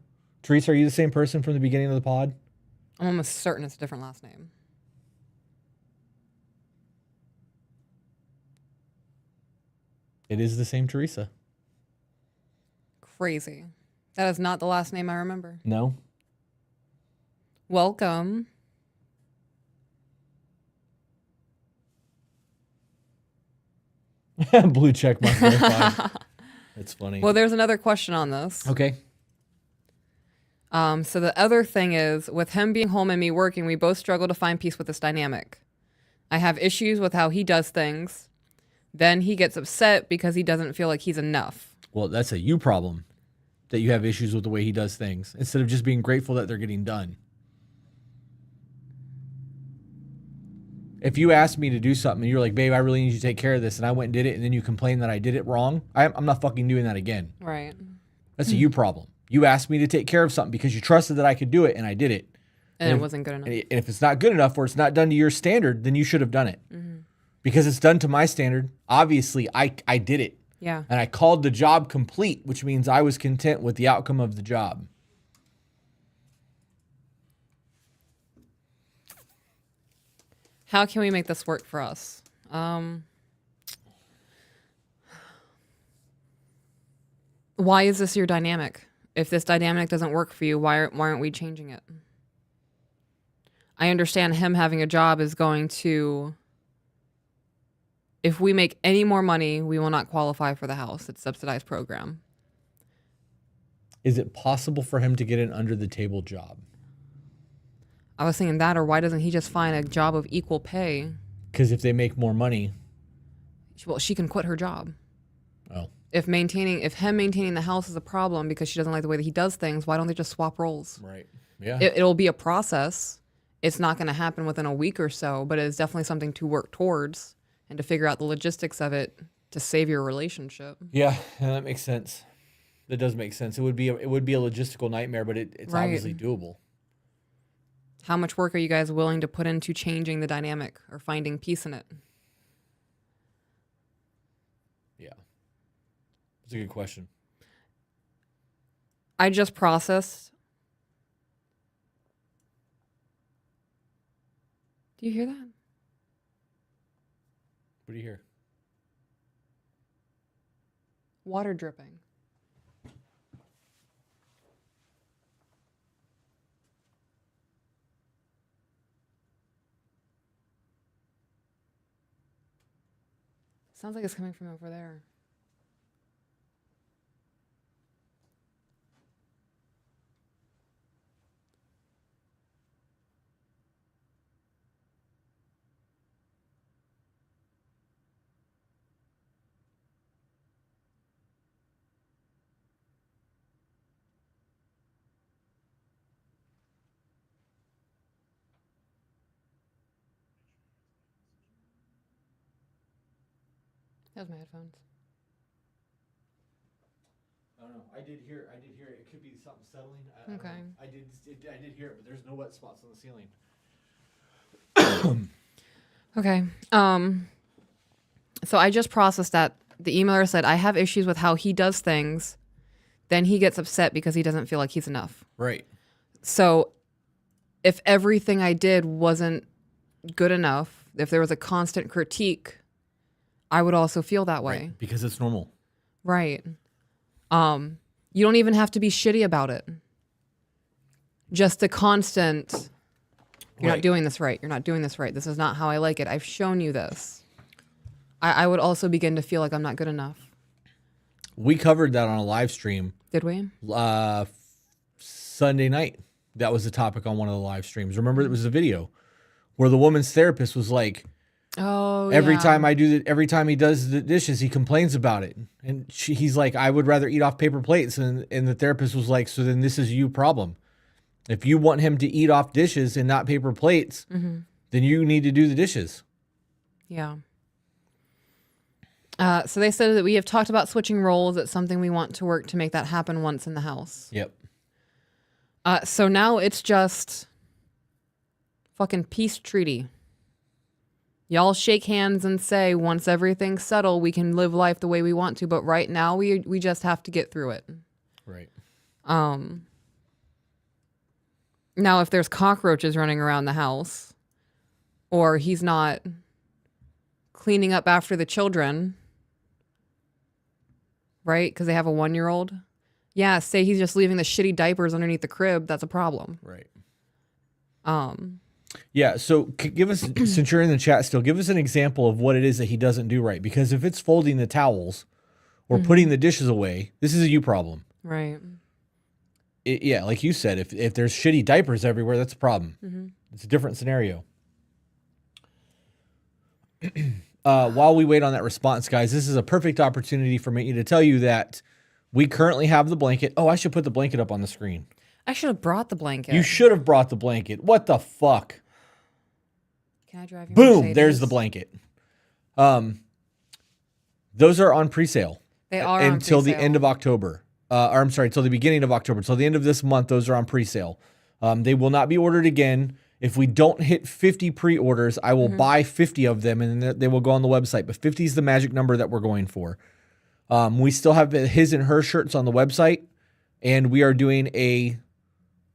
Teresa, are you the same person from the beginning of the pod? I'm almost certain it's a different last name. It is the same Teresa. Crazy. That is not the last name I remember. No. Welcome. Blue check mark verified. That's funny. Well, there's another question on this. Okay. So the other thing is, with him being home and me working, we both struggle to find peace with this dynamic. I have issues with how he does things. Then he gets upset because he doesn't feel like he's enough. Well, that's a you problem. That you have issues with the way he does things instead of just being grateful that they're getting done. If you asked me to do something and you're like, babe, I really need you to take care of this, and I went and did it, and then you complain that I did it wrong, I'm not fucking doing that again. Right. That's a you problem. You asked me to take care of something because you trusted that I could do it, and I did it. And it wasn't good enough. And if it's not good enough or it's not done to your standard, then you should have done it. Because it's done to my standard. Obviously, I did it. Yeah. And I called the job complete, which means I was content with the outcome of the job. How can we make this work for us? Why is this your dynamic? If this dynamic doesn't work for you, why aren't we changing it? I understand him having a job is going to... If we make any more money, we will not qualify for the house. It's a subsidized program. Is it possible for him to get an under-the-table job? I was thinking that, or why doesn't he just find a job of equal pay? Because if they make more money... Well, she can quit her job. Oh. If him maintaining the house is a problem because she doesn't like the way that he does things, why don't they just swap roles? Right. Yeah. It'll be a process. It's not going to happen within a week or so, but it's definitely something to work towards and to figure out the logistics of it to save your relationship. Yeah, that makes sense. That does make sense. It would be a logistical nightmare, but it's Right. obviously doable. How much work are you guys willing to put into changing the dynamic or finding peace in it? Yeah. That's a good question. I just processed. Do you hear that? What do you hear? Water dripping. Sounds like it's coming from over there. That was my headphones. I don't know. I did hear it. It could be something settling. Okay. I did hear it, but there's no wet spots on the ceiling. Okay. So I just processed that. The emailer said, I have issues with how he does things. Then he gets upset because he doesn't feel like he's enough. Right. So if everything I did wasn't good enough, if there was a constant critique, I would also feel that way. Right. Because it's normal. Right. You don't even have to be shitty about it. Just the constant, you're not doing this right. You're not doing this right. This is not how I like it. I've shown you this. I would also begin to feel like I'm not good enough. We covered that on a live stream. Did we? Sunday night. That was the topic on one of the live streams. Remember, it was a video where the woman's therapist was like, oh, every time every time he does the dishes, he complains about it. And he's like, I would rather eat off paper plates. And the therapist was like, so then this is you problem. If you want him to eat off dishes and not paper plates, then you need to do the dishes. Yeah. So they said that we have talked about switching roles. It's something we want to work to make that happen once in the house. Yep. So now it's just fucking peace treaty. Y'all shake hands and say, once everything's settled, we can live life the way we want to. But right now, we just have to get through it. Right. Now, if there's cockroaches running around the house, or he's not cleaning up after the children, right? Because they have a 1-year-old. Yeah, say he's just leaving the shitty diapers underneath the crib. That's a problem. Right. Yeah, so give us, since you're in the chat still, give us an example of what it is that he doesn't do right. Because if it's folding the towels or putting the dishes away, this is a you problem. Right. Yeah, like you said, if there's shitty diapers everywhere, that's a problem. It's a different scenario. While we wait on that response, guys, this is a perfect opportunity for me to tell you that we currently have the blanket. Oh, I should put the blanket up on the screen. I should have brought the blanket. You should have brought the blanket. What the fuck? Can I drive your Boom, Mercedes? there's the blanket. Those are on pre-sale. They are until on the pre-sale. end of October. Or I'm sorry, till the beginning of October. Till the end of this month, those are on pre-sale. They will not be ordered again. If we don't hit 50 pre-orders, I will buy 50 of them, and then they will go on the website. But 50 is the magic number that we're going for. We still have his and her shirts on the website, and we are doing a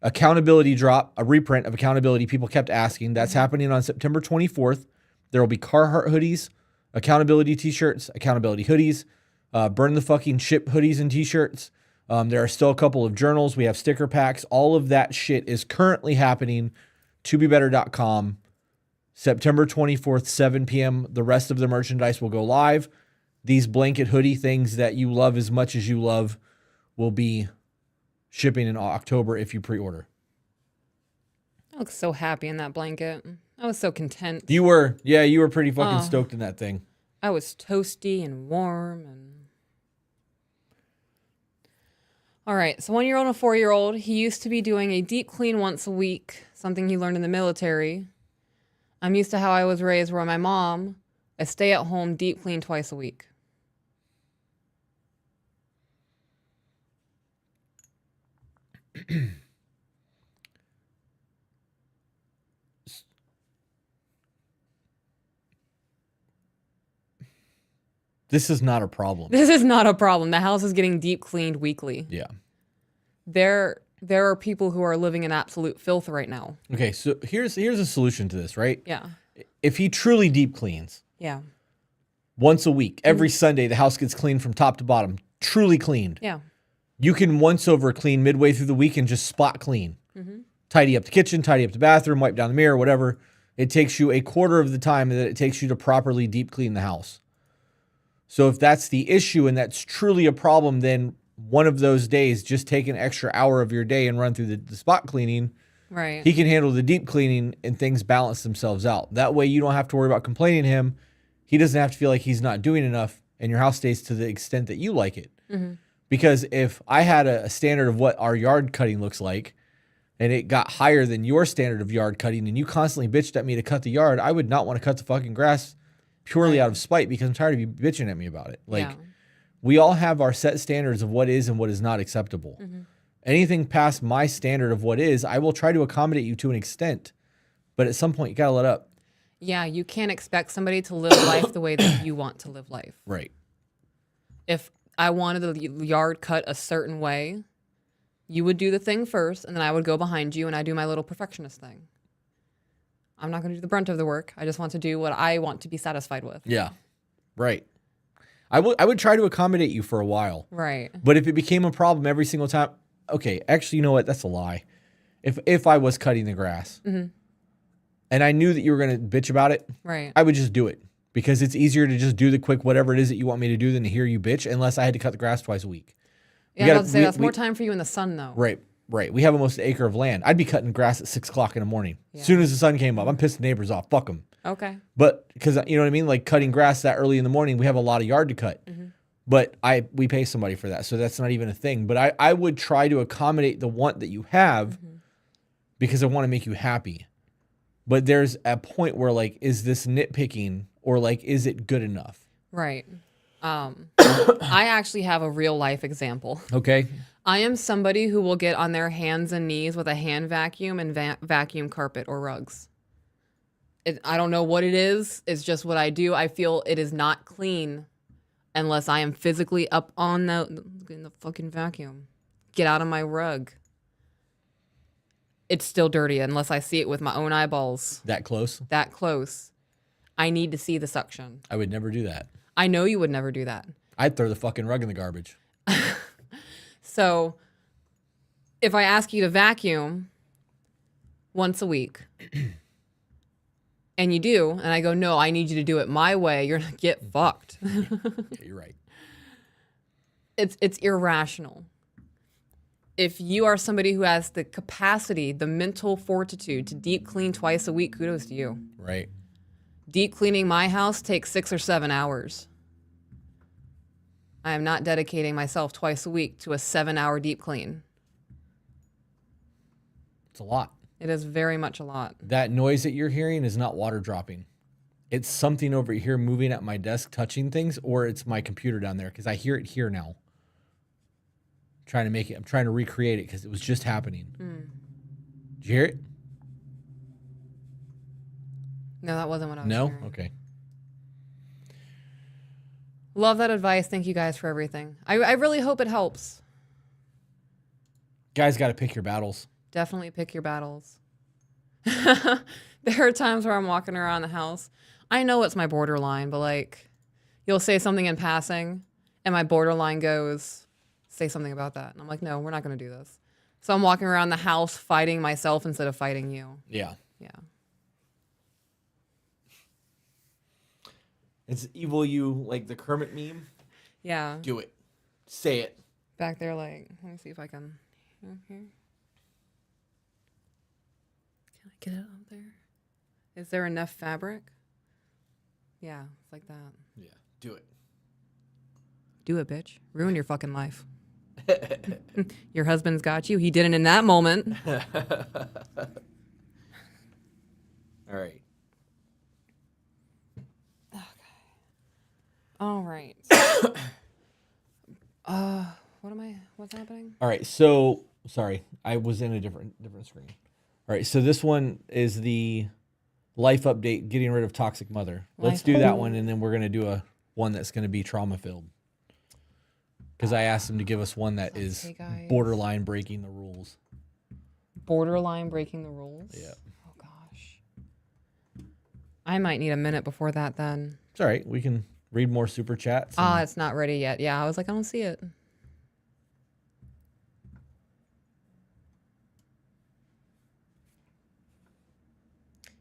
accountability drop, a reprint of accountability. People kept asking. That's happening on September 24th. There will be Carhartt hoodies, accountability t-shirts, accountability hoodies, burn the fucking ship hoodies and t-shirts. There are still a couple of journals. We have sticker packs. All of that shit is currently happening. tobebetter.com. September 24th, 7 p.m. The rest of the merchandise will go live. These blanket hoodie things that you love as much as you love will be shipping in October if you pre-order. I look so happy in that blanket. I was so content. You were pretty fucking stoked in that thing. I was toasty and warm and... All right, so 1-year-old and a 4-year-old. He used to be doing a deep clean once a week, something he learned in the military. I'm used to how I was raised where my mom, a stay-at-home deep clean twice a week. This is not a problem. This is not a problem. The house is getting deep cleaned weekly. Yeah. There are people who are living in absolute filth right now. Okay, so here's a solution to this, right? Yeah. If he truly deep cleans Yeah. once a week, every Sunday the house gets cleaned from top to bottom, truly cleaned. Yeah. You can once over clean midway through the week and just spot clean. Tidy up the kitchen, tidy up the bathroom, wipe down the mirror, whatever. It takes you a quarter of the time that it takes you to properly deep clean the house. So if that's the issue and that's truly a problem, then one of those days, just take an extra hour of your day and run through the spot cleaning. Right. He can handle the deep cleaning and things balance themselves out. That way you don't have to worry about complaining to him. He doesn't have to feel like he's not doing enough and your house stays to the extent that you like it. Because if I had a standard of what our yard cutting looks like and it got higher than your standard of yard cutting and you constantly bitched at me to cut the yard, I would not want to cut the fucking grass purely out of spite because I'm tired of you bitching at me about it. Like, we all have our set standards of what is and what is not acceptable. Anything past my standard of what is, I will try to accommodate you to an extent. But at some point, you got to let up. Yeah, you can't expect somebody to live life the way that you want to live life. Right. If I wanted the yard cut a certain way, you would do the thing first, and then I would go behind you and I do my little perfectionist thing. I'm not going to do the brunt of the work. I just want to do what I want to be satisfied with. Yeah. Right. I would try to accommodate you for a while. Right. But if it became a problem every single time, okay, actually, you know what? That's a lie. If I was cutting the grass and I knew that you were going to bitch about it, Right. I would just do it because it's easier to just do the quick whatever it is that you want me to do than to hear you bitch unless I had to cut the grass twice a week. Yeah, I was about to say, that's more time for you in the sun, though. Right. We have almost an acre of land. I'd be cutting grass at 6 o'clock in the morning. As soon as the sun came up, I'm pissing neighbors off. Fuck them. Okay. But because, you know what I mean? Like cutting grass that early in the morning, we have a lot of yard to cut. But we pay somebody for that. So that's not even a thing. But I would try to accommodate the want that you have because I want to make you happy. But there's a point where like, is this nitpicking or like, is it good enough? Right. I actually have a real life example. Okay. I am somebody who will get on their hands and knees with a hand vacuum and vacuum carpet or rugs. I don't know what it is. It's just what I do. I feel it is not clean unless I am physically up on in the fucking vacuum. Get out of my rug. It's still dirty unless I see it with my own eyeballs. That close? That close. I need to see the suction. I would never do that. I know you would never do that. I'd throw the fucking rug in the garbage. So if I ask you to vacuum once a week and you do, and I go, no, I need you to do it my way, you're going to get fucked. Yeah, you're right. It's irrational. If you are somebody who has the capacity, the mental fortitude to deep clean twice a week, kudos to you. Right. Deep cleaning my house takes 6 or 7 hours. I am not dedicating myself twice a week to a 7-hour deep clean. It's a lot. It is very much a lot. That noise that you're hearing is not water dropping. It's something over here moving at my desk, touching things, or it's my computer down there because I hear it here now. I'm trying to recreate it because it was just happening. Did you hear it? No, that wasn't what I was No? hearing. Okay. Love that advice. Thank you guys for everything. I really hope it helps. Guys got to pick your battles. Definitely pick your battles. There are times where I'm walking around the house. I know it's my borderline, but like, you'll say something in passing, and my borderline goes, say something about that. And I'm like, no, we're not going to do this. So I'm walking around the house fighting myself instead of fighting you. Yeah. Yeah. It's evil you, like the Kermit meme. Yeah. Do it. Say it. Back there, like, let me see if I can. Here. Can I get it up there? Is there enough fabric? Yeah, it's like that. Yeah. Do it. Do it, bitch. Ruin your fucking life. Your husband's got you. He didn't in that moment. All right. All right. What's happening? All right. So, sorry. I was in a different screen. All right. So this one is the life update, getting rid of toxic mother. Let's do that one. And then we're going to do one that's going to be trauma filled. Because I asked him to give us one that is borderline breaking the rules. Borderline breaking the rules? Yeah. Oh, gosh. I might need a minute before that then. It's all right. We can read more super chats. It's not ready yet. Yeah, I was like, I don't see it.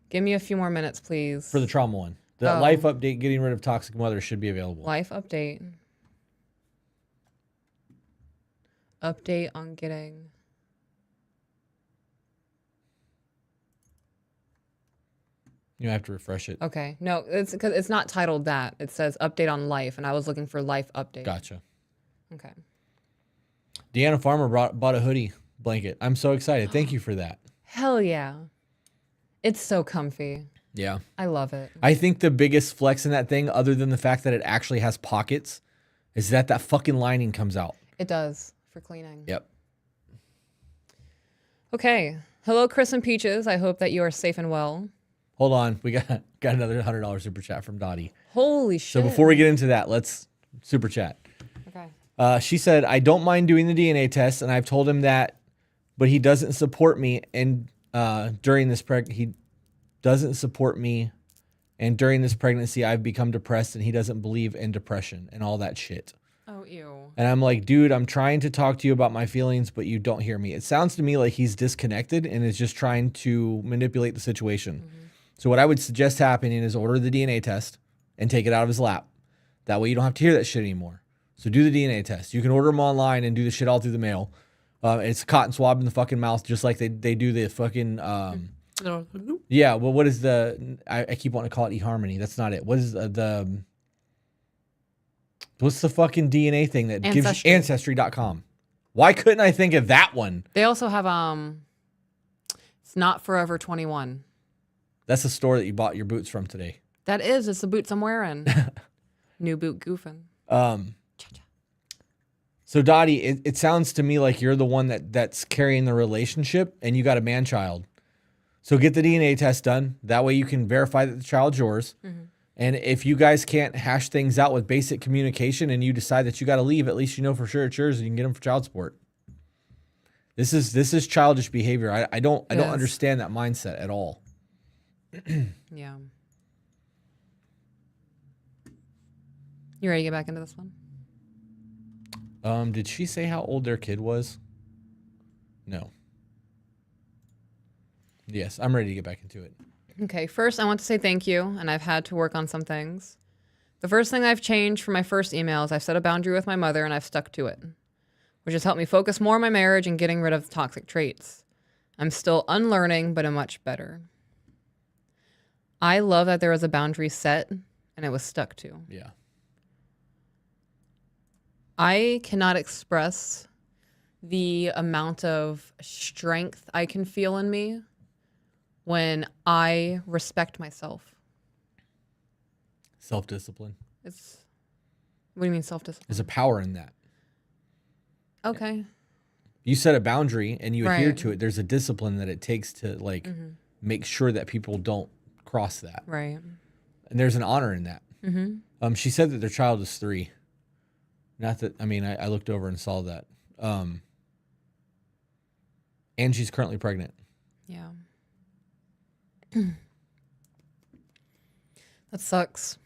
Give me a few more minutes, please. For the trauma one. The Oh. life update getting rid of toxic mother should be available. Life update. Update on getting. You have to refresh it. Okay. No, it's because it's not titled that. It says update on life, and I was looking for life update. Gotcha. Okay. Deanna Farmer bought a hoodie blanket. I'm so excited. Thank you for that. Hell yeah. It's so comfy. Yeah. I love it. I think the biggest flex in that thing, other than the fact that it actually has pockets, is that fucking lining comes out. It does for cleaning. Yep. Okay. Hello, Chris and Peaches. I hope that you are safe and well. Hold on. We got another $100 super chat from Dottie. Holy So shit. before we get into that, let's super chat. Okay. She said, I don't mind doing the DNA test, and I've told him that, but he doesn't support me. And during this he doesn't support me. And during this pregnancy, I've become depressed, and he doesn't believe in depression and all that shit. Oh, ew. And I'm like, dude, I'm trying to talk to you about my feelings, but you don't hear me. It sounds to me like he's disconnected and is just trying to manipulate the situation. Mm-hmm. So what I would suggest happening is order the DNA test and take it out of his lap. That way you don't have to hear that shit anymore. So do the DNA test. You can order them online and do the shit all through the mail. It's a cotton swab in the fucking mouth, just like they do the fucking... yeah, well, what is the... I keep wanting to call it eHarmony. That's not it. What is the what's the fucking DNA thing that gives you... Ancestry.com. Why couldn't I think of that one? They also have, it's not Forever 21. That's the store that you bought your boots from today. That is. It's the boots I'm wearing. New boot goofing. So Dottie, it sounds to me like you're the one that's carrying the relationship and you got a man child. So get the DNA test done. That way you can verify that the child's yours. Mm-hmm. And if you guys can't hash things out with basic communication and you decide that you got to leave, at least you know for sure it's yours and you can get them for child support. This is childish behavior. I don't understand that mindset at all. Yeah. You ready to get back into this one? Did she say how old their kid was? No. Yes, I'm ready to get back into it. Okay, first I want to say thank you, and I've had to work on some things. The first thing I've changed from my first email is I've set a boundary with my mother and I've stuck to it, which has helped me focus more on my marriage and getting rid of toxic traits. I'm still unlearning, but I'm much better. I love that there was a boundary set and it was stuck to. Yeah. I cannot express the amount of strength I can feel in me when I respect myself. Self-discipline. What do you mean self-discipline? There's a power in that. Okay. You set a boundary and you adhere Right. to it. There's a discipline that it takes to make sure that people don't cross that. Right. And there's an honor in that. Mm-hmm. She said that their child is 3. Not that, I looked over and saw that. And she's currently pregnant. Yeah. That sucks.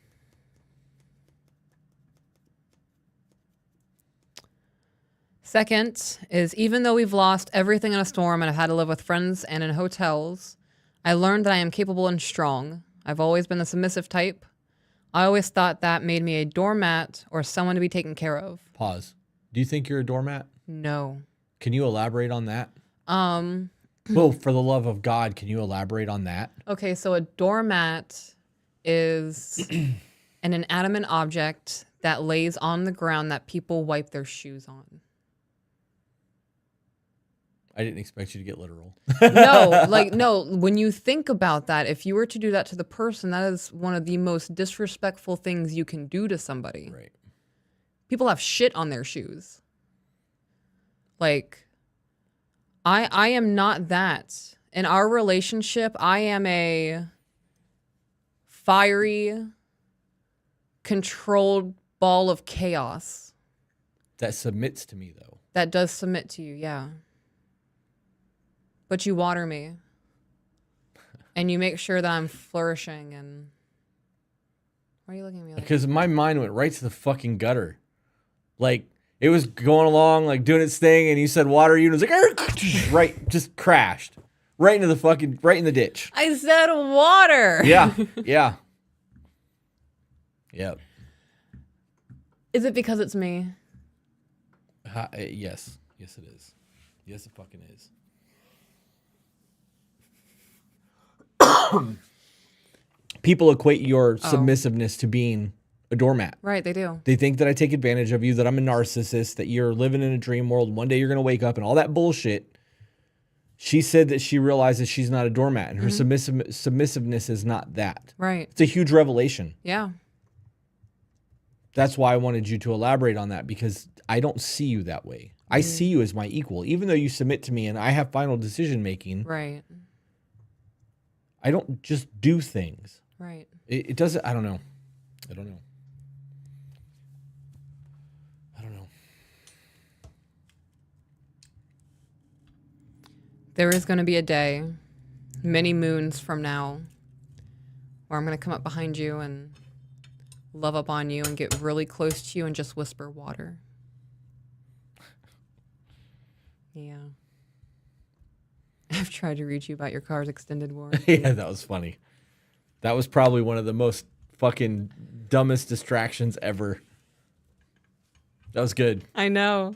Second is even though we've lost everything in a storm and I've had to live with friends and in hotels, I learned that I am capable and strong. I've always been the submissive type. I always thought that made me a doormat or someone to be taken care of. Pause. Do you think you're a doormat? No. Can you elaborate on that? Well, for the love of God, can you elaborate on that? Okay, so a doormat is an inanimate object that lays on the ground that people wipe their shoes on. I didn't expect you to get literal. No, when you think about that, if you were to do that to the person, that is one of the most disrespectful things you can do to somebody. Right. People have shit on their shoes. Like, I am not that. In our relationship, I am a fiery, controlled ball of chaos. That submits to me, though. That does submit to you, yeah. But you water me. And you make sure that I'm flourishing and... Why are you looking at me like that? Because my mind went right to the fucking gutter. Like, it was going along, like, doing its thing, and you said water you, and it was like, right, just crashed. Right into the fucking, right in the ditch. I said water. Yeah, yeah. Yep. Is it because it's me? Yes. Yes, it is. Yes, it fucking is. People equate your submissiveness to being a doormat. Right, they do. They think that I take advantage of you, that I'm a narcissist, that you're living in a dream world. One day you're going to wake up and all that bullshit. She said that she realizes she's not a doormat and her submissiveness is not that. Right. It's a huge revelation. Yeah. That's why I wanted you to elaborate on that, because I don't see you that way. I see you as my equal. Even though you submit to me and I have final decision making, Right. I don't just do things. Right. It doesn't, I don't know. I don't know. There is going to be a day, many moons from now, where I'm going to come up behind you and love up on you and get really close to you and just whisper water. Yeah. I've tried to reach you about your car's extended warranty. Yeah, that was funny. That was probably one of the most fucking dumbest distractions ever. That was good. I know.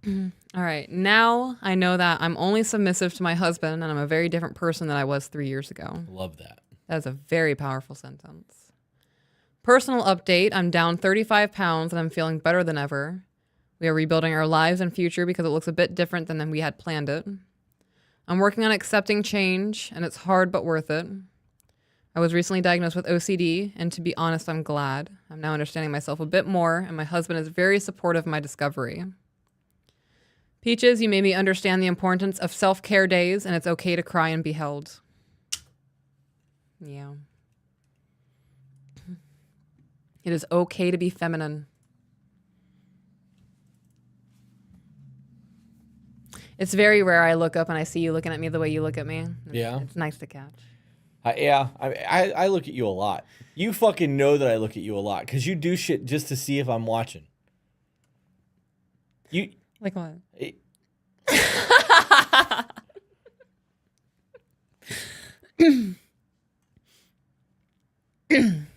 All right. Now I know that I'm only submissive to my husband and I'm a very different person than I was 3 years ago. Love that. That is a very powerful sentence. Personal update. I'm down 35 pounds and I'm feeling better than ever. We are rebuilding our lives and future because it looks a bit different than we had planned it. I'm working on accepting change and it's hard but worth it. I was recently diagnosed with OCD and to be honest, I'm glad. I'm now understanding myself a bit more and my husband is very supportive of my discovery. Peaches, you made me understand the importance of self-care days and it's okay to cry and be held. Yeah. It is okay to be feminine. It's very rare I look up and I see you looking at me the way you look at me. Yeah. It's nice to catch. I look at you a lot. You fucking know that I look at you a lot because you do shit just to see if I'm watching. You Like what?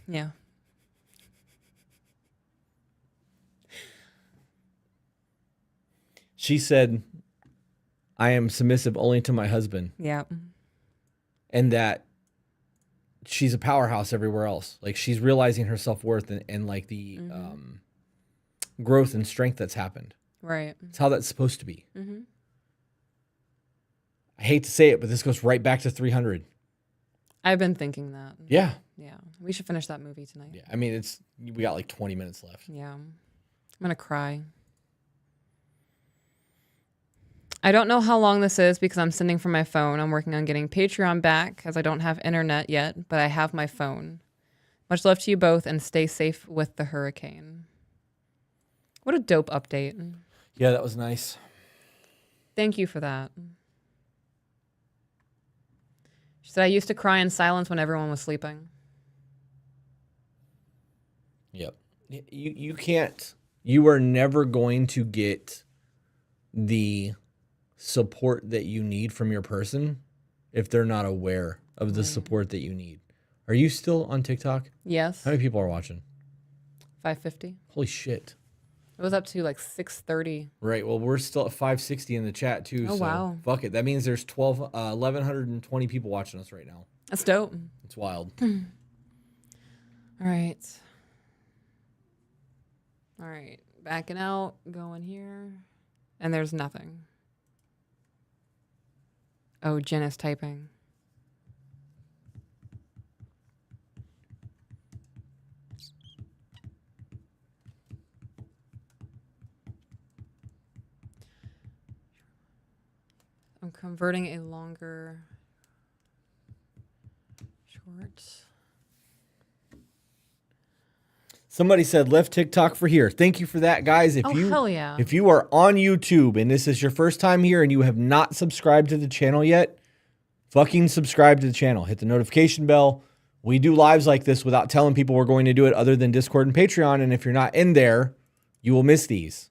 Yeah. She said, I am submissive only to my husband. Yeah. And that she's a powerhouse everywhere else. Like she's realizing her self-worth and like the growth and strength that's happened. Right. It's how that's supposed to be. I hate to say it, but this goes right back to 300. I've been thinking that. Yeah. Yeah. We should finish that movie tonight. Yeah. I mean, we got like 20 minutes left. Yeah. I'm going to cry. I don't know how long this is because I'm sending from my phone. I'm working on getting Patreon back as I don't have internet yet, but I have my phone. Much love to you both and stay safe with the hurricane. What a dope update. Yeah, that was nice. Thank you for that. She said, I used to cry in silence when everyone was sleeping. Yep. You are never going to get the support that you need from your person if they're not aware of the support that you need. Are you still on TikTok? Yes. How many people are watching? 550. Holy shit. It was up to like 630. Right. Well, we're still at 560 in the chat too. Oh, so wow. Fuck it. That means there's 1,120 people watching us right now. That's dope. It's wild. All right. All right. Backing out, going here. And there's nothing. Oh, Jen is typing. I'm converting a longer short. Somebody said left TikTok for here. Thank you for that, guys. Hell yeah. If you are on YouTube and this is your first time here and you have not subscribed to the channel yet, fucking subscribe to the channel. Hit the notification bell. We do lives like this without telling people we're going to do it other than Discord and Patreon. And if you're not in there, you will miss these.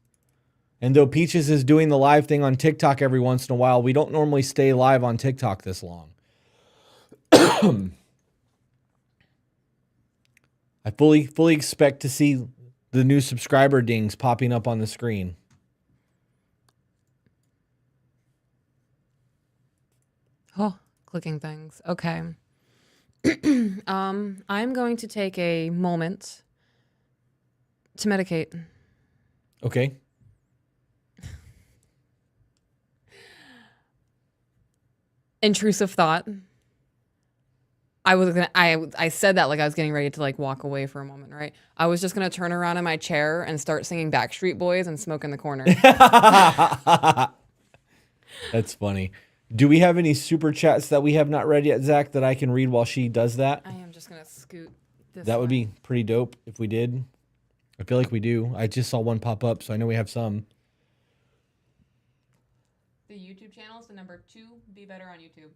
And though Peaches is doing the live thing on TikTok every once in a while, we don't normally stay live on TikTok this long. I fully expect to see the new subscriber dings popping up on the screen. Oh, clicking things. Okay. I'm going to take a moment to medicate. Okay. Intrusive thought. I said that like I was getting ready to like walk away for a moment, right? I was just gonna turn around in my chair and start singing Backstreet Boys and smoke in the corner. That's funny. Do we have any super chats that we have not read yet, Zach, that I can read while she does that? I am just gonna scoot this. That would way. be pretty dope if we did. I feel like we do. I just saw one pop up, so I know we have some. The YouTube channel is the number 2 Be Better on YouTube.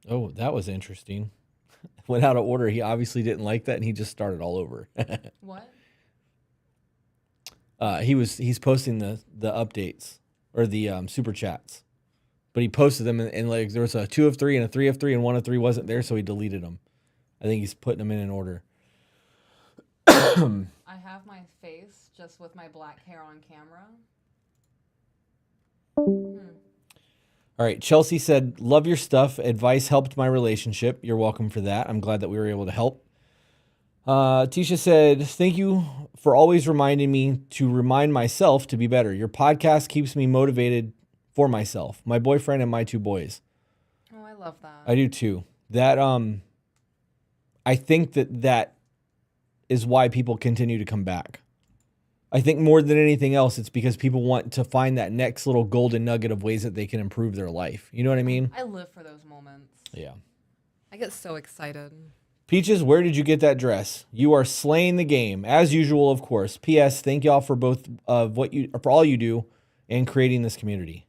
Oh, that was interesting. Went out of order. He obviously didn't like that, and he just started all over. What? He's posting the updates or the super chats, but he posted them and like there was a 2 of 3 and a 3 of 3 and 1 of 3 wasn't there, so he deleted them. I think he's putting them in an order. I have my face just with my black hair on camera. All right. Chelsea said, love your stuff. Advice helped my relationship. You're welcome for that. I'm glad that we were able to help. Tisha said, thank you for always reminding me to remind myself to be better. Your podcast keeps me motivated for myself, my boyfriend, and my 2 boys. Oh, I love that. I do too. That, I think that is why people continue to come back. I think more than anything else, it's because people want to find that next little golden nugget of ways that they can improve their life. You know what I mean? I live for those moments. Yeah. I get so excited. Peaches, where did you get that dress? You are slaying the game, as usual, of course. P.S. Thank y'all for both of for all you do and creating this community.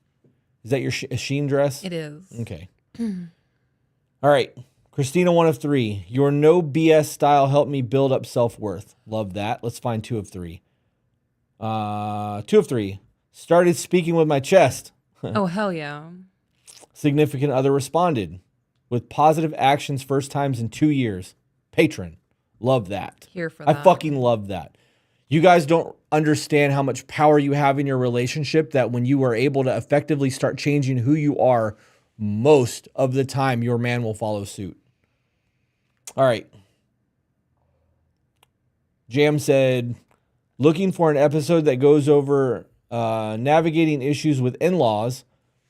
Is that your Sheen dress? It is. Okay. All right. Christina, 1 of 3. Your no BS style helped me build up self-worth. Love that. Let's find 2 of 3. 2 of 3. Started speaking with my chest. Oh, hell yeah. Significant other responded with positive actions first times in 2 years. Patron. Love that. Here for I that. fucking love that. You guys don't understand how much power you have in your relationship that when you are able to effectively start changing who you are, most of the time your man will follow suit. All right. Jam said, looking for an episode that goes over navigating issues with in-laws,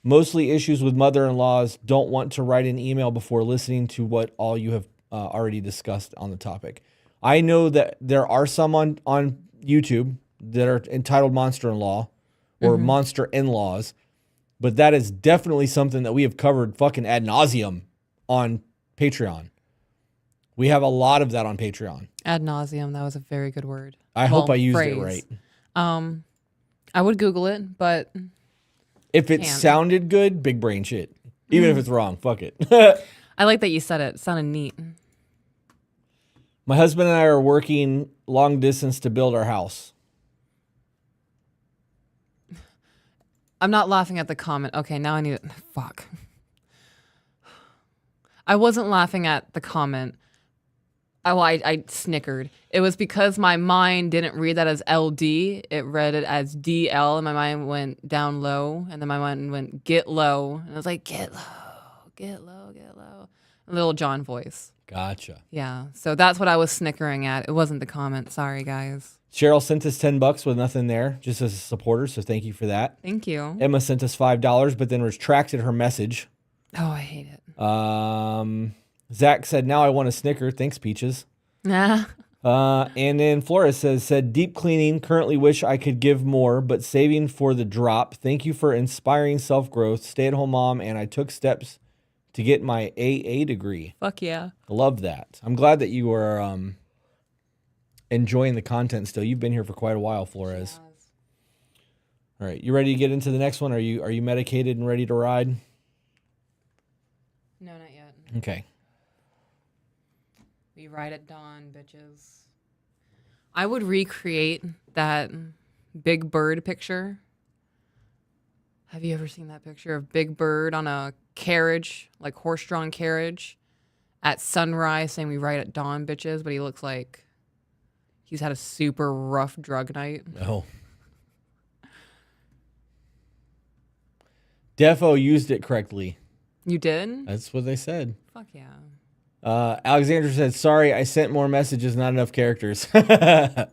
mostly issues with mother-in-laws. Don't want to write an email before listening to what all you have already discussed on the topic. I know that there are some on YouTube that are entitled Monster-in-Law or Monster In-Laws, but that is definitely something that we have covered fucking ad nauseum on Patreon. We have a lot of that on Patreon. Ad nauseum. That was a very good word. I hope I used phrase. it right. I would Google it, but If it Can't. sounded good, big brain shit. Even if it's wrong, fuck it. I like that you said it. It sounded neat. My husband and I are working long distance to build our house. I'm not laughing at the comment. Okay, now I need it. Fuck. I wasn't laughing at the comment. I snickered. It was because my mind didn't read that as LD. It read it as DL, and my mind went down low, and then my mind went get low. And I was like, get low, get low, get low. Little John voice. Gotcha. Yeah, so that's what I was snickering at. It wasn't the comment. Sorry, guys. Cheryl sent us $10 with nothing there, just as a supporter, so thank you for that. Thank you. Emma sent us $5, but then retracted her message. Oh, I hate it. Zach said, now I want a Snicker. Thanks, Peaches. Nah. And then Flores said, deep cleaning. Currently wish I could give more, but saving for the drop. Thank you for inspiring self-growth. Stay-at-home mom, and I took steps to get my AA degree. Fuck yeah. I love that. I'm glad that you are enjoying the content still. You've been here for quite a while, Flores. All right, you ready to get into the next one? Are you medicated and ready to ride? No, not yet. Okay. We ride at dawn, bitches. I would recreate that big bird picture Have you ever seen that picture of Big Bird on a carriage, like horse-drawn carriage, at sunrise saying we ride at dawn, bitches, but he looks like he's had a super rough drug night. Oh. Defo used it correctly. You did? That's what they said. Fuck yeah. Alexandra said, sorry, I sent more messages, not enough characters. I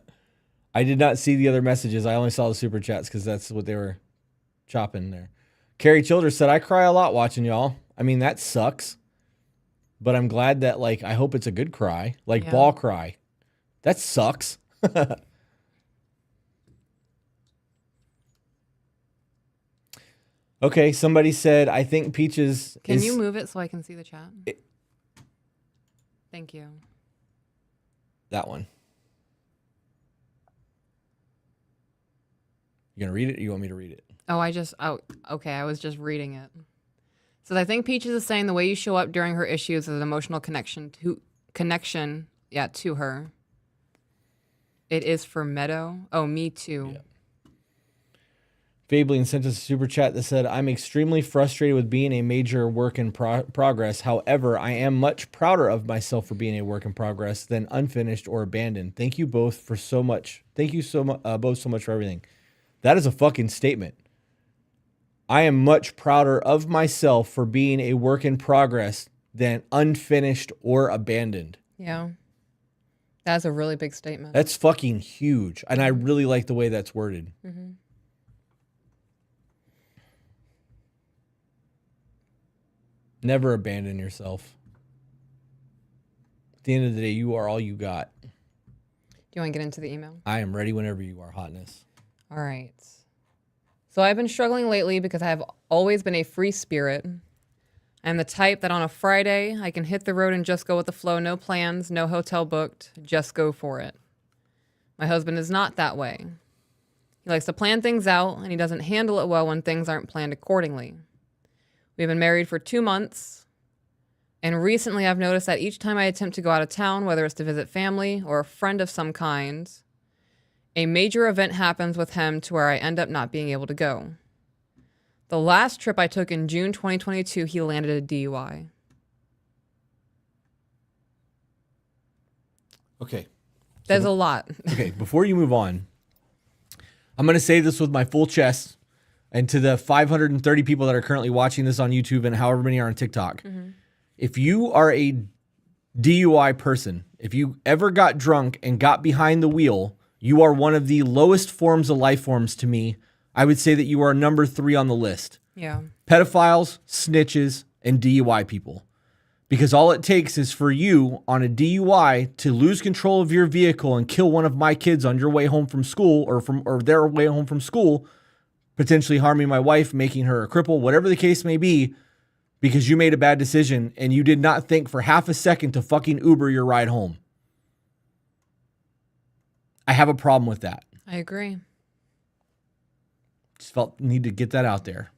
did not see the other messages. I only saw the super chats because that's what they were chopping there. Carrie Childers said, I cry a lot watching y'all. I mean, that sucks. But I'm glad that, like, I hope it's a good cry. Like, ball cry. That sucks. Okay, somebody said, I think Peaches Can you move it so I can see the chat? Thank you. That one. You gonna read it or you want me to read it? Okay, I was just reading it. So I think Peaches is saying the way you show up during her issues is an emotional connection to her. It is for Meadow. Oh, me too. Yeah. Fabling sent us a super chat that said, I'm extremely frustrated with being a major work in progress. However, I am much prouder of myself for being a work in progress than unfinished or abandoned. Thank you both for so much. Thank you both so much for everything. That is a fucking statement. I am much prouder of myself for being a work in progress than unfinished or abandoned. Yeah. That's a really big statement. That's fucking huge. And I really like the way that's worded. Mm-hmm. Never abandon yourself. At the end of the day, you are all you got. Do you want to get into the email? I am ready whenever you are, hotness. All right. So I've been struggling lately because I have always been a free spirit. I'm the type that on a Friday, I can hit the road and just go with the flow. No plans, no hotel booked, just go for it. My husband is not that way. He likes to plan things out, and he doesn't handle it well when things aren't planned accordingly. We've been married for 2 months, and recently I've noticed that each time I attempt to go out of town, whether it's to visit family or a friend of some kind, a major event happens with him to where I end up not being able to go. The last trip I took in June 2022, he landed a DUI. Okay. There's a lot. Okay, before you move on, I'm going to say this with my full chest, and to the 530 people that are currently watching this on YouTube and however many are on TikTok. Mm-hmm. If you are a DUI person, if you ever got drunk and got behind the wheel, you are one of the lowest forms of life forms to me. I would say that you are number 3 on the list. Yeah. Pedophiles, snitches, and DUI people. Because all it takes is for you on a DUI to lose control of your vehicle and kill one of my kids on your way home from school or their way home from school, potentially harming my wife, making her a cripple, whatever the case may be, because you made a bad decision and you did not think for half a second to fucking Uber your ride home. I have a problem with that. I agree. Just felt need to get that out there.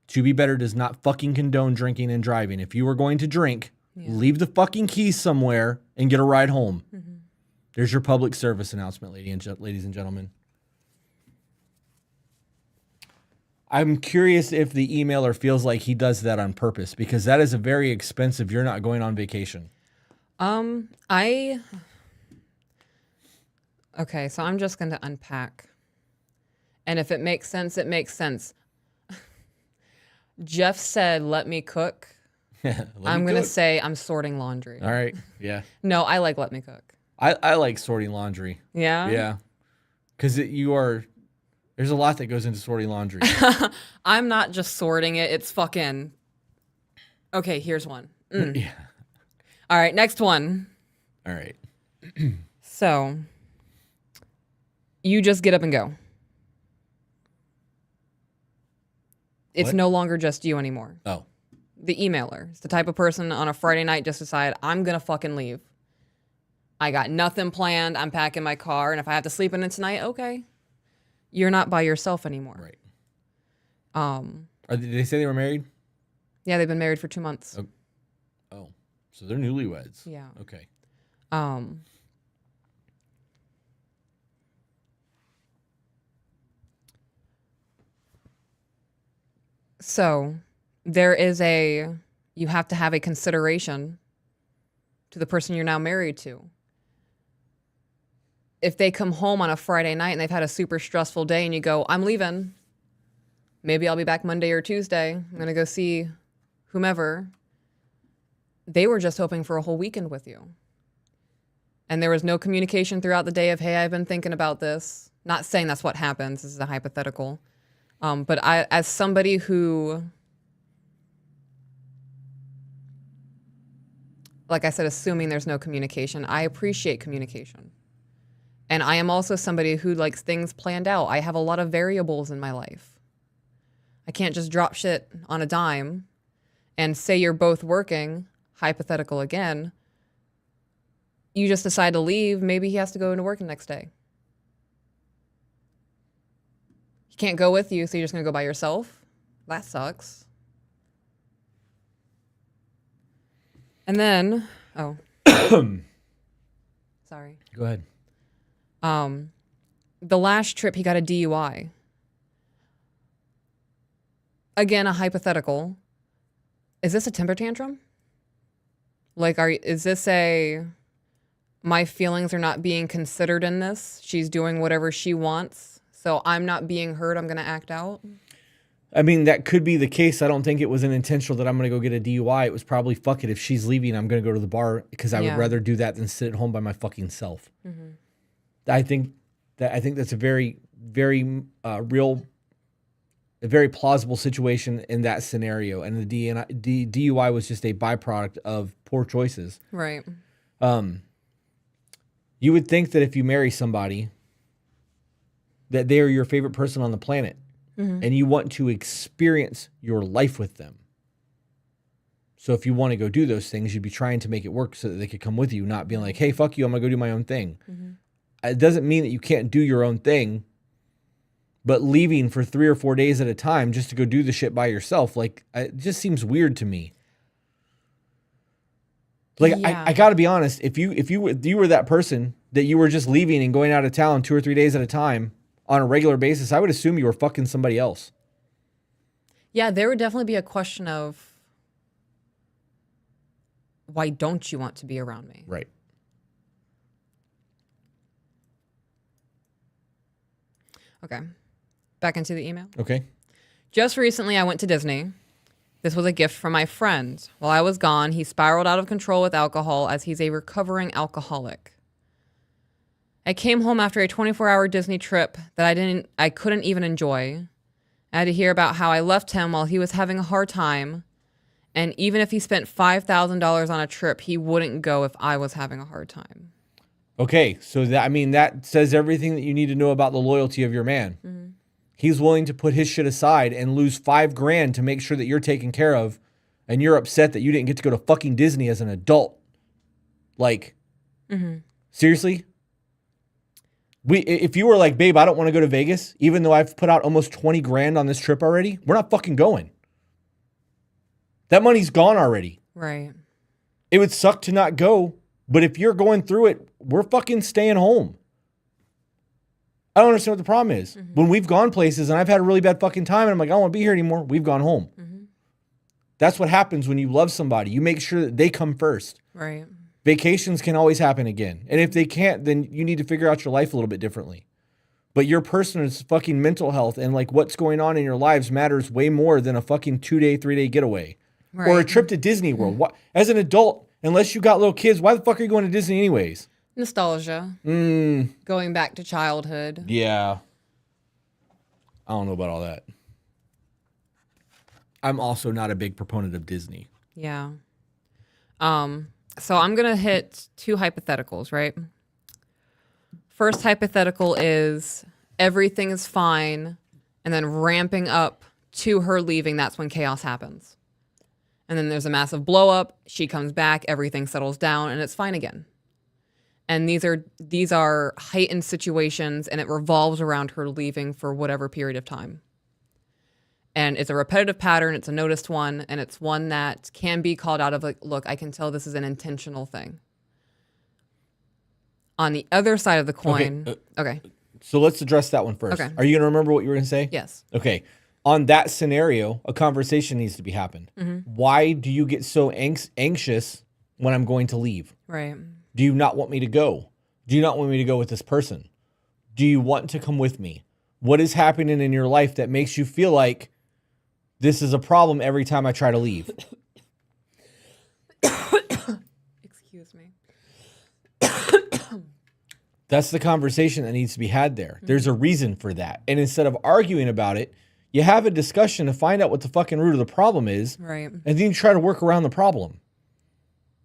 To Be Better does not fucking condone drinking and driving. If you are going to drink, leave the fucking keys somewhere and get a ride home. Mm-hmm. There's your public service announcement, ladies and gentlemen. I'm curious if the emailer feels like he does that on purpose, because that is a very expensive, you're not going on vacation. Okay, so I'm just going to unpack. And if it makes sense, it makes sense. Jeff said, let me cook. I'm going to say I'm sorting laundry. All right. Yeah. No, I like let me cook. I like sorting laundry. Yeah? Yeah. Because there's a lot that goes into sorting laundry. I'm not just sorting it. It's fucking. Okay, here's one. Yeah. All right, next one. All right. So, you just get up and go. It's What? no longer just you anymore. Oh. The emailer is the type of person on a Friday night just decide, I'm going to fucking leave. I got nothing planned. I'm packing my car. And if I have to sleep in it tonight, okay. You're not by yourself anymore. Right. Did they say they were married? Yeah, they've been married for 2 months. Oh. So they're newlyweds. Yeah. Okay. So you have to have a consideration to the person you're now married to. If they come home on a Friday night and they've had a super stressful day and you go, I'm leaving. Maybe I'll be back Monday or Tuesday. I'm going to go see whomever. They were just hoping for a whole weekend with you. And there was no communication throughout the day of, hey, I've been thinking about this. Not saying that's what happens. This is a hypothetical. But I, as somebody who, like I said, assuming there's no communication, I appreciate communication. And I am also somebody who likes things planned out. I have a lot of variables in my life. I can't just drop shit on a dime and say you're both working, hypothetical again. You just decide to leave. Maybe he has to go into work the next day. He can't go with you, so you're just going to go by yourself. That sucks. And then, sorry. Go ahead. The last trip, he got a DUI. Again, a hypothetical. Is this a temper tantrum? Like, is this my feelings are not being considered in this? She's doing whatever she wants, so I'm not being heard. I'm going to act out. I mean, that could be the case. I don't think it was an intentional that I'm going to go get a DUI. It was probably, fuck it, if she's leaving, I'm going to go to the bar because I would rather do that than sit at home by my fucking self. Mm-hmm. I think that's a very, very real, a very plausible situation in that scenario. And the DUI was just a byproduct of poor choices. Right. You would think that if you marry somebody, that they are your favorite person on the planet. Mm-hmm. And you want to experience your life with them. So if you want to go do those things, you'd be trying to make it work so that they could come with you, not being like, hey, fuck you, I'm going to go do my own thing. Mm-hmm. It doesn't mean that you can't do your own thing, but leaving for 3 or 4 days at a time just to go do the shit by yourself, like, it just seems weird to me. Like, I got to be honest, if you were that person that you were just leaving and going out of town 2 or 3 days at a time, on a regular basis, I would assume you were fucking somebody else. Yeah, there would definitely be a question of, why don't you want to be around me? Right. Okay. Back into the email. Okay. Just recently, I went to Disney. This was a gift from my friend. While I was gone, he spiraled out of control with alcohol as he's a recovering alcoholic. I came home after a 24-hour Disney trip that I couldn't even enjoy. I had to hear about how I left him while he was having a hard time. And even if he spent $5,000 on a trip, he wouldn't go if I was having a hard time. Okay, so that says everything that you need to know about the loyalty of your man. Mm-hmm. He's willing to put his shit aside and lose $5,000 to make sure that you're taken care of, and you're upset that you didn't get to go to fucking Disney as an adult. Like, seriously? If you were like, babe, I don't want to go to Vegas, even though I've put out almost $20,000 on this trip already, we're not fucking going. That money's gone already. Right. It would suck to not go, but if you're going through it, we're fucking staying home. I don't understand what the problem is. Mm-hmm. When we've gone places and I've had a really bad fucking time and I'm like, I don't want to be here anymore, we've gone home. Mm-hmm. That's what happens when you love somebody. You make sure that they come first. Right. Vacations can always happen again. And if they can't, then you need to figure out your life a little bit differently. But your person's fucking mental health and like what's going on in your lives matters way more than a fucking 2-day, 3-day getaway. Right. Or a trip to Disney World. As an adult, unless you got little kids, why the fuck are you going to Disney anyways? Nostalgia. Going back to childhood. Yeah. I don't know about all that. I'm also not a big proponent of Disney. Yeah. So I'm going to hit 2 hypotheticals, right? First hypothetical is everything is fine, and then ramping up to her leaving, that's when chaos happens. And then there's a massive blow up, she comes back, everything settles down, and it's fine again. And these are heightened situations, and it revolves around her leaving for whatever period of time. And it's a repetitive pattern, it's a noticed one, and it's one that can be called out of like, look, I can tell this is an intentional thing. On the other side of the coin, okay. So let's address that one first. Okay. Are you going to remember what you were going to say? Yes. Okay. on that scenario, a conversation needs to be happened. Why do you get so anxious when I'm going to leave? Right. Do you not want me to go? Do you not want me to go with this person? Do you want to come with me? What is happening in your life that makes you feel like this is a problem every time I try to leave? Excuse me. That's the conversation that needs to be had there. There's a reason for that. And instead of arguing about it, you have a discussion to find out what the fucking root of the problem is. Right. And then you try to work around the problem.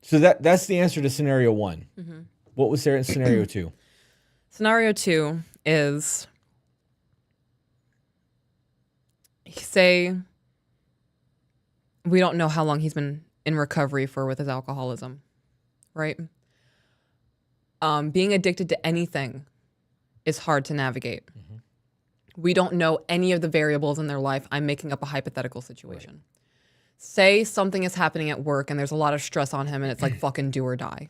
So that's the answer to scenario 1. What was there in scenario 2? Scenario 2 is, say, we don't know how long he's been in recovery for with his alcoholism, right? Being addicted to anything is hard to navigate. We don't know any of the variables in their life. I'm making up a hypothetical situation. Right. Say something is happening at work and there's a lot of stress on him and it's like fucking do or die.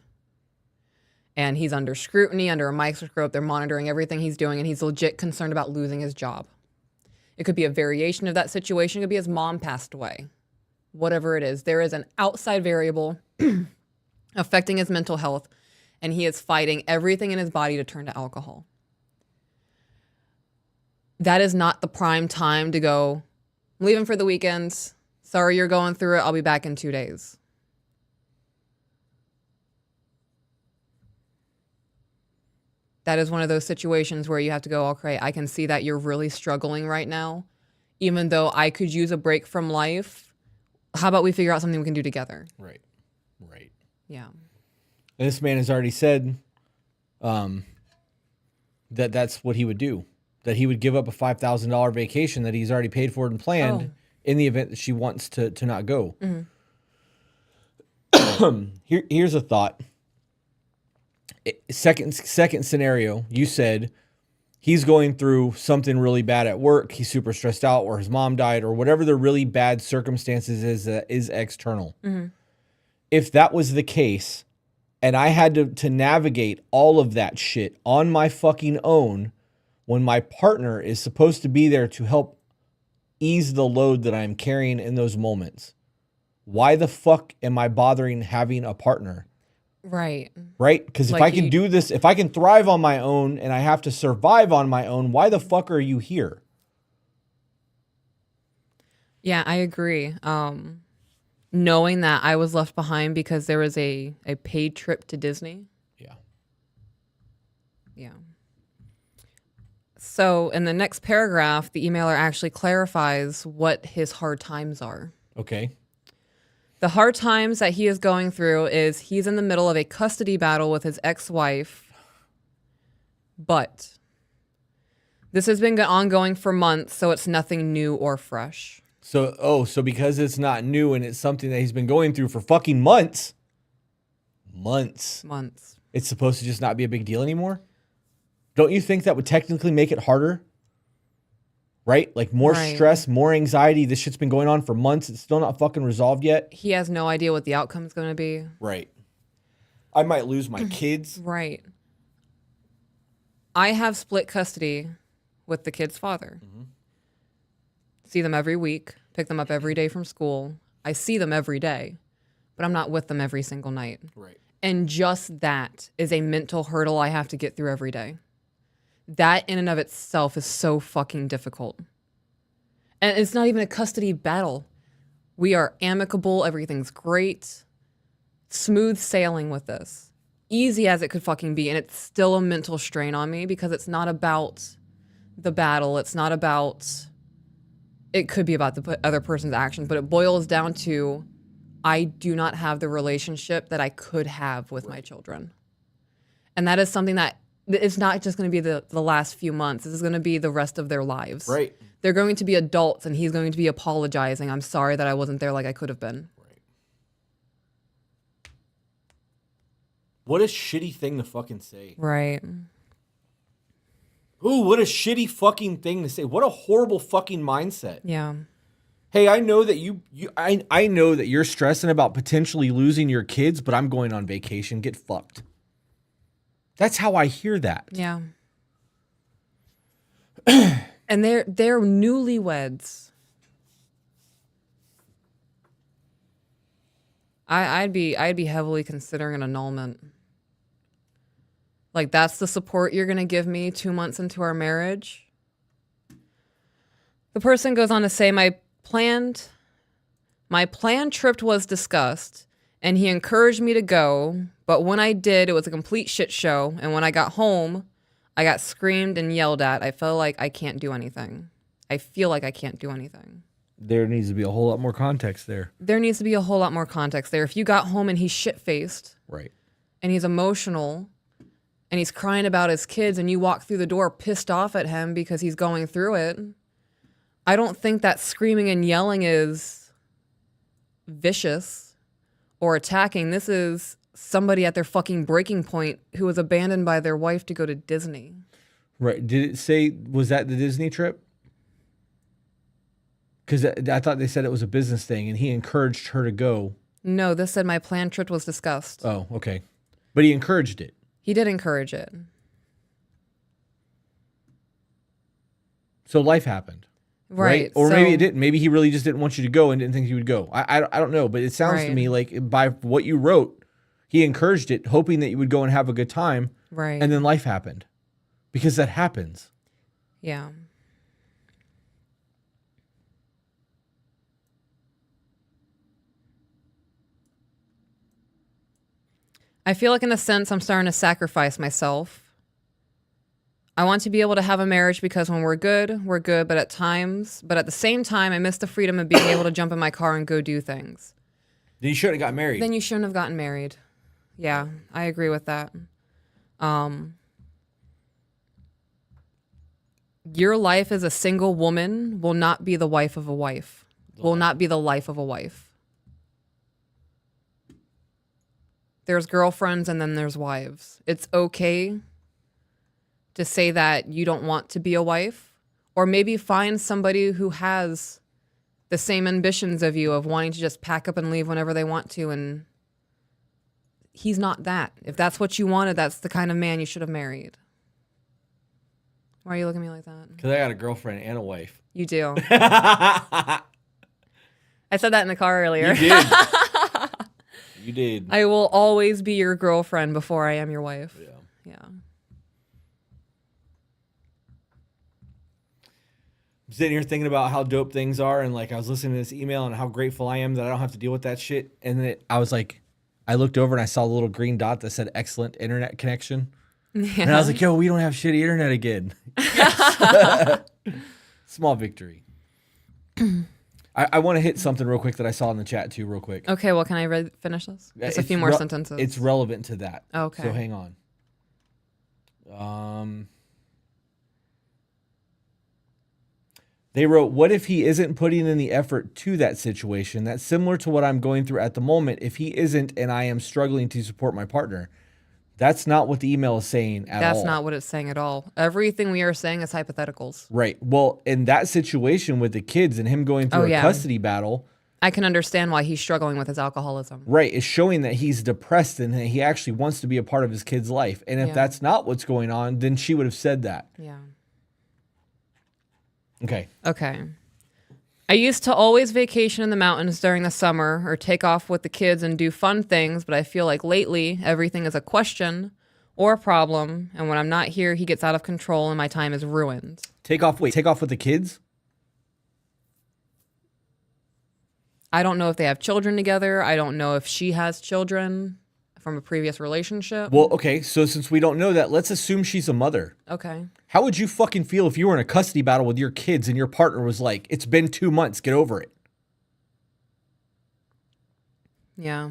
And he's under scrutiny, under a microscope. They're monitoring everything he's doing and he's legit concerned about losing his job. It could be a variation of that situation. It could be his mom passed away. Whatever it is, there is an outside variable affecting his mental health and he is fighting everything in his body to turn to alcohol. That is not the prime time to go, I'm leaving for the weekends. Sorry you're going through it. I'll be back in 2 days. That is one of those situations where you have to go, okay, I can see that you're really struggling right now. Even though I could use a break from life, how about we figure out something we can do together? Right. Right. Yeah. And this man has already said that that's what he would do. That he would give up a $5,000 vacation that he's already paid for and planned in the event that she wants to not go. Here's a thought. Second scenario, you said he's going through something really bad at work. He's super stressed out, or his mom died, or whatever the really bad circumstances is external. If that was the case, and I had to navigate all of that shit on my fucking own, when my partner is supposed to be there to help ease the load that I'm carrying in those moments, why the fuck am I bothering having a partner? Right. Right? Because if I can do this, if I can thrive on my own and I have to survive on my own, why the fuck are you here? Yeah, I agree. Knowing that I was left behind because there was a paid trip to Disney. Yeah. Yeah. So in the next paragraph, the emailer actually clarifies what his hard times are. Okay. The hard times that he is going through is he's in the middle of a custody battle with his ex-wife, but this has been ongoing for months, so it's nothing new or fresh. So because it's not new and it's something that he's been going through for fucking months, it's supposed to just not be a big deal anymore? Don't you think that would technically make it harder? Right? Like more stress, more anxiety. This shit's been going on for months. It's still not fucking resolved yet. He has no idea what the outcome is going to be. Right. I might lose my kids. Right. I have split custody with the kid's father. See them every week, pick them up every day from school. I see them every day, but I'm not with them every single night. Right. And just that is a mental hurdle I have to get through every day. That in and of itself is so fucking difficult. And it's not even a custody battle. We are amicable. Everything's great. Smooth sailing with this. Easy as it could fucking be. And it's still a mental strain on me because it's not about the battle. It's not about, it could be about the other person's actions, but it boils down to, I do not have the relationship that I could have with my children. And that is something that it's not just going to be the last few months. This is going to be the rest of their lives. Right. They're going to be adults and he's going to be apologizing. I'm sorry that I wasn't there like I could have been. Right. What a shitty thing to fucking say. Right. Ooh, what a shitty fucking thing to say. What a horrible fucking mindset. Yeah. Hey, I know that I know that you're stressing about potentially losing your kids, but I'm going on vacation. Get fucked. That's how I hear that. Yeah. And they're newlyweds. I'd be heavily considering an annulment. Like, that's the support you're going to give me 2 months into our marriage? The person goes on to say, my planned trip was discussed, and he encouraged me to go, but when I did, it was a complete shit show, and when I got home, I got screamed and yelled at. I feel like I can't do anything. There needs to be a whole lot more context there. If you got home and he's shit-faced, Right. and he's emotional, and he's crying about his kids, and you walk through the door pissed off at him because he's going through it, I don't think that screaming and yelling is vicious or attacking. This is somebody at their fucking breaking point who was abandoned by their wife to go to Disney. Right. Did it say, was that the Disney trip? Because I thought they said it was a business thing and he encouraged her to go. No, this said my planned trip was discussed. Oh, okay. But he encouraged it. He did encourage it. So life happened. Right. Or so, maybe it didn't. Maybe he really just didn't want you to go and didn't think you would go. I don't know. But it sounds to Right. me like by what you wrote, he encouraged it, hoping that you would go and have a good time. Right. And then life happened. Because that happens. Yeah. I feel like in a sense I'm starting to sacrifice myself. I want to be able to have a marriage because when we're good, but at the same time, I miss the freedom of being able to jump in my car and go do things. Then you shouldn't have got married. Then you shouldn't have gotten married. Yeah, I agree with that. Your life as a single woman will not be the wife of a wife. Will not be the life of a wife. There's girlfriends and then there's wives. It's okay to say that you don't want to be a wife, or maybe find somebody who has the same ambitions of you of wanting to just pack up and leave whenever they want to, and he's not that. If that's what you wanted, that's the kind of man you should have married. Why are you looking at me like that? Because I got a girlfriend and a wife. You do. I said that in the car earlier. You did. You did. I will always be your girlfriend before I am your wife. Yeah. Yeah. I'm sitting here thinking about how dope things are, and like I was listening to this email and how grateful I am that I don't have to deal with that shit. And then I was like, I looked over and I saw the little green dot that said excellent internet connection. Yeah. And I was like, yo, we don't have shitty internet again. Yes. Small victory. I want to hit something real quick that I saw in the chat too, real quick. Okay, well, can I finish this? Just a few more sentences. It's relevant to that. Okay. So hang on. They wrote, what if he isn't putting in the effort to that situation? That's similar to what I'm going through at the moment. If he isn't and I am struggling to support my partner. That's not what the email is saying at all. That's not what it's saying at all. Everything we are saying is hypotheticals. Right. Well, in that situation with the kids and him going through a custody battle, I can understand why he's struggling with his alcoholism. right, is showing that he's depressed and that he actually wants to be a part of his kid's life. And if that's not what's going on, then she would have said that. Yeah. Okay. I used to always vacation in the mountains during the summer or take off with the kids and do fun things, but I feel like lately everything is a question or a problem, and when I'm not here, he gets out of control and my time is ruined. Take off with the kids? I don't know if they have children together. I don't know if she has children from a previous relationship. Well, okay, so since we don't know that, let's assume she's a mother. Okay. How would you fucking feel if you were in a custody battle with your kids and your partner was like, it's been 2 months, get over it? Yeah.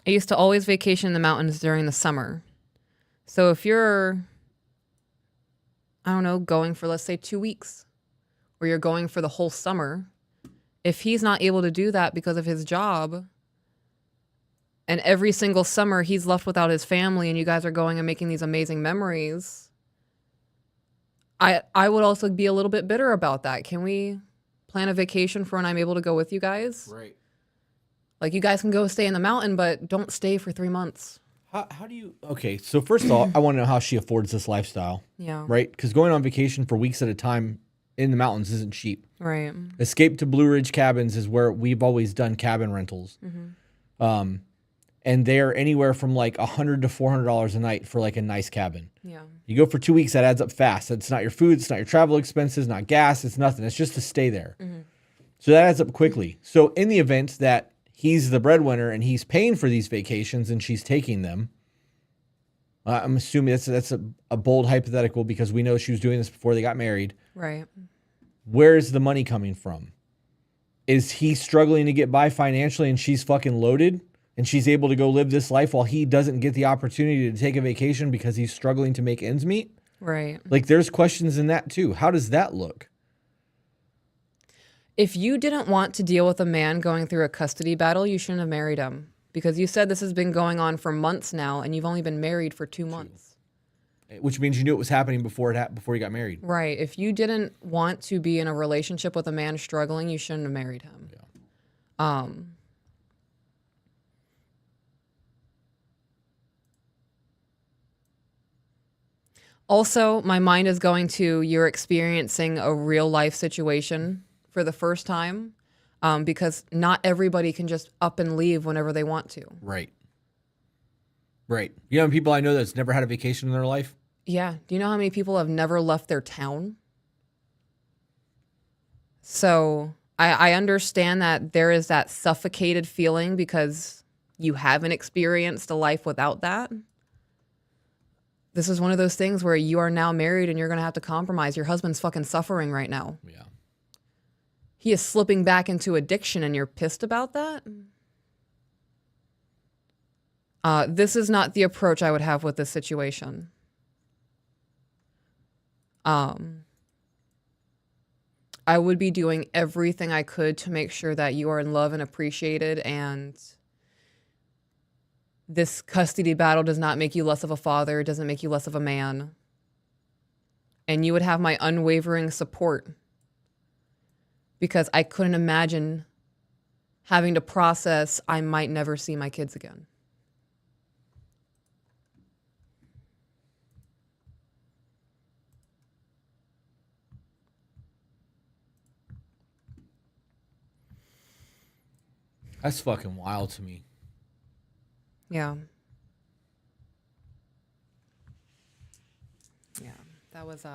I used to always vacation in the mountains during the summer. So if you're, I don't know, going for, let's say, 2 weeks, or you're going for the whole summer, if he's not able to do that because of his job, and every single summer he's left without his family and you guys are going and making these amazing memories, I would also be a little bit bitter about that. Can we plan a vacation for when I'm able to go with you guys? Right. Like, you guys can go stay in the mountain, but don't stay for 3 months. How do you? Okay, so first of all, I want to know how she affords this lifestyle. Yeah. Right, because going on vacation for weeks at a time in the mountains isn't cheap. Right. Escape to Blue Ridge Cabins is where we've always done cabin rentals. And they're anywhere from like $100 to $400 a night for like a nice cabin. Yeah. You go for 2 weeks, that adds up fast. It's not your food, it's not your travel expenses, not gas, it's nothing. It's just to stay there. So that adds up quickly. So in the event that he's the breadwinner and he's paying for these vacations and she's taking them, I'm assuming that's a bold hypothetical because we know she was doing this before they got married. Right. Where's the money coming from? Is he struggling to get by financially and she's fucking loaded and she's able to go live this life while he doesn't get the opportunity to take a vacation because he's struggling to make ends meet? Right. Like there's questions in that too. How does that look? If you didn't want to deal with a man going through a custody battle, you shouldn't have married him, because you said this has been going on for months now and you've only been married for 2 months. Which means you knew it was happening before before you got married. Right. If you didn't want to be in a relationship with a man struggling, you shouldn't have married him. Yeah. Also, my mind is going to you're experiencing a real life situation for the first time, because not everybody can just up and leave whenever they want to. Right. Right. You know people I know that's never had a vacation in their life? Yeah. Do you know how many people have never left their town? So I understand that there is that suffocated feeling because you haven't experienced a life without that. This is one of those things where you are now married and you're going to have to compromise. Your husband's fucking suffering right now. Yeah. He is slipping back into addiction and you're pissed about that? This is not the approach I would have with this situation. I would be doing everything I could to make sure that you are in love and appreciated, and this custody battle does not make you less of a father, it doesn't make you less of a man. And you would have my unwavering support, because I couldn't imagine having to process I might never see my kids again. That's fucking wild to me. Yeah. Yeah. That was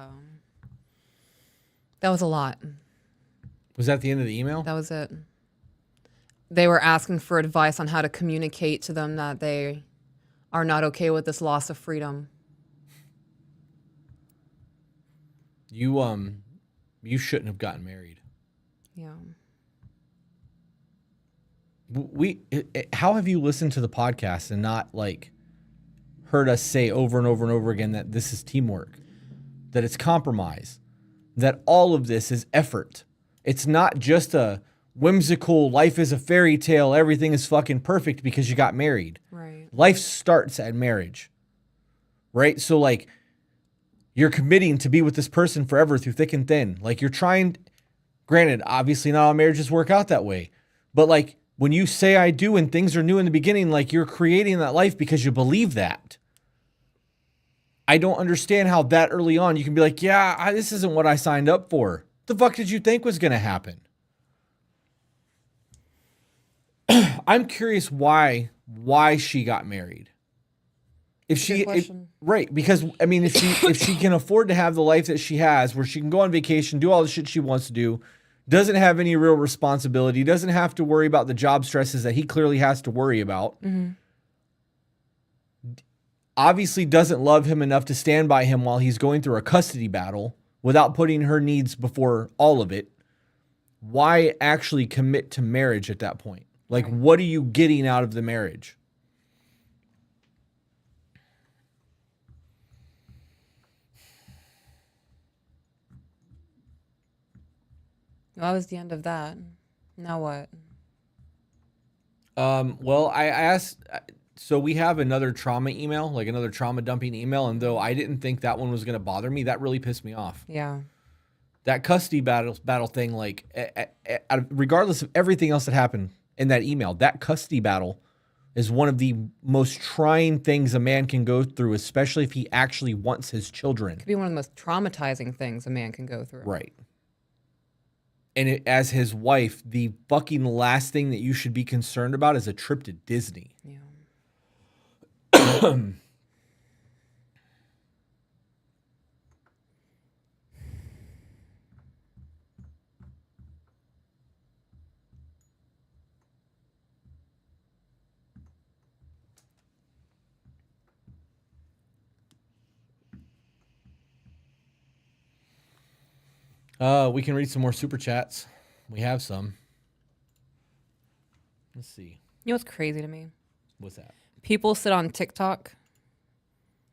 a lot. Was that the end of the email? That was it. They were asking for advice on how to communicate to them that they are not okay with this loss of freedom. You shouldn't have gotten married. Yeah. How have you listened to the podcast and not like heard us say over and over and over again that this is teamwork, that it's compromise, that all of this is effort. It's not just a whimsical life is a fairy tale, everything is fucking perfect because you got married. Right. Life starts at marriage. Right? So like you're committing to be with this person forever through thick and thin. Like you're trying, granted, obviously not all marriages work out that way, but like when you say I do and things are new in the beginning, like you're creating that life because you believe that. I don't understand how that early on you can be like, yeah, this isn't what I signed up for. The fuck did you think was going to happen? I'm curious why she got married. Right, because I mean, if she can afford to have the life that she has, where she can go on vacation, do all the shit she wants to do, doesn't have any real responsibility, doesn't have to worry about the job stresses that he clearly has to worry about. Mm-hmm. Obviously doesn't love him enough to stand by him while he's going through a custody battle without putting her needs before all of it. Why actually commit to marriage at that point? Like, right. What are you getting out of the marriage? That was the end of that. Now what? Well, I asked, so we have another trauma email, like another trauma dumping email. And though I didn't think that one was going to bother me, that really pissed me off. Yeah. That custody battle thing, like regardless of everything else that happened in that email, that custody battle is one of the most trying things a man can go through, especially if he actually wants his children. Could be one of the most traumatizing things a man can go through. Right. And as his wife, the fucking last thing that you should be concerned about is a trip to Disney. Yeah. We can read some more super chats. We have some. Let's see. You know what's crazy to me? What's that? People sit on TikTok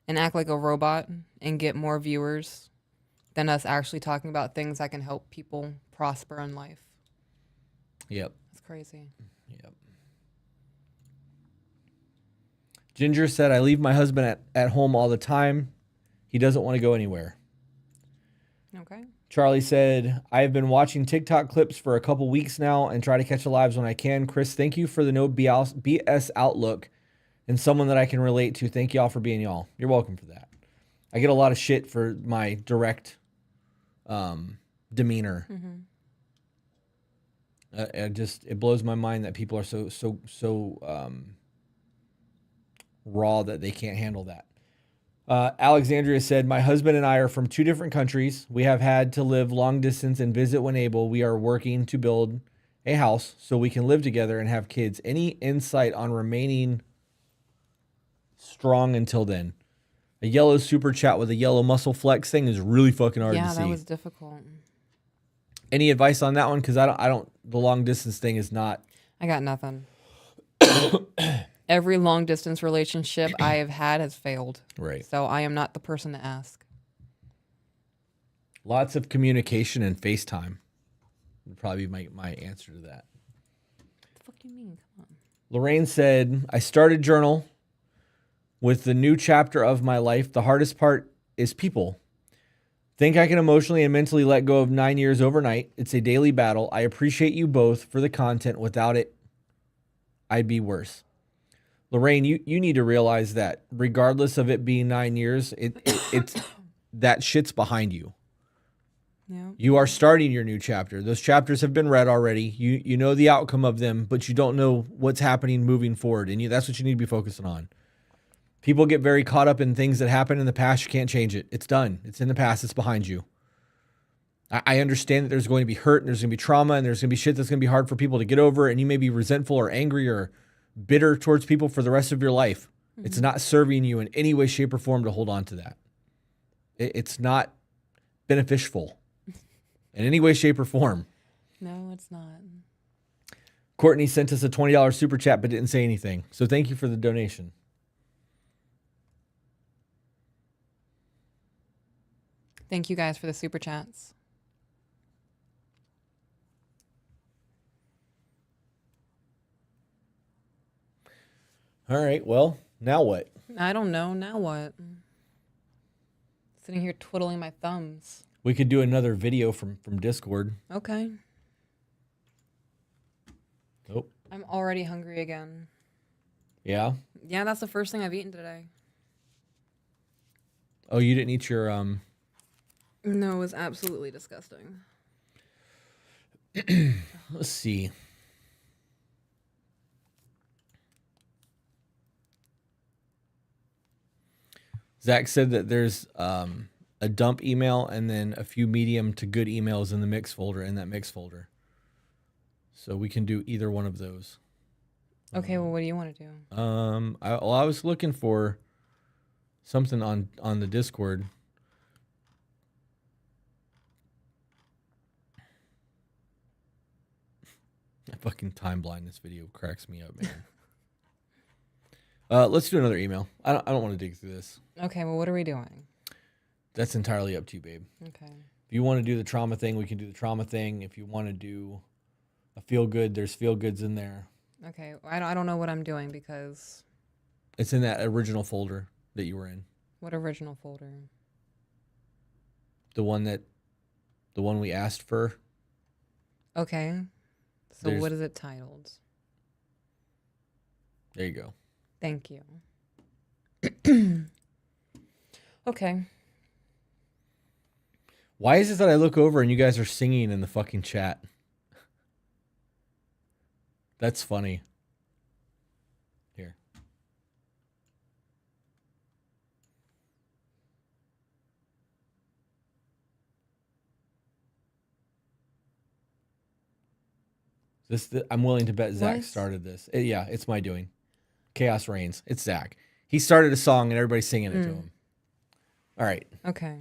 and act like a robot and get more viewers than us actually talking about things that can help people prosper in life. Yep. It's crazy. Yep. Ginger said, I leave my husband at home all the time. He doesn't want to go anywhere. Okay. Charlie said, I have been watching TikTok clips for a couple weeks now and try to catch the lives when I can. Chris, thank you for the no BS outlook and someone that I can relate to. Thank y'all for being y'all. You're welcome for that. I get a lot of shit for my direct demeanor. Mm-hmm. It blows my mind that people are so raw that they can't handle that. Alexandria said, my husband and I are from 2 different countries. We have had to live long distance and visit when able. We are working to build a house so we can live together and have kids. Any insight on remaining strong until then? A yellow super chat with a yellow muscle flex thing is really fucking hard to see. Yeah, that was difficult. Any advice on that one? Because I don't. The long distance thing is not. I got nothing. Every long distance relationship I have had has failed. Right. So I am not the person to ask. Lots of communication and FaceTime would probably be my answer to that. What the fuck do you mean? Come on. Lorraine said, I started journal with the new chapter of my life. The hardest part is people. Think I can emotionally and mentally let go of 9 years overnight. It's a daily battle. I appreciate you both for the content. Without it, I'd be worse. Lorraine, you need to realize that regardless of it being 9 years, it's that shit's behind you. Yeah. You are starting your new chapter. Those chapters have been read already. You know the outcome of them, but you don't know what's happening moving forward. And that's what you need to be focusing on. People get very caught up in things that happened in the past. You can't change it. It's done. It's in the past. It's behind you. I understand that there's going to be hurt and there's going to be trauma and there's going to be shit that's going to be hard for people to get over. And you may be resentful or angry or bitter towards people for the rest of your life. Mm-hmm. It's not serving you in any way, shape, or form to hold on to that. It's not beneficial in any way, shape, or form. No, it's not. Courtney sent us a $20 super chat but didn't say anything. So thank you for the donation. Thank you guys for the super chats. All right, well, now what? I don't know. Now what? Sitting here twiddling my thumbs. We could do another video from Discord. Okay. Oh. I'm already hungry again. Yeah? Yeah, that's the first thing I've eaten today. Oh, you didn't eat your No, it was absolutely disgusting. Let's see. Zach said that there's a dump email and then a few medium to good emails in the mix folder, in that mix folder. So we can do either one of those. Okay, well, what do you want to do? I was looking for something on the Discord. Fucking time blindness video cracks me up, man. Let's do another email. I don't want to dig through this. Okay, well, what are we doing? That's entirely up to you, babe. Okay. If you want to do the trauma thing, we can do the trauma thing. If you want to do a feel good, there's feel goods in there. Okay, I don't know what I'm doing because... It's in that original folder that you were in. What original folder? The one we asked for. Okay. So what is it titled? There you go. Thank you. Okay. Why is it that I look over and you guys are singing in the fucking chat? That's funny. Here. I'm willing to bet Zach What? started this. Yeah, it's my doing. Chaos reigns. It's Zach. He started a song and everybody's singing it to him. All right. Okay.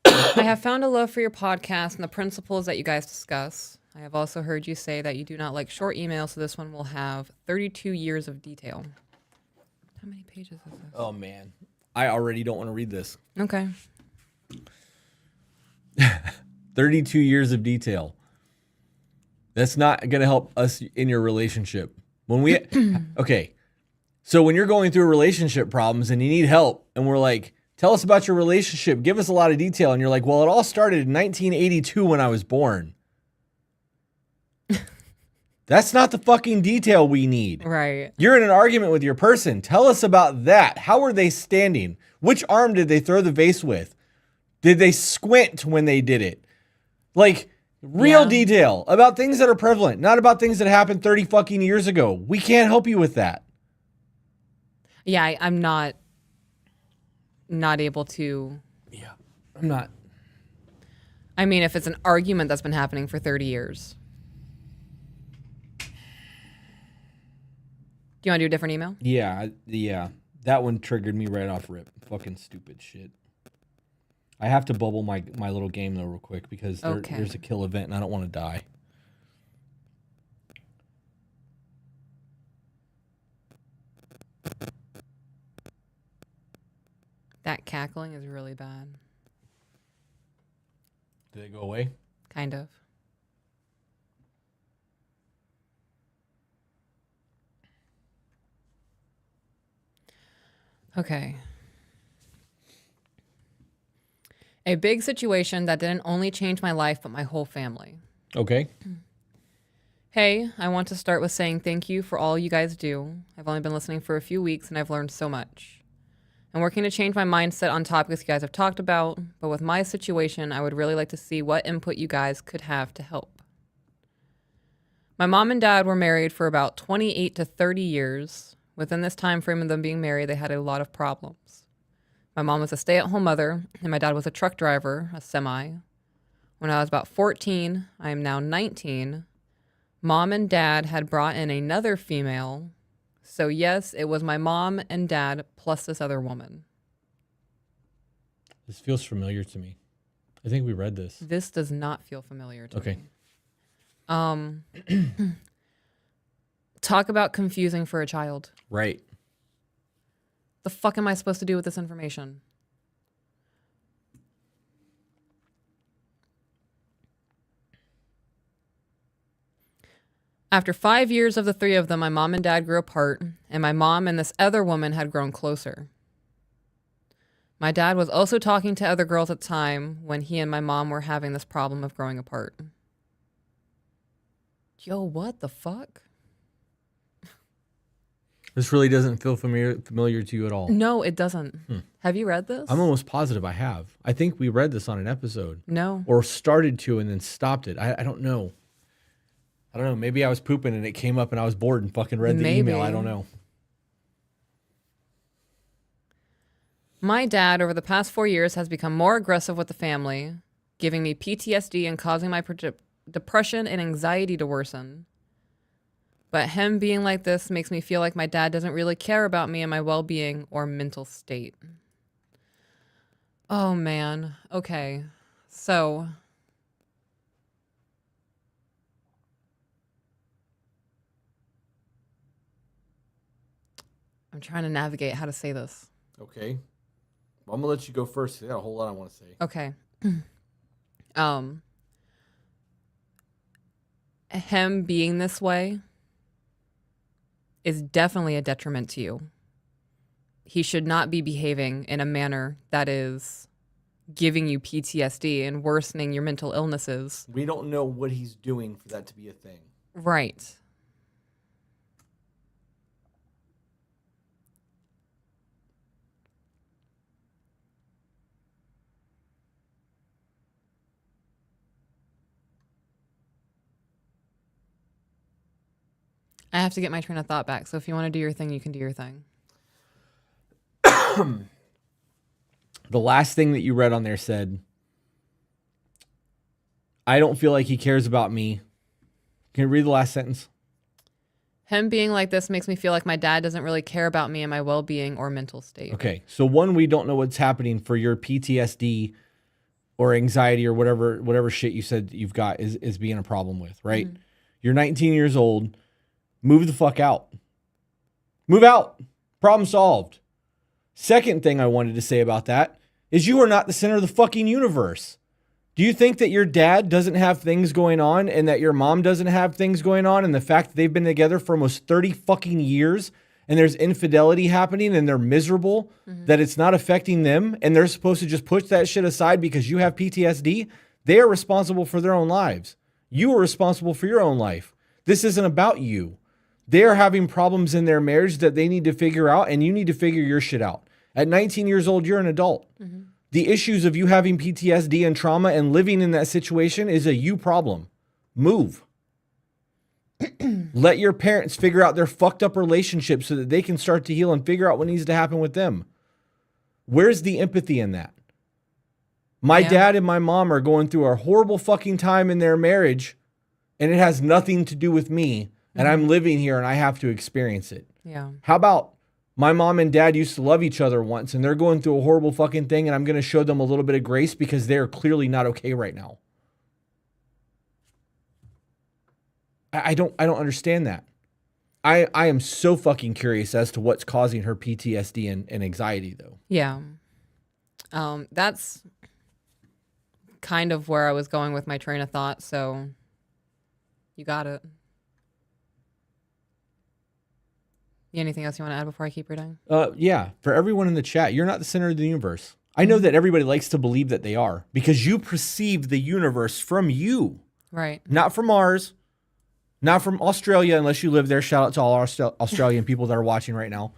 I have found a love for your podcast and the principles that you guys discuss. I have also heard you say that you do not like short emails, so this one will have 32 years of detail. How many pages is this? Oh, man. I already don't want to read this. Okay. 32 years of detail. That's not going to help us in your relationship. When we, okay. So when you're going through relationship problems and you need help and we're like, tell us about your relationship, give us a lot of detail. And you're like, well, it all started in 1982 when I was born. That's not the fucking detail we need. Right. You're in an argument with your person. Tell us about that. How are they standing? Which arm did they throw the vase with? Did they squint when they did it? Like, real detail about things that are prevalent, not about things that happened 30 fucking years ago. We can't help you with that. Yeah, I'm not able to. Yeah, I'm not. I mean, if it's an argument that's been happening for 30 years. Do you want to do a different email? Yeah. That one triggered me right off rip. Fucking stupid shit. I have to bubble my little game though real quick because there's a kill event and I don't want to die. That cackling is really bad. Did it go away? Kind of. Okay. A big situation that didn't only change my life, but my whole family. Okay. Hey, I want to start with saying thank you for all you guys do. I've only been listening for a few weeks and I've learned so much. I'm working to change my mindset on topics you guys have talked about, but with my situation, I would really like to see what input you guys could have to help. My mom and dad were married for about 28 to 30 years. Within this time frame of them being married, they had a lot of problems. My mom was a stay-at-home mother, and my dad was a truck driver, a semi. When I was about 14, I am now 19, Mom and Dad had brought in another female. So yes, it was my mom and dad plus this other woman. This feels familiar to me. I think we read this. This does not feel familiar to me. Talk about confusing for a child. Right. The fuck am I supposed to do with this information? After 5 years of the three of them, my mom and dad grew apart, and my mom and this other woman had grown closer. My dad was also talking to other girls at the time when he and my mom were having this problem of growing apart. Yo, what the fuck? This really doesn't feel familiar to you at all. No, it doesn't. Have you read this? I'm almost positive I have. I think we read this on an episode. No. Or started to and then stopped it. I don't know. I don't know. Maybe I was pooping and it came up and I was bored and fucking read the email. I don't know. My dad, over the past 4 years, has become more aggressive with the family, giving me PTSD and causing my depression and anxiety to worsen. But him being like this makes me feel like my dad doesn't really care about me and my well-being or mental state. Oh, man. Okay. So I'm trying to navigate how to say this. Okay. Well, I'm going to let you go first. I got a whole lot I want to say. Okay. Him being this way is definitely a detriment to you. He should not be behaving in a manner that is giving you PTSD and worsening your mental illnesses. We don't know what he's doing for that to be a thing. Right. I have to get my train of thought back. So if you want to do your thing, you can do your thing. The last thing that you read on there said, I don't feel like he cares about me. Can you read the last sentence? Him being like this makes me feel like my dad doesn't really care about me and my well-being or mental state. Okay. So one, we don't know what's happening for your PTSD or anxiety or whatever shit you said you've got is being a problem with, right? Mm-hmm. You're 19 years old. Move the fuck out. Move out. Problem solved. Second thing I wanted to say about that is you are not the center of the fucking universe. Do you think that your dad doesn't have things going on and that your mom doesn't have things going on, and the fact that they've been together for almost 30 fucking years and there's infidelity happening and they're miserable, that it's not affecting them and they're supposed to just push that shit aside because you have PTSD? They are responsible for their own lives. You are responsible for your own life. This isn't about you. They are having problems in their marriage that they need to figure out, and you need to figure your shit out. At 19 years old, you're an adult. Mm-hmm. The issues of you having PTSD and trauma and living in that situation is a you problem. Move. Let your parents figure out their fucked up relationship so that they can start to heal and figure out what needs to happen with them. Where's the empathy in that? My dad and my mom are going through a horrible fucking time in their marriage, and it has nothing to do with me, and I'm living here and I have to experience it. Yeah. How about my mom and dad used to love each other once, and they're going through a horrible fucking thing, and I'm going to show them a little bit of grace because they're clearly not okay right now. I don't understand that. I am so fucking curious as to what's causing her PTSD and anxiety, though. Yeah. That's kind of where I was going with my train of thought, so you got it. Anything else you want to add before I keep reading? Yeah. For everyone in the chat, you're not the center of the universe. I know that everybody likes to believe that they are because you perceive the universe from you. Right. Not from Mars. Not from Australia, unless you live there. Shout out to all our Australian people that are watching right now.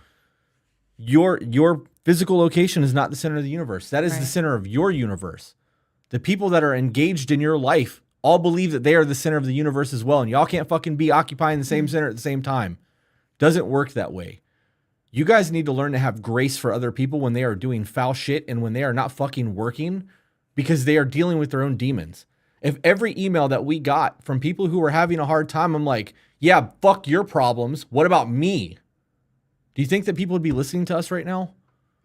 Your physical location is not the center of the universe. That is the center of your universe. The people that are engaged in your life all believe that they are the center of the universe as well, and y'all can't fucking be occupying the same center at the same time. Doesn't work that way. You guys need to learn to have grace for other people when they are doing foul shit and when they are not fucking working because they are dealing with their own demons. If every email that we got from people who were having a hard time, I'm like, yeah, fuck your problems. What about me? Do you think that people would be listening to us right now?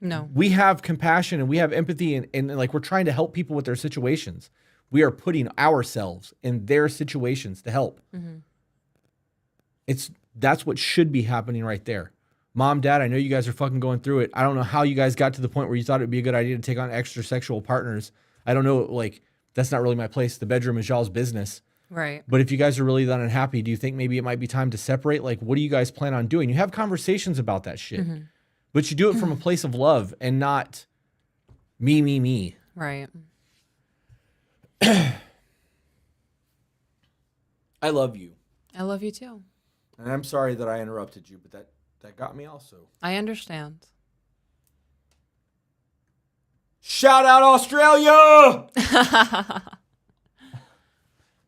No. We have compassion and we have empathy and like we're trying to help people with their situations. We are putting ourselves in their situations to help. Mm-hmm. That's what should be happening right there. Mom, Dad, I know you guys are fucking going through it. I don't know how you guys got to the point where you thought it'd be a good idea to take on extra sexual partners. I don't know, like, that's not really my place. The bedroom is y'all's business. Right. But if you guys are really that unhappy, do you think maybe it might be time to separate? Like, what do you guys plan on doing? You have conversations about that shit. Mm-hmm. But you do it from a place of love and not me. Right. I love you. I love you too. And I'm sorry that I interrupted you, but that got me also. I understand. Shout out Australia!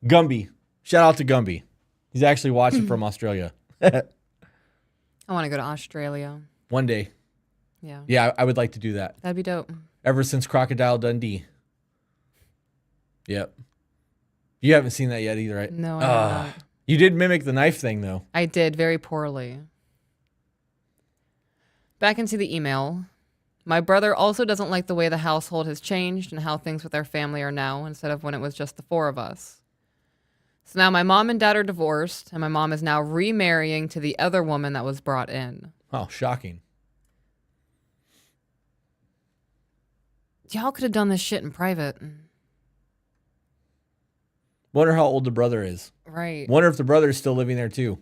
Gumby. Shout out to Gumby. He's actually watching from Australia. I want to go to Australia. One day. Yeah. Yeah, I would like to do that. That'd be dope. Ever since Crocodile Dundee. Yep. You haven't seen that yet either, right? No, I have not. You did mimic the knife thing, though. I did, very poorly. Back into the email. My brother also doesn't like the way the household has changed and how things with our family are now instead of when it was just the four of us. So now my mom and dad are divorced, and my mom is now remarrying to the other woman that was brought in. Oh, shocking. Y'all could have done this shit in private. Wonder how old the brother is. Right. Wonder if the brother is still living there too.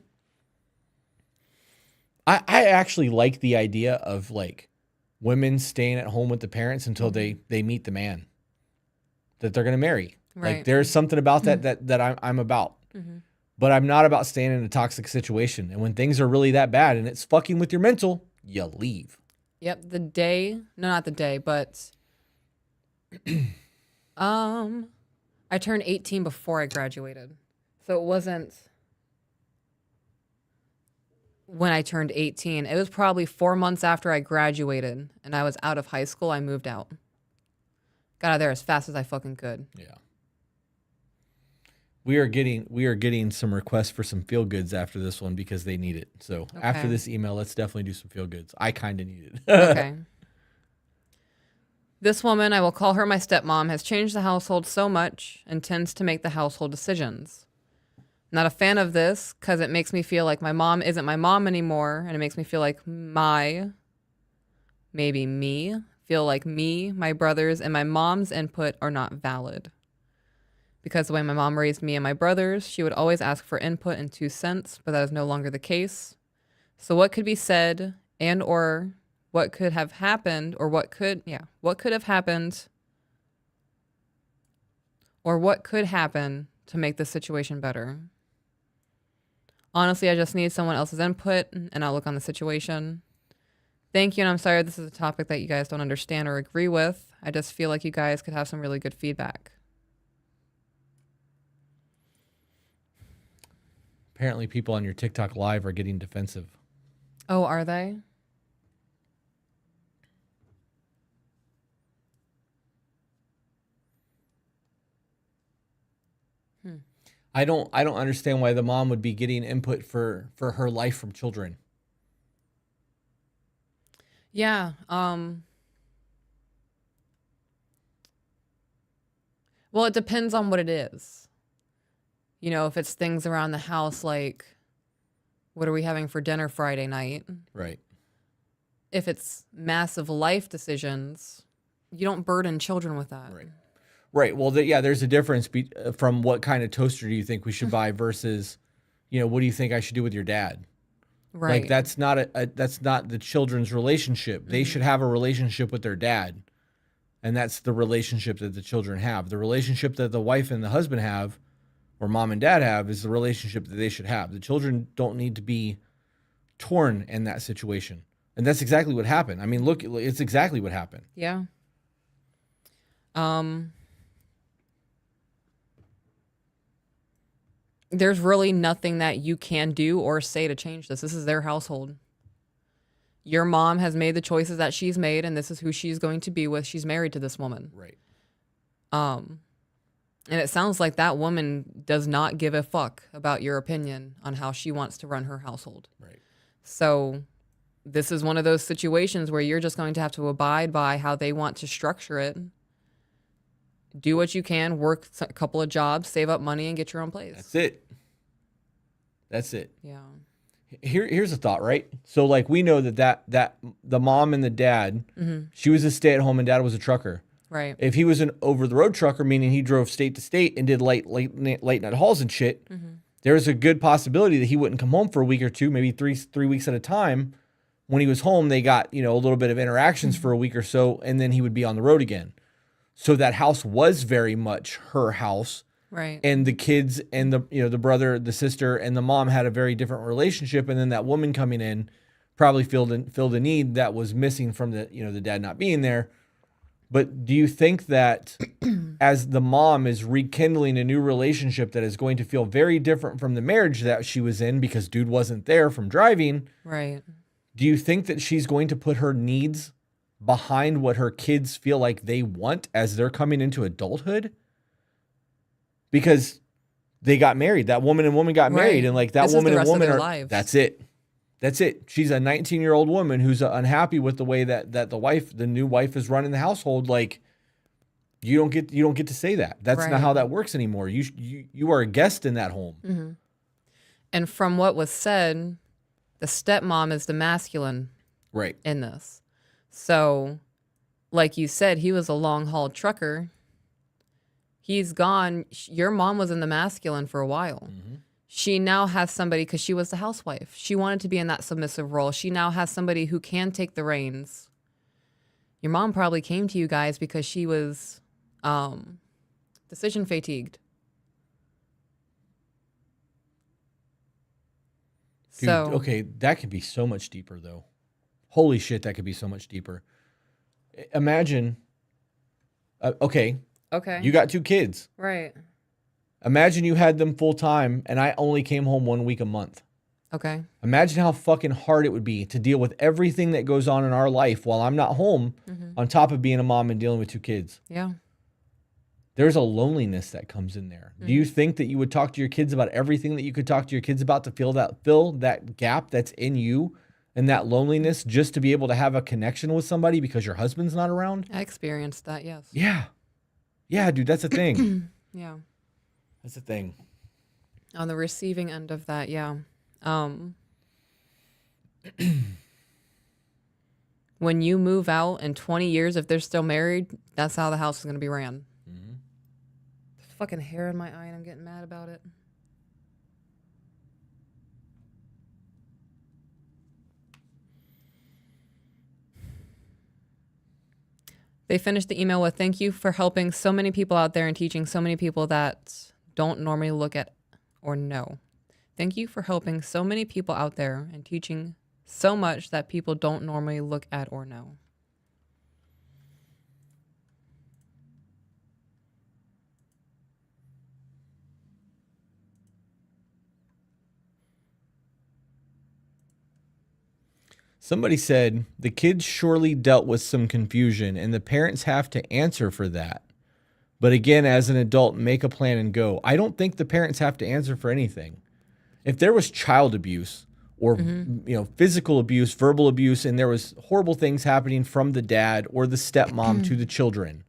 I actually like the idea of like women staying at home with the parents until they meet the man that they're gonna marry. Right. Like there's something about that I'm about. Mm-hmm. But I'm not about staying in a toxic situation. And when things are really that bad and it's fucking with your mental, you leave. Yep. Not the day, but I turned 18 before I graduated. So it wasn't when I turned 18. It was probably 4 months after I graduated and I was out of high school. I moved out. Got out of there as fast as I fucking could. Yeah. We are getting some requests for some feel goods after this one because they need it. So after Okay. this email, let's definitely do some feel goods. I kind of need it. Okay. This woman, I will call her my stepmom, has changed the household so much and tends to make the household decisions. Not a fan of this because it makes me feel like my mom isn't my mom anymore, and it makes me feel like my brothers, and my mom's input are not valid. Because the way my mom raised me and my brothers, she would always ask for input and 2 cents, but that is no longer the case. So what could be said and or what could have happened or what could have happened or what could happen to make this situation better? Honestly, I just need someone else's input and outlook on the situation. Thank you, and I'm sorry this is a topic that you guys don't understand or agree with. I just feel like you guys could have some really good feedback. Apparently, people on your TikTok live are getting defensive. Oh, are they? I don't understand why the mom would be getting input for her life from children. Yeah. Well, it depends on what it is. You know, if it's things around the house like, what are we having for dinner Friday night? Right. If it's massive life decisions, you don't burden children with that. Right. Right. Well, there's a difference from what kind of toaster do you think we should buy versus, what do you think I should do with your dad? Right. Like that's not that's not the children's relationship. They should have a relationship with their dad. And that's the relationship that the children have. The relationship that the wife and the husband have, or mom and dad have, is the relationship that they should have. The children don't need to be torn in that situation. And that's exactly what happened. I mean, look, it's exactly what happened. Yeah. There's really nothing that you can do or say to change this. This is their household. Your mom has made the choices that she's made, and this is who she's going to be with. She's married to this woman. Right. And it sounds like that woman does not give a fuck about your opinion on how she wants to run her household. Right. So this is one of those situations where you're just going to have to abide by how they want to structure it. Do what you can, work a couple of jobs, save up money, and get your own place. That's it. Yeah. Here's a thought, right? So like we know that the mom and the dad, she was a stay-at-home and dad was a trucker. Right. If he was an over-the-road trucker, meaning he drove state to state and did late night hauls and shit, there's a good possibility that he wouldn't come home for a week or two, maybe three weeks at a time. When he was home, they got a little bit of interactions for a week or so, and then he would be on the road again. So that house was very much her house. Right. And the kids and the brother, the sister, and the mom had a very different relationship. And then that woman coming in probably filled a need that was missing from the dad not being there. But do you think that as the mom is rekindling a new relationship that is going to feel very different from the marriage that she was in because dude wasn't there from driving? Right. Do you think that she's going to put her needs behind what her kids feel like they want as they're coming into adulthood? Because they got married. That woman and woman got married. And like that This is woman the and rest of woman their are, lives. that's it. That's it. She's a 19-year-old woman who's unhappy with the way that the new wife is running the household. Like you don't get to say that. That's Right. not how that works anymore. You are a guest in that home. And from what was said, the stepmom is the masculine Right. in this. So, like you said, he was a long-haul trucker. He's gone. Your mom was in the masculine for a while. She now has somebody, because she was the housewife. She wanted to be in that submissive role. She now has somebody who can take the reins. Your mom probably came to you guys because she was decision fatigued. Dude, So, okay, that could be so much deeper though. Holy shit, that could be so much deeper. Imagine, okay, okay. you got 2 kids. Right. Imagine you had them full time and I only came home 1 week a month. Okay. Imagine how fucking hard it would be to deal with everything that goes on in our life while I'm not home, on top of being a mom and dealing with 2 kids. Yeah. There's a loneliness that comes in there. Do you think that you would talk to your kids about everything that you could talk to your kids about to fill that gap that's in you and that loneliness, just to be able to have a connection with somebody because your husband's not around? I experienced that, yes. Yeah. Yeah, dude, that's a thing. Yeah. That's a thing. On the receiving end of that, yeah. When you move out in 20 years, if they're still married, that's how the house is going to be ran. There's fucking hair in my eye and I'm getting mad about it. They finished the email with, thank you for helping so many people out there and teaching so many people that don't normally look at or know. Thank you for helping so many people out there and teaching so much that people don't normally look at or know. Somebody said the kids surely dealt with some confusion and the parents have to answer for that. But again, as an adult, make a plan and go. I don't think the parents have to answer for anything. If there was child abuse or physical abuse, verbal abuse, and there was horrible things happening from the dad or the stepmom to the children,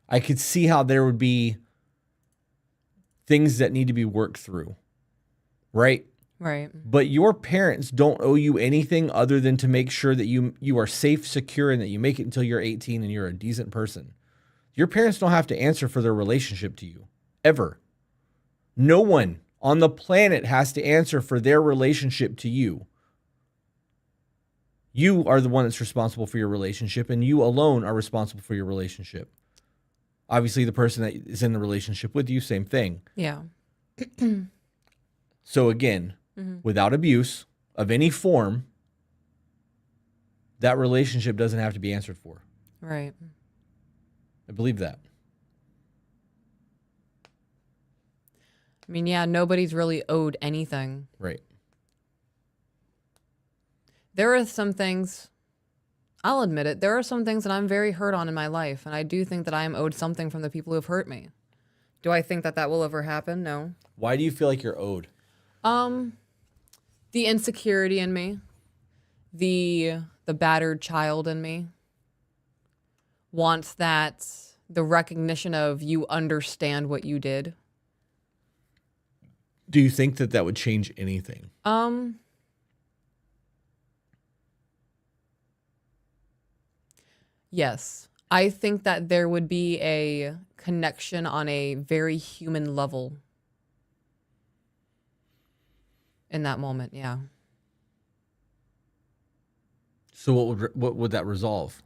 I could see how there would be things that need to be worked through, right? Right. But your parents don't owe you anything other than to make sure that you are safe, secure, and that you make it until you're 18 and you're a decent person. Your parents don't have to answer for their relationship to you, ever. No one on the planet has to answer for their relationship to you. You are the one that's responsible for your relationship, and you alone are responsible for your relationship. Obviously, the person that is in the relationship with you, same thing. Yeah. So again, without abuse of any form, that relationship doesn't have to be answered for. Right. I believe that. I mean, yeah, nobody's really owed anything. Right. There are some things, I'll admit it, there are some things that I'm very hurt on in my life, and I do think that I am owed something from the people who have hurt me. Do I think that that will ever happen? No. Why do you feel like you're owed? The insecurity in me, the battered child in me wants the recognition of you understand what you did. Do you think that would change anything? Yes. I think that there would be a connection on a very human level in that moment, yeah. So what would that resolve?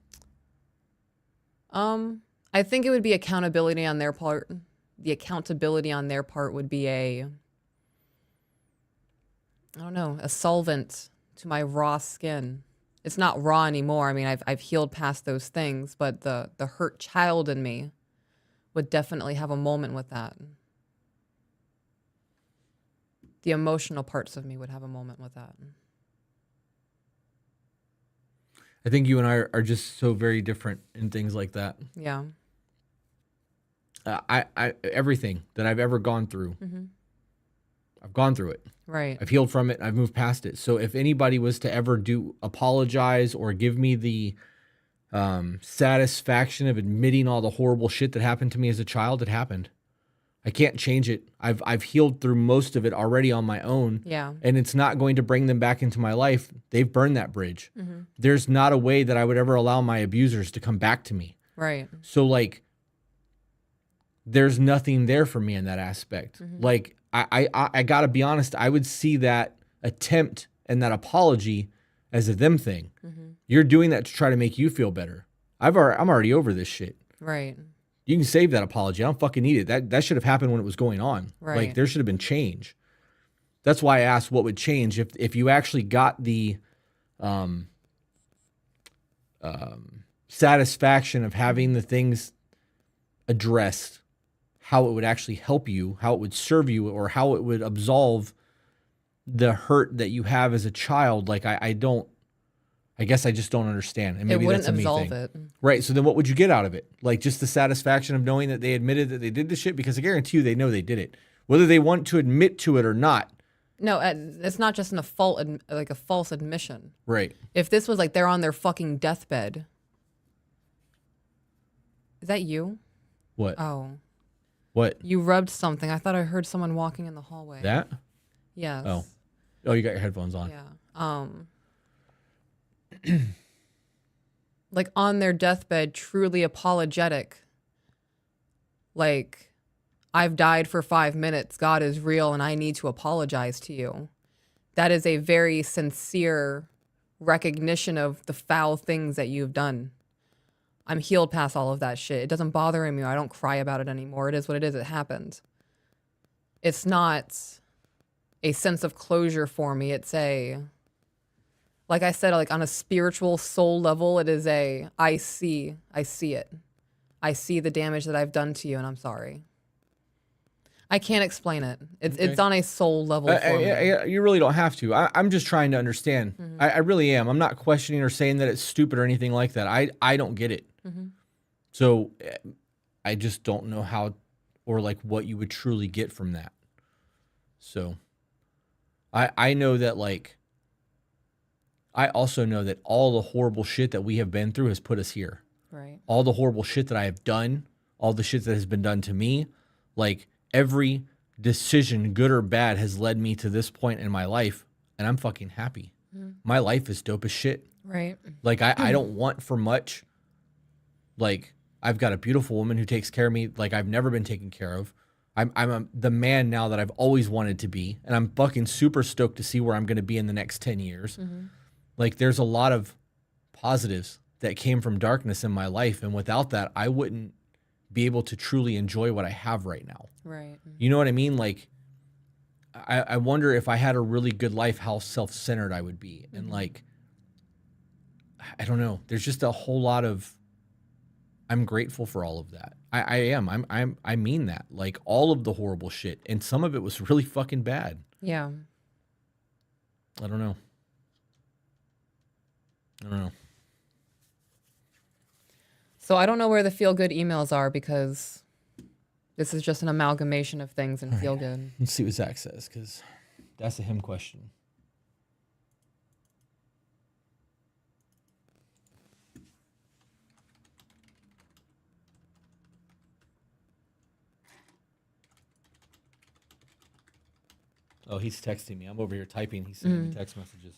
I think it would be accountability on their part. The accountability on their part would be a solvent to my raw skin. It's not raw anymore. I mean, I've healed past those things, but the hurt child in me would definitely have a moment with that. The emotional parts of me would have a moment with that. I think you and I are just so very different in things like that. Yeah. I everything that I've ever gone through, I've gone through it. Right. I've healed from it. I've moved past it. So if anybody was to ever apologize or give me the satisfaction of admitting all the horrible shit that happened to me as a child, it happened. I can't change it. I've healed through most of it already on my own. Yeah. And it's not going to bring them back into my life. They've burned that bridge. There's not a way that I would ever allow my abusers to come back to me. Right. So like, there's nothing there for me in that aspect. Like, I gotta be honest, I would see that attempt and that apology as a them thing. You're doing that to try to make you feel better. I'm already over this shit. Right. You can save that apology. I don't fucking need it. That should have happened when it was going on. Right. Like, there should have been change. That's why I asked what would change if you actually got the satisfaction of having the things addressed, how it would actually help you, how it would serve you, or how it would absolve the hurt that you have as a child, like I guess I just don't understand. And maybe it wouldn't that's a me absolve thing. it. Right. So then what would you get out of it? Like just the satisfaction of knowing that they admitted that they did the shit? Because I guarantee you they know they did it. Whether they want to admit to it or not. No, it's not just a false admission. Right. If this was like they're on their fucking deathbed. Is that you? What? Oh. What? You rubbed something. I thought I heard someone walking in the hallway. That? Yes. Oh, you got your headphones on. Yeah. Like on their deathbed, truly apologetic. Like, I've died for 5 minutes. God is real and I need to apologize to you. That is a very sincere recognition of the foul things that you've done. I'm healed past all of that shit. It doesn't bother me. I don't cry about it anymore. It is what it is. It happened. It's not a sense of closure for me. It's like I said, like on a spiritual soul level, it is I see it. I see the damage that I've done to you and I'm sorry. I can't explain it. It's on a soul level for me. You really don't have to. I'm just trying to understand. Mm-hmm. I really am. I'm not questioning or saying that it's stupid or anything like that. I don't get it. Mm-hmm. So I just don't know how or like what you would truly get from that. So I know that like I also know that all the horrible shit that we have been through has put us here. Right. All the horrible shit that I have done, all the shit that has been done to me, like every decision, good or bad, has led me to this point in my life, and I'm fucking happy. My life is dope as shit. Right. Like I don't want for much. Like I've got a beautiful woman who takes care of me like I've never been taken care of. I'm the man now that I've always wanted to be, and I'm fucking super stoked to see where I'm going to be in the next 10 years. Mm-hmm. Like there's a lot of positives that came from darkness in my life, and without that, I wouldn't be able to truly enjoy what I have right now. Right. You know what I mean? Like I wonder if I had a really good life, how self-centered I would be. And like, I don't know. There's just a whole lot of, I'm grateful for all of that. I am. I mean that. Like all of the horrible shit. And some of it was really fucking bad. Yeah. I don't know. So I don't know where the feel good emails are because this is just an amalgamation of things and feel good. Let's see what Zach says, because that's a him question. Oh, he's texting me. I'm over here typing. He's sending me text messages.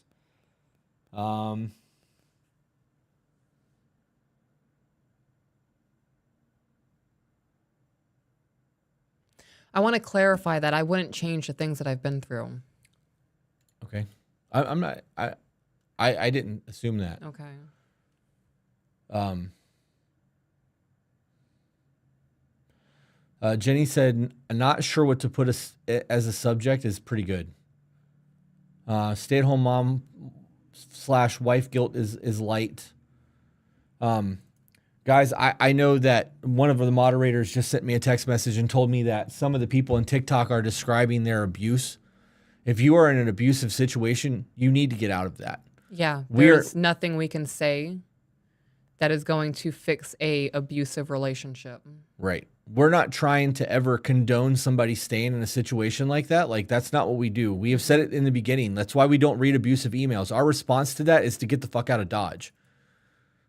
I want to clarify that I wouldn't change the things that I've been through. Okay. I'm not. I didn't assume that. Okay. Jenny said, not sure what to put as a subject is pretty good. Stay-at-home mom / wife guilt is light. Guys, I know that one of the moderators just sent me a text message and told me that some of the people in TikTok are describing their abuse. If you are in an abusive situation, you need to get out of that. Yeah. There's nothing we can say that is going to fix a abusive relationship. Right. We're not trying to ever condone somebody staying in a situation like that. Like, that's not what we do. We have said it in the beginning. That's why we don't read abusive emails. Our response to that is to get the fuck out of Dodge.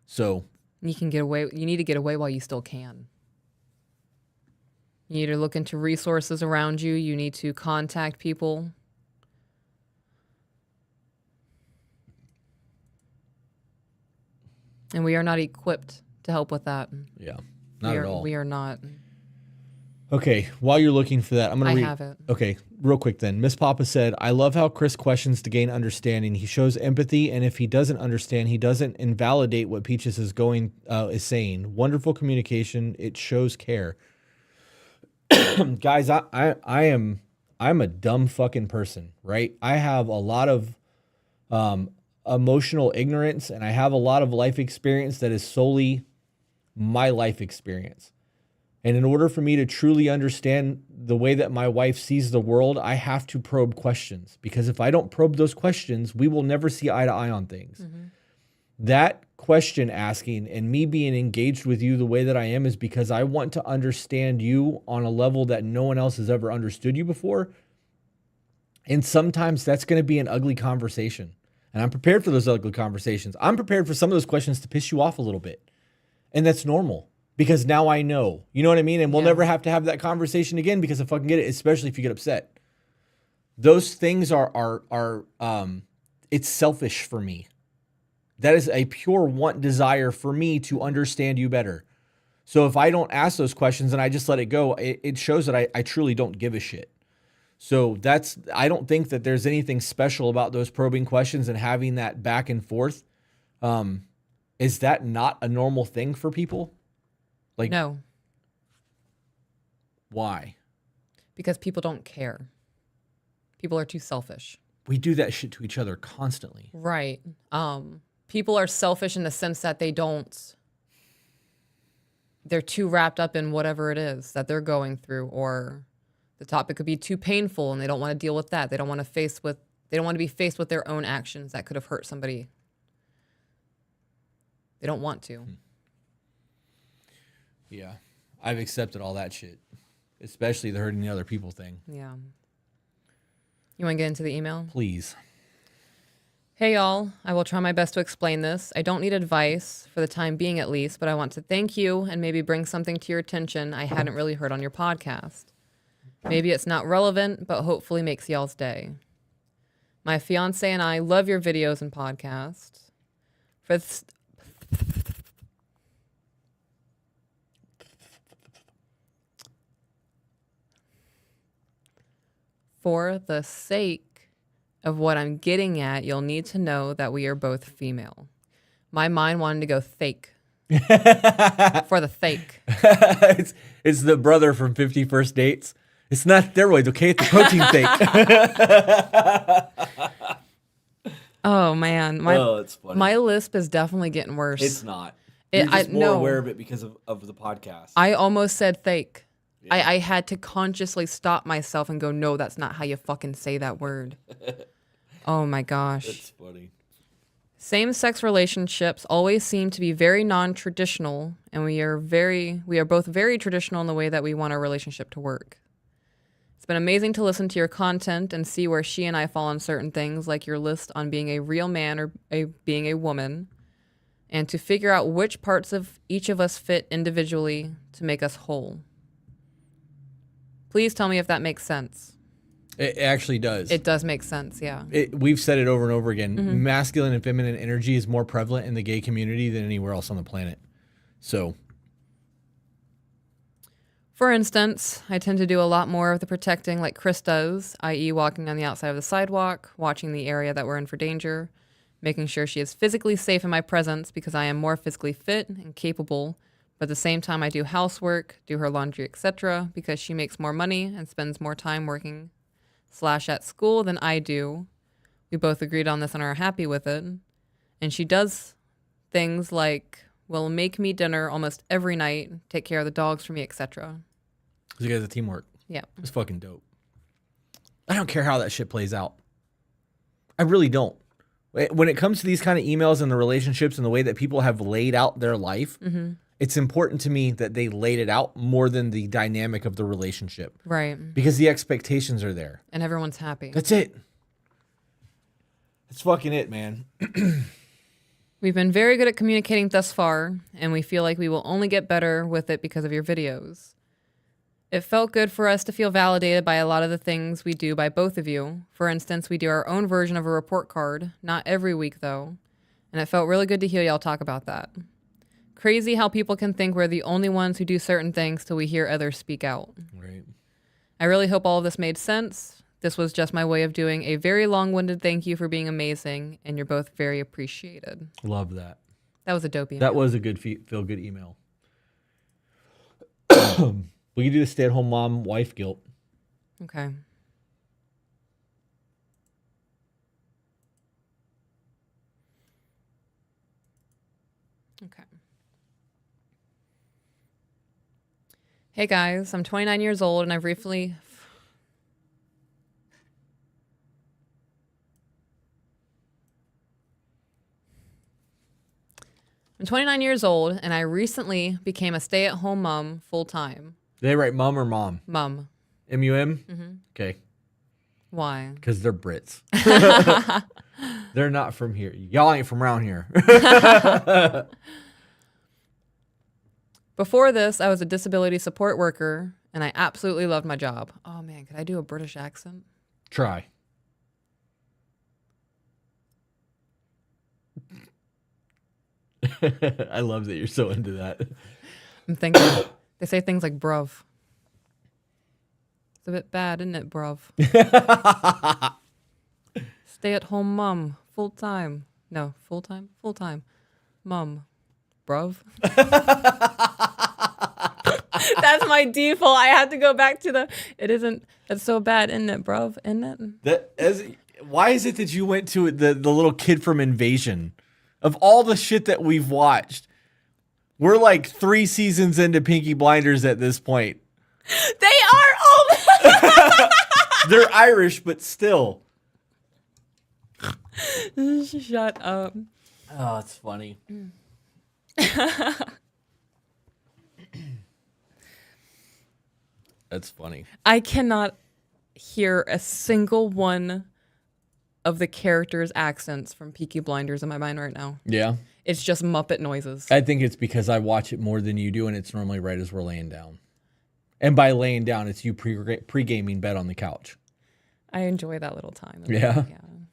So you can get away. You need to get away while you still can. You need to look into resources around you. You need to contact people. And we are not equipped to help with that. Yeah, not at all. We are not. Okay, while you're looking for that, I'm going to read. I have it. Okay, real quick then. Miss Papa said, I love how Chris questions to gain understanding. He shows empathy, and if he doesn't understand, he doesn't invalidate what Peaches is saying. Wonderful communication. It shows care. Guys, I'm a dumb fucking person, right? I have a lot of emotional ignorance, and I have a lot of life experience that is solely my life experience. And in order for me to truly understand the way that my wife sees the world, I have to probe questions. Because if I don't probe those questions, we will never see eye to eye on things. Mm-hmm. That question asking and me being engaged with you the way that I am is because I want to understand you on a level that no one else has ever understood you before. And sometimes that's going to be an ugly conversation. And I'm prepared for those ugly conversations. I'm prepared for some of those questions to piss you off a little bit. And that's normal because now I know. You know what I mean? And we'll never have to have that conversation again because I fucking get it, especially if you get upset. Those things are it's selfish for me. That is a pure want desire for me to understand you better. So if I don't ask those questions and I just let it go, it shows that I truly don't give a shit. So I don't think that there's anything special about those probing questions and having that back and forth. Is that not a normal thing for people? Like, No. Why? Because people don't care. People are too selfish. We do that shit to each other constantly. Right. People are selfish in the sense that they're too wrapped up in whatever it is that they're going through, or the topic could be too painful and they don't want to deal with that. They don't want to be faced with their own actions that could have hurt somebody. They don't want to. Yeah. I've accepted all that shit, especially the hurting the other people thing. Yeah. You want to get into the email? Please. Hey, y'all. I will try my best to explain this. I don't need advice, for the time being at least, but I want to thank you and maybe bring something to your attention I hadn't really heard on your podcast. Maybe it's not relevant, but hopefully makes y'all's day. My fiance and I love your videos and podcasts. For the sake of what I'm getting at, you'll need to know that we are both female. My mind wanted to go fake. For the fake. It's the brother from 50 First Dates. It's not steroids, okay? It's a protein fake. Oh, man. It's funny. My lisp is definitely getting worse. It's not. You're just more aware of it because of the podcast. I almost said fake. Yeah. I had to consciously stop myself and go, no, that's not how you fucking say that word. Oh, my gosh. That's funny. Same-sex relationships always seem to be very non-traditional, and we are both very traditional in the way that we want our relationship to work. It's been amazing to listen to your content and see where she and I fall on certain things, like your list on being a real man or being a woman, and to figure out which parts of each of us fit individually to make us whole. Please tell me if that makes sense. It actually does. It does make sense, yeah. We've said it over and over again. Mm-hmm. Masculine and feminine energy is more prevalent in the gay community than anywhere else on the planet. So, for instance, I tend to do a lot more of the protecting like Chris does, i.e. walking on the outside of the sidewalk, watching the area that we're in for danger, making sure she is physically safe in my presence because I am more physically fit and capable. But at the same time, I do housework, do her laundry, etc. because she makes more money and spends more time working / at school than I do. We both agreed on this and are happy with it. And she does things like will make me dinner almost every night, take care of the dogs for me, etc. You guys are teamwork. Yeah. It's fucking dope. I don't care how that shit plays out. I really don't. When it comes to these kind of emails and the relationships and the way that people have laid out their life, it's important to me that they laid it out more than the dynamic of the relationship. Right. Because the expectations are there. And everyone's happy. That's it. That's fucking it, man. We've been very good at communicating thus far, and we feel like we will only get better with it because of your videos. It felt good for us to feel validated by a lot of the things we do by both of you. For instance, we do our own version of a report card, not every week though, and it felt really good to hear y'all talk about that. Crazy how people can think we're the only ones who do certain things till we hear others speak out. Right. I really hope all of this made sense. This was just my way of doing a very long-winded thank you for being amazing, and you're both very appreciated. Love that. That was a dope email. That was a good feel-good email. We can do the stay-at-home mom wife guilt. Okay. Okay. Hey guys, I'm 29 years old and I've recently... I'm 29 years old and I recently became a stay-at-home mom full-time. Do they write mum or mom? Mum. M-U-M? Okay. Why? Because they're Brits. They're not from here. Y'all ain't from around here. Before this, I was a disability support worker and I absolutely loved my job. Oh man, could I do a British accent? Try. I love that you're so into that. I'm thinking, they say things like bruv. It's a bit bad, isn't it, bruv? Stay-at-home mom, full-time. No, full-time? Full-time. Mom. Bruv. That's my default. I had to go back to the, it isn't, it's so bad, isn't it, bruv? Isn't it? Why is it that you went to the little kid from Invasion? Of all the shit that we've watched, we're like 3 seasons into Pinky Blinders at this point. They are! Oh They're Irish, but still. Shut up. Oh, it's funny. That's funny. I cannot hear a single one of the characters' accents from Peaky Blinders in my mind right now. Yeah. It's just Muppet noises. I think it's because I watch it more than you do, and it's normally right as we're laying down. And by laying down, it's you pre-gaming bed on the couch. I enjoy that little time. Yeah. And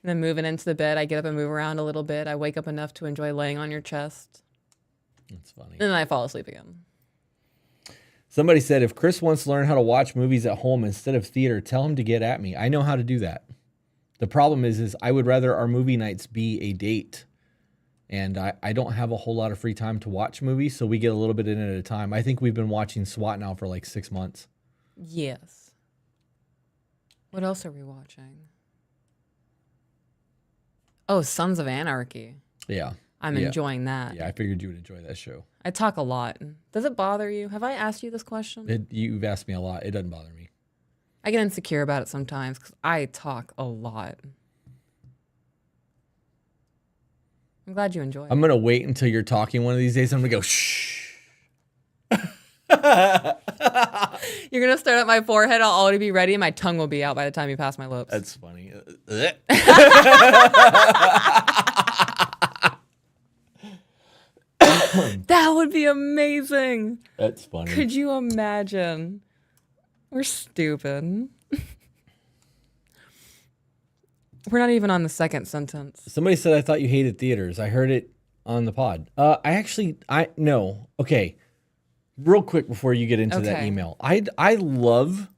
then moving into the bed, I get up and move around a little bit. I wake up enough to enjoy laying on your chest. That's funny. And then I fall asleep again. Somebody said, if Chris wants to learn how to watch movies at home instead of theater, tell him to get at me. I know how to do that. The problem is I would rather our movie nights be a date. And I don't have a whole lot of free time to watch movies, so we get a little bit in at a time. I think we've been watching SWAT now for like 6 months. Yes. What else are we watching? Oh, Sons of Anarchy. Yeah. I'm enjoying that. Yeah, I figured you would enjoy that show. I talk a lot. Does it bother you? Have I asked you this question? You've asked me a lot. It doesn't bother me. I get insecure about it sometimes because I talk a lot. I'm glad you enjoy it. I'm going to wait until you're talking one of these days. I'm going to go, shh. You're going to start at my forehead. I'll already be ready and my tongue will be out by the time you pass my lips. That's funny. That would be amazing. That's funny. Could you imagine? We're stupid. We're not even on the second sentence. Somebody said, I thought you hated theaters. I heard it on the pod. No. Okay. Real quick before you get into that email. I love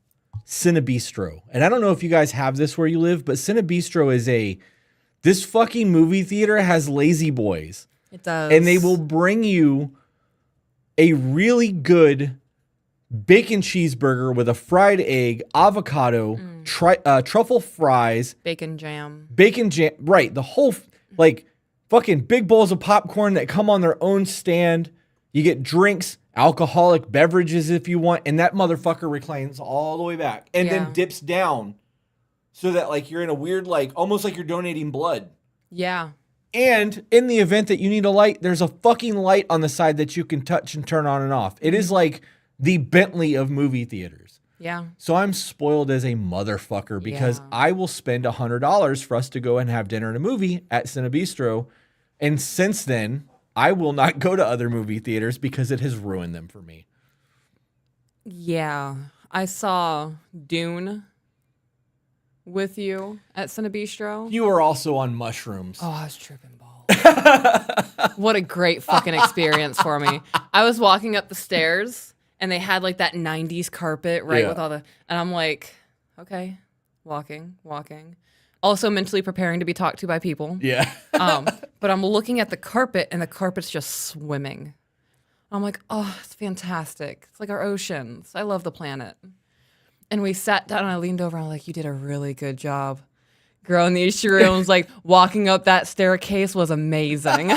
Cinebistro. And I don't know if you guys have this where you live, but Cinebistro is this fucking movie theater has lazy boys. It does. And they will bring you a really good bacon cheeseburger with a fried egg, avocado, truffle fries, bacon jam. Right. The whole, fucking big bowls of popcorn that come on their own stand. You get drinks, alcoholic beverages if you want. And that motherfucker reclines all the way back and then dips down so that, you're in a weird, almost like you're donating blood. Yeah. And in the event that you need a light, there's a fucking light on the side that you can touch and turn on and off. It is like the Bentley of movie theaters. Yeah. So I'm spoiled as a motherfucker because I will spend $100 for us to go and have dinner and a movie at Cinebistro. And since then, I will not go to other movie theaters because it has ruined them for me. Yeah. I saw Dune with you at Cinebistro. You were also on mushrooms. Oh, I was tripping balls. What a great fucking experience for me. I was walking up the stairs and they had that 90s carpet, right? With all and I'm like, okay, walking. Also mentally preparing to be talked to by people. Yeah. But I'm looking at the carpet and the carpet's just swimming. I'm like, oh, it's fantastic. It's like our oceans. I love the planet. And we sat down and I leaned over and I'm like, you did a really good job. Girl in these rooms, walking up that staircase was amazing.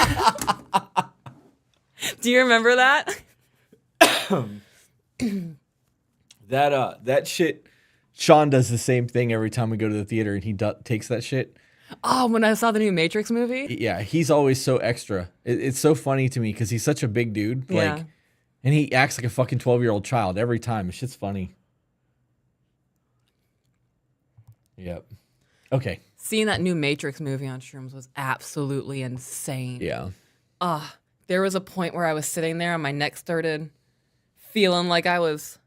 Do you remember that? That shit. Sean does the same thing every time we go to the theater, and he takes that shit. Oh, when I saw the new Matrix movie? Yeah, he's always so extra. It's so funny to me because he's such a big dude. Yeah. Like, and he acts like a fucking 12-year-old child every time. Shit's funny. Yep. Okay. Seeing that new Matrix movie on shrooms was absolutely insane. Yeah. There was a point where I was sitting there and my neck started feeling like I was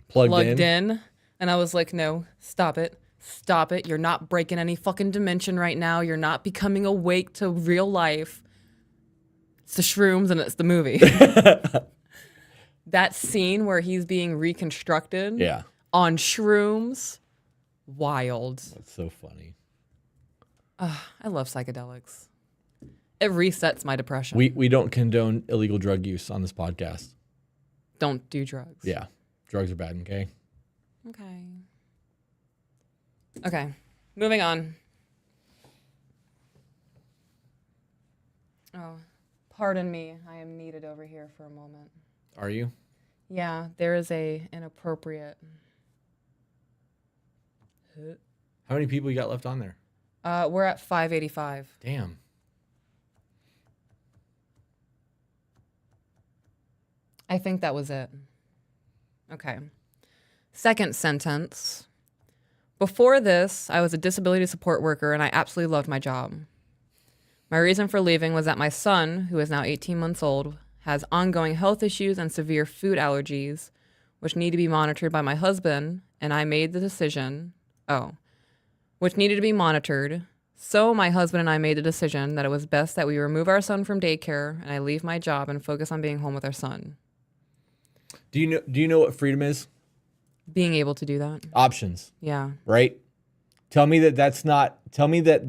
plugged in. And I was like, no, stop it. Stop it. You're not breaking any fucking dimension right now. You're not becoming awake to real life. It's the shrooms and it's the movie. That scene where he's being reconstructed on shrooms, wild. That's so funny. I love psychedelics. It resets my depression. We don't condone illegal drug use on this podcast. Don't do drugs. Yeah. Drugs are bad, okay? Okay. Moving on. Oh, pardon me. I am needed over here for a moment. Are you? Yeah, there is a inappropriate. How many people you got left on there? We're at 585. Damn. I think that was it. Okay. Second sentence. Before this, I was a disability support worker and I absolutely loved my job. My reason for leaving was that my son, who is now 18 months old, has ongoing health issues and severe food allergies, which need to be monitored by my husband, and I made the decision, which needed to be monitored. So my husband and I made the decision that it was best that we remove our son from daycare and I leave my job and focus on being home with our son. Do you know what freedom is? Being able to do that. Options. Yeah. Right? Tell me that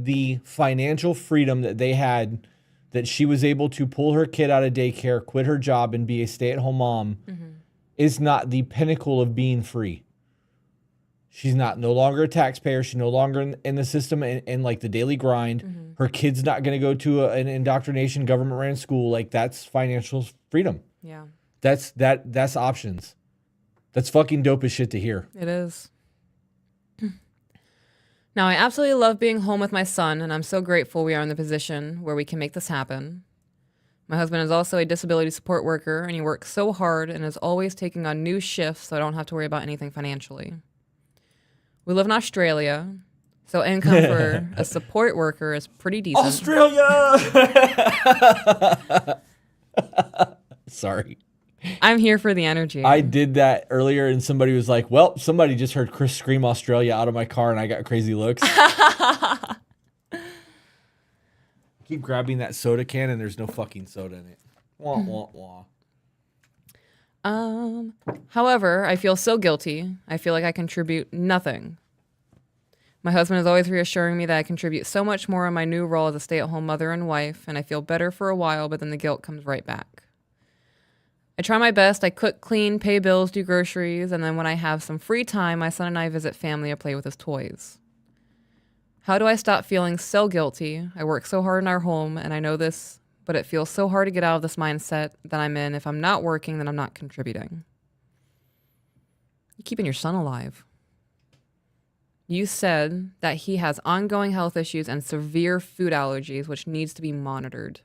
the financial freedom that they had, that she was able to pull her kid out of daycare, quit her job, and be a stay-at-home mom is not the pinnacle of being free. She's no longer a taxpayer. She's no longer in the system and like the daily grind. Her kid's not going to go to an indoctrination government-ran school. Like, that's financial freedom. Yeah. That's options. That's fucking dope as shit to hear. It is. Now, I absolutely love being home with my son, and I'm so grateful we are in the position where we can make this happen. My husband is also a disability support worker, and he works so hard and is always taking on new shifts so I don't have to worry about anything financially. We live in Australia, so income for a support worker is pretty decent. Australia! Sorry. I'm here for the energy. I did that earlier, and somebody was like, well, somebody just heard Chris scream Australia out of my car, and I got crazy looks. Keep grabbing that soda can, and there's no fucking soda in it. Wah, wah, wah. However, I feel so guilty. I feel like I contribute nothing. My husband is always reassuring me that I contribute so much more in my new role as a stay-at-home mother and wife, and I feel better for a while, but then the guilt comes right back. I try my best. I cook, clean, pay bills, do groceries, and then when I have some free time, my son and I visit family or play with his toys. How do I stop feeling so guilty? I work so hard in our home, and I know this, but it feels so hard to get out of this mindset that I'm in. If I'm not working, then I'm not contributing. You're keeping your son alive. You said that he has ongoing health issues and severe food allergies, which needs to be monitored.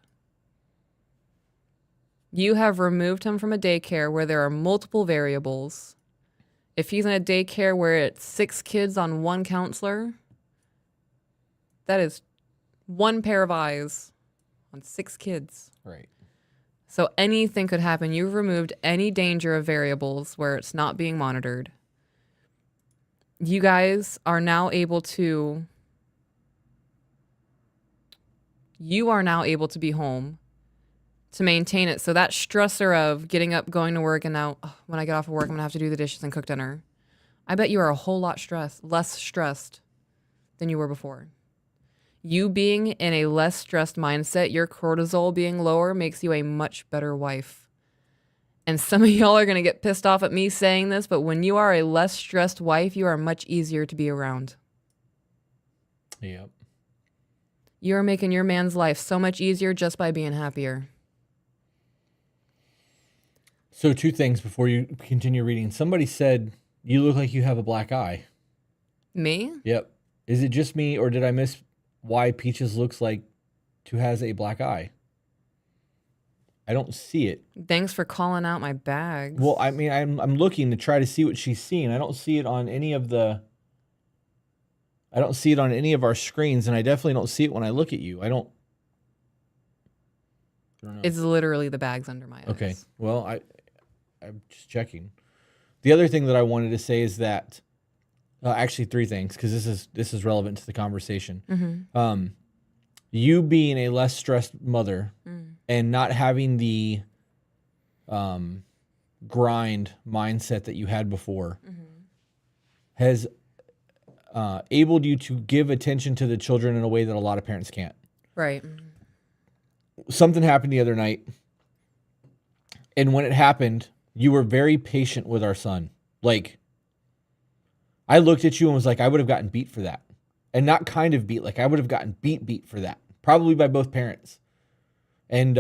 You have removed him from a daycare where there are multiple variables. If he's in a daycare where it's 6 kids on one counselor, that is one pair of eyes on 6 kids. Right. So anything could happen. You've removed any danger of variables where it's not being monitored. You guys are now able to be home to maintain it. So that stressor of getting up, going to work, and now when I get off of work, I'm going to have to do the dishes and cook dinner. I bet you are a whole lot less stressed than you were before. You being in a less stressed mindset, your cortisol being lower makes you a much better wife. And some of y'all are going to get pissed off at me saying this, but when you are a less stressed wife, you are much easier to be around. Yep. You are making your man's life so much easier just by being happier. So 2 things before you continue reading. Somebody said you look like you have a black eye. Me? Yep. Is it just me, or did I miss why Peaches looks like to has a black eye? I don't see it. Thanks for calling out my bags. Well, I mean, I'm looking to try to see what she's seeing. I don't see it on any of our screens, and I definitely don't see it when I look at you. I don't know. It's literally the bags under my eyes. Okay. Well, I'm just checking. The other thing that I wanted to say is that, actually 3 things, because this is relevant to the conversation. You being a less stressed mother and not having the grind mindset that you had before has enabled you to give attention to the children in a way that a lot of parents can't. Right. Something happened the other night, and when it happened, you were very patient with our son. Like, I looked at you and was like, I would have gotten beat for that. And not kind of beat, like I would have gotten beat for that. Probably by both parents. And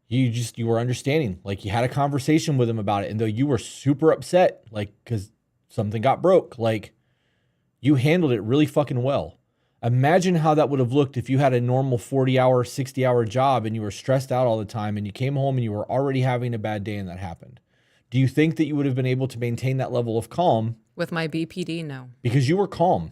you were understanding. Like, you had a conversation with him about it. And though you were super upset, like, because something got broke, like, you handled it really fucking well. Imagine how that would have looked if you had a normal 40-hour, 60-hour job and you were stressed out all the time and you came home and you were already having a bad day and that happened. Do you think that you would have been able to maintain that level of calm? With my BPD, no. Because you were calm.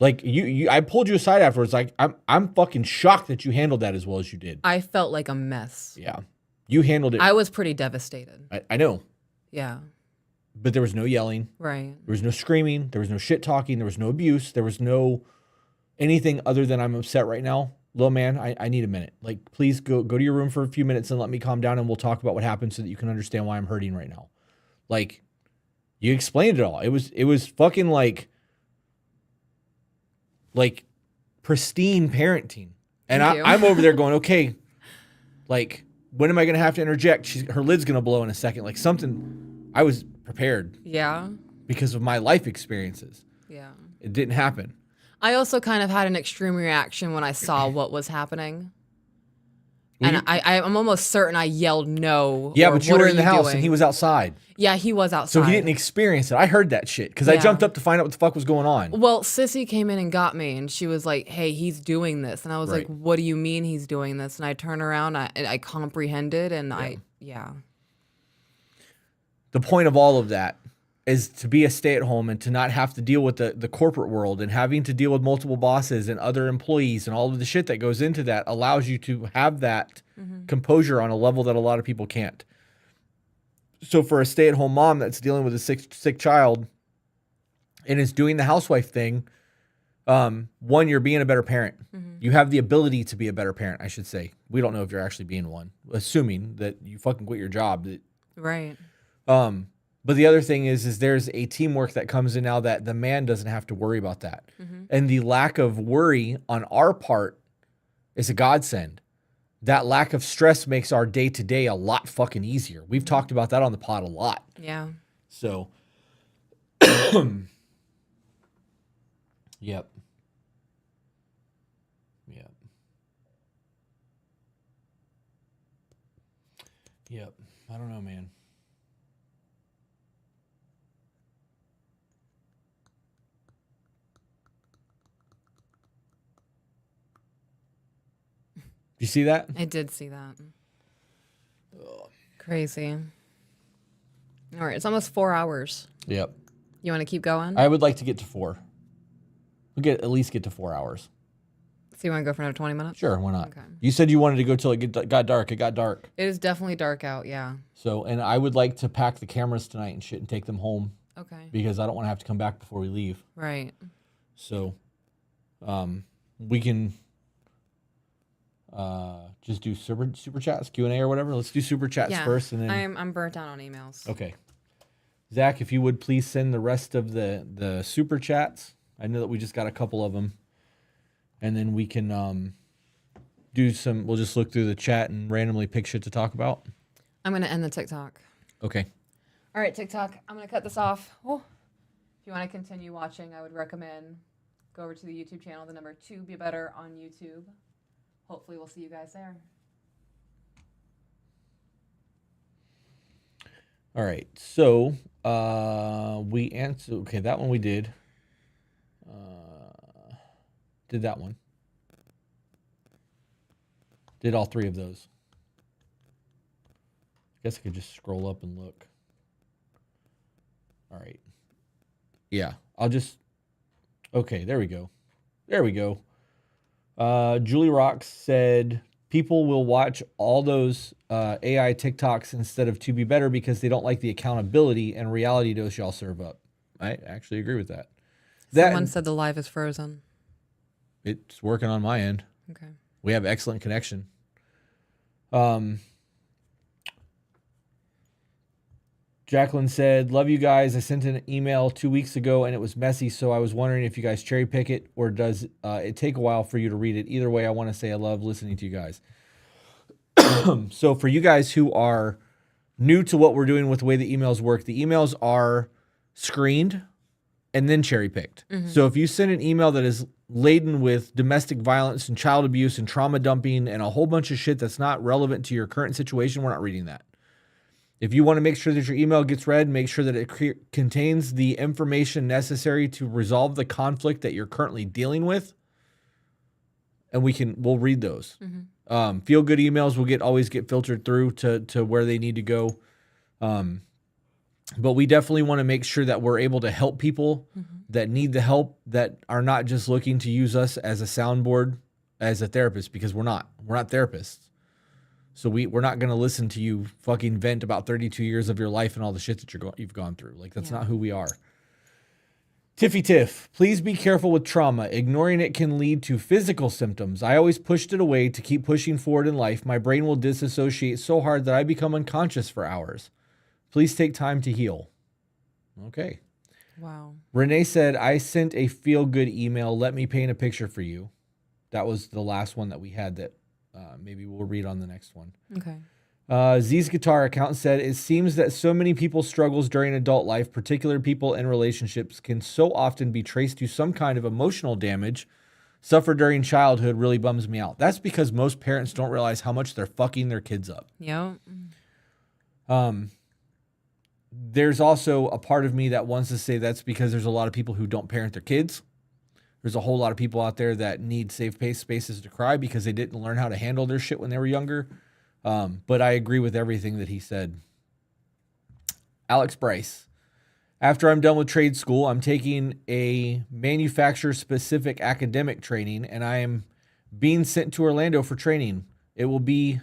Like, I pulled you aside afterwards. Like, I'm fucking shocked that you handled that as well as you did. I felt like a mess. Yeah. You handled it. I was pretty devastated. I know. Yeah. But there was no yelling. Right. There was no screaming. There was no shit talking. There was no abuse. There was no anything other than I'm upset right now. Little man, I need a minute. Like, please go to your room for a few minutes and let me calm down and we'll talk about what happened so that you can understand why I'm hurting right now. Like, you explained it all. It was fucking like pristine parenting. And I'm over there going, okay, like, when am I going to have to interject? Her lid's going to blow in a second. Like, something, I was prepared. Yeah. Because of my life experiences. Yeah. It didn't happen. I also kind of had an extreme reaction when I saw what was happening. Well, and I'm almost certain I yelled no. Yeah, or, but you "What were are in the house doing?" and he was outside. Yeah, he was outside. So he didn't experience it. I heard that shit because I Yeah. jumped up to find out what the fuck was going on. Well, Sissy came in and got me, and she was like, "Hey, he's doing this," and I was Right. like, "What do you mean he's doing this?" And I turned around, I comprehended, and The point of all of that is to be a stay-at-home and to not have to deal with the corporate world and having to deal with multiple bosses and other employees and all of the shit that goes into that allows you to have that composure on a level that a lot of people can't. So for a stay-at-home mom that's dealing with a sick child and is doing the housewife thing, one, you're being a better parent. You have the ability to be a better parent, I should say. We don't know if you're actually being one, assuming that you fucking quit your job. right. But the other thing is there's a teamwork that comes in now that the man doesn't have to worry about that. And the lack of worry on our part is a godsend. That lack of stress makes our day-to-day a lot fucking easier. We've talked about that on the pod a lot. Yeah. So, yep. I don't know, man. You see that? I did see that. Crazy. All right, it's almost 4 hours. Yep. You want to keep going? I would like to get to 4. We'll at least get to 4 hours. So you want to go for another 20 minutes? Sure, why not? Okay. You said you wanted to go till it got dark. It got dark. It is definitely dark out, yeah. So, and I would like to pack the cameras tonight and shit and take them home Okay. because I don't want to have to come back before we leave. Right. So, we can just do super chats, Q&A or whatever. Let's do super chats first, and then I'm burnt out on emails. okay. Zach, if you would please send the rest of the super chats. I know that we just got a couple of them, and then we can do some. We'll just look through the chat and randomly pick shit to talk about. I'm gonna end the TikTok. Okay. All right, TikTok. I'm gonna cut this off. Oh. If you want to continue watching, I would recommend go over to the YouTube channel, the number 2 Be Better on YouTube. Hopefully, we'll see you guys there. All right. So we answered. Okay, that one we did. Did that one. Did all three of those. I guess I could just scroll up and look. All right. Yeah, I'll just. Okay, there we go. There we go. Julie Rocks said people will watch all those AI TikToks instead of To Be Better because they don't like the accountability and reality dose y'all serve up. I actually agree with that. Someone said the live is frozen. It's working on my end. Okay. We have excellent connection. Jacqueline said, love you guys. I sent an email 2 weeks ago and it was messy, so I was wondering if you guys cherry pick it or does it take a while for you to read it? Either way, I want to say I love listening to you guys. So for you guys who are new to what we're doing with the way the emails work, the emails are screened and then cherry picked. So if you send an email that is laden with domestic violence and child abuse and trauma dumping and a whole bunch of shit that's not relevant to your current situation, we're not reading that. If you want to make sure that your email gets read, make sure that it contains the information necessary to resolve the conflict that you're currently dealing with, and we'll read those. Feel good emails will always get filtered through to where they need to go. But we definitely want to make sure that we're able to help people that need the help, that are not just looking to use us as a soundboard, as a therapist, because we're not therapists. So we're not going to listen to you fucking vent about 32 years of your life and all the shit that you've gone through. Like, that's not who we are. Tiffy Tiff, please be careful with trauma. Ignoring it can lead to physical symptoms. I always pushed it away to keep pushing forward in life. My brain will disassociate so hard that I become unconscious for hours. Please take time to heal. Okay. Wow. Renee said, I sent a feel-good email. Let me paint a picture for you. That was the last one that we had that maybe we'll read on the next one. Okay. Z's Guitar account said, it seems that so many people's struggles during adult life, particular people in relationships, can so often be traced to some kind of emotional damage suffered during childhood. Really bums me out. That's because most parents don't realize how much they're fucking their kids up. Yeah. There's also a part of me that wants to say that's because there's a lot of people who don't parent their kids. There's a whole lot of people out there that need safe spaces to cry because they didn't learn how to handle their shit when they were younger. But I agree with everything that he said. Alex Bryce. After I'm done with trade school, I'm taking a manufacturer-specific academic training, and I am being sent to Orlando for training. It will be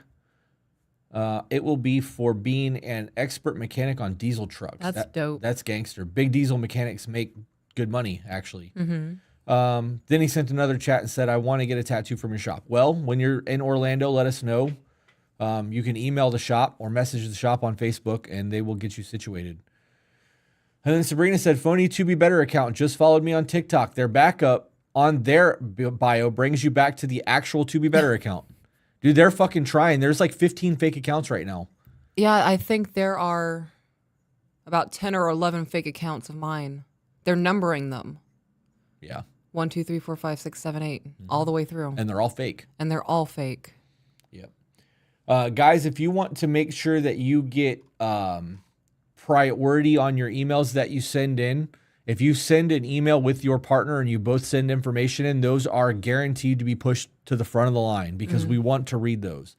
for being an expert mechanic on diesel trucks. That's dope. That's gangster. Big diesel mechanics make good money, actually. Then he sent another chat and said, I want to get a tattoo from your shop. Well, when you're in Orlando, let us know. You can email the shop or message the shop on Facebook, and they will get you situated. And then Sabrina said, phony To Be Better account just followed me on TikTok. Their backup on their bio brings you back to the actual To Be Better account. Dude, they're fucking trying. There's like 15 fake accounts right now. Yeah, I think there are about 10 or 11 fake accounts of mine. They're numbering them. Yeah. 1, 2, 3, 4, 5, 6, 7, 8, all the way through. And they're all fake. And they're all fake. Yep. Guys, if you want to make sure that you get priority on your emails that you send in, if you send an email with your partner and you both send information in, those are guaranteed to be pushed to the front of the line because we want to read those.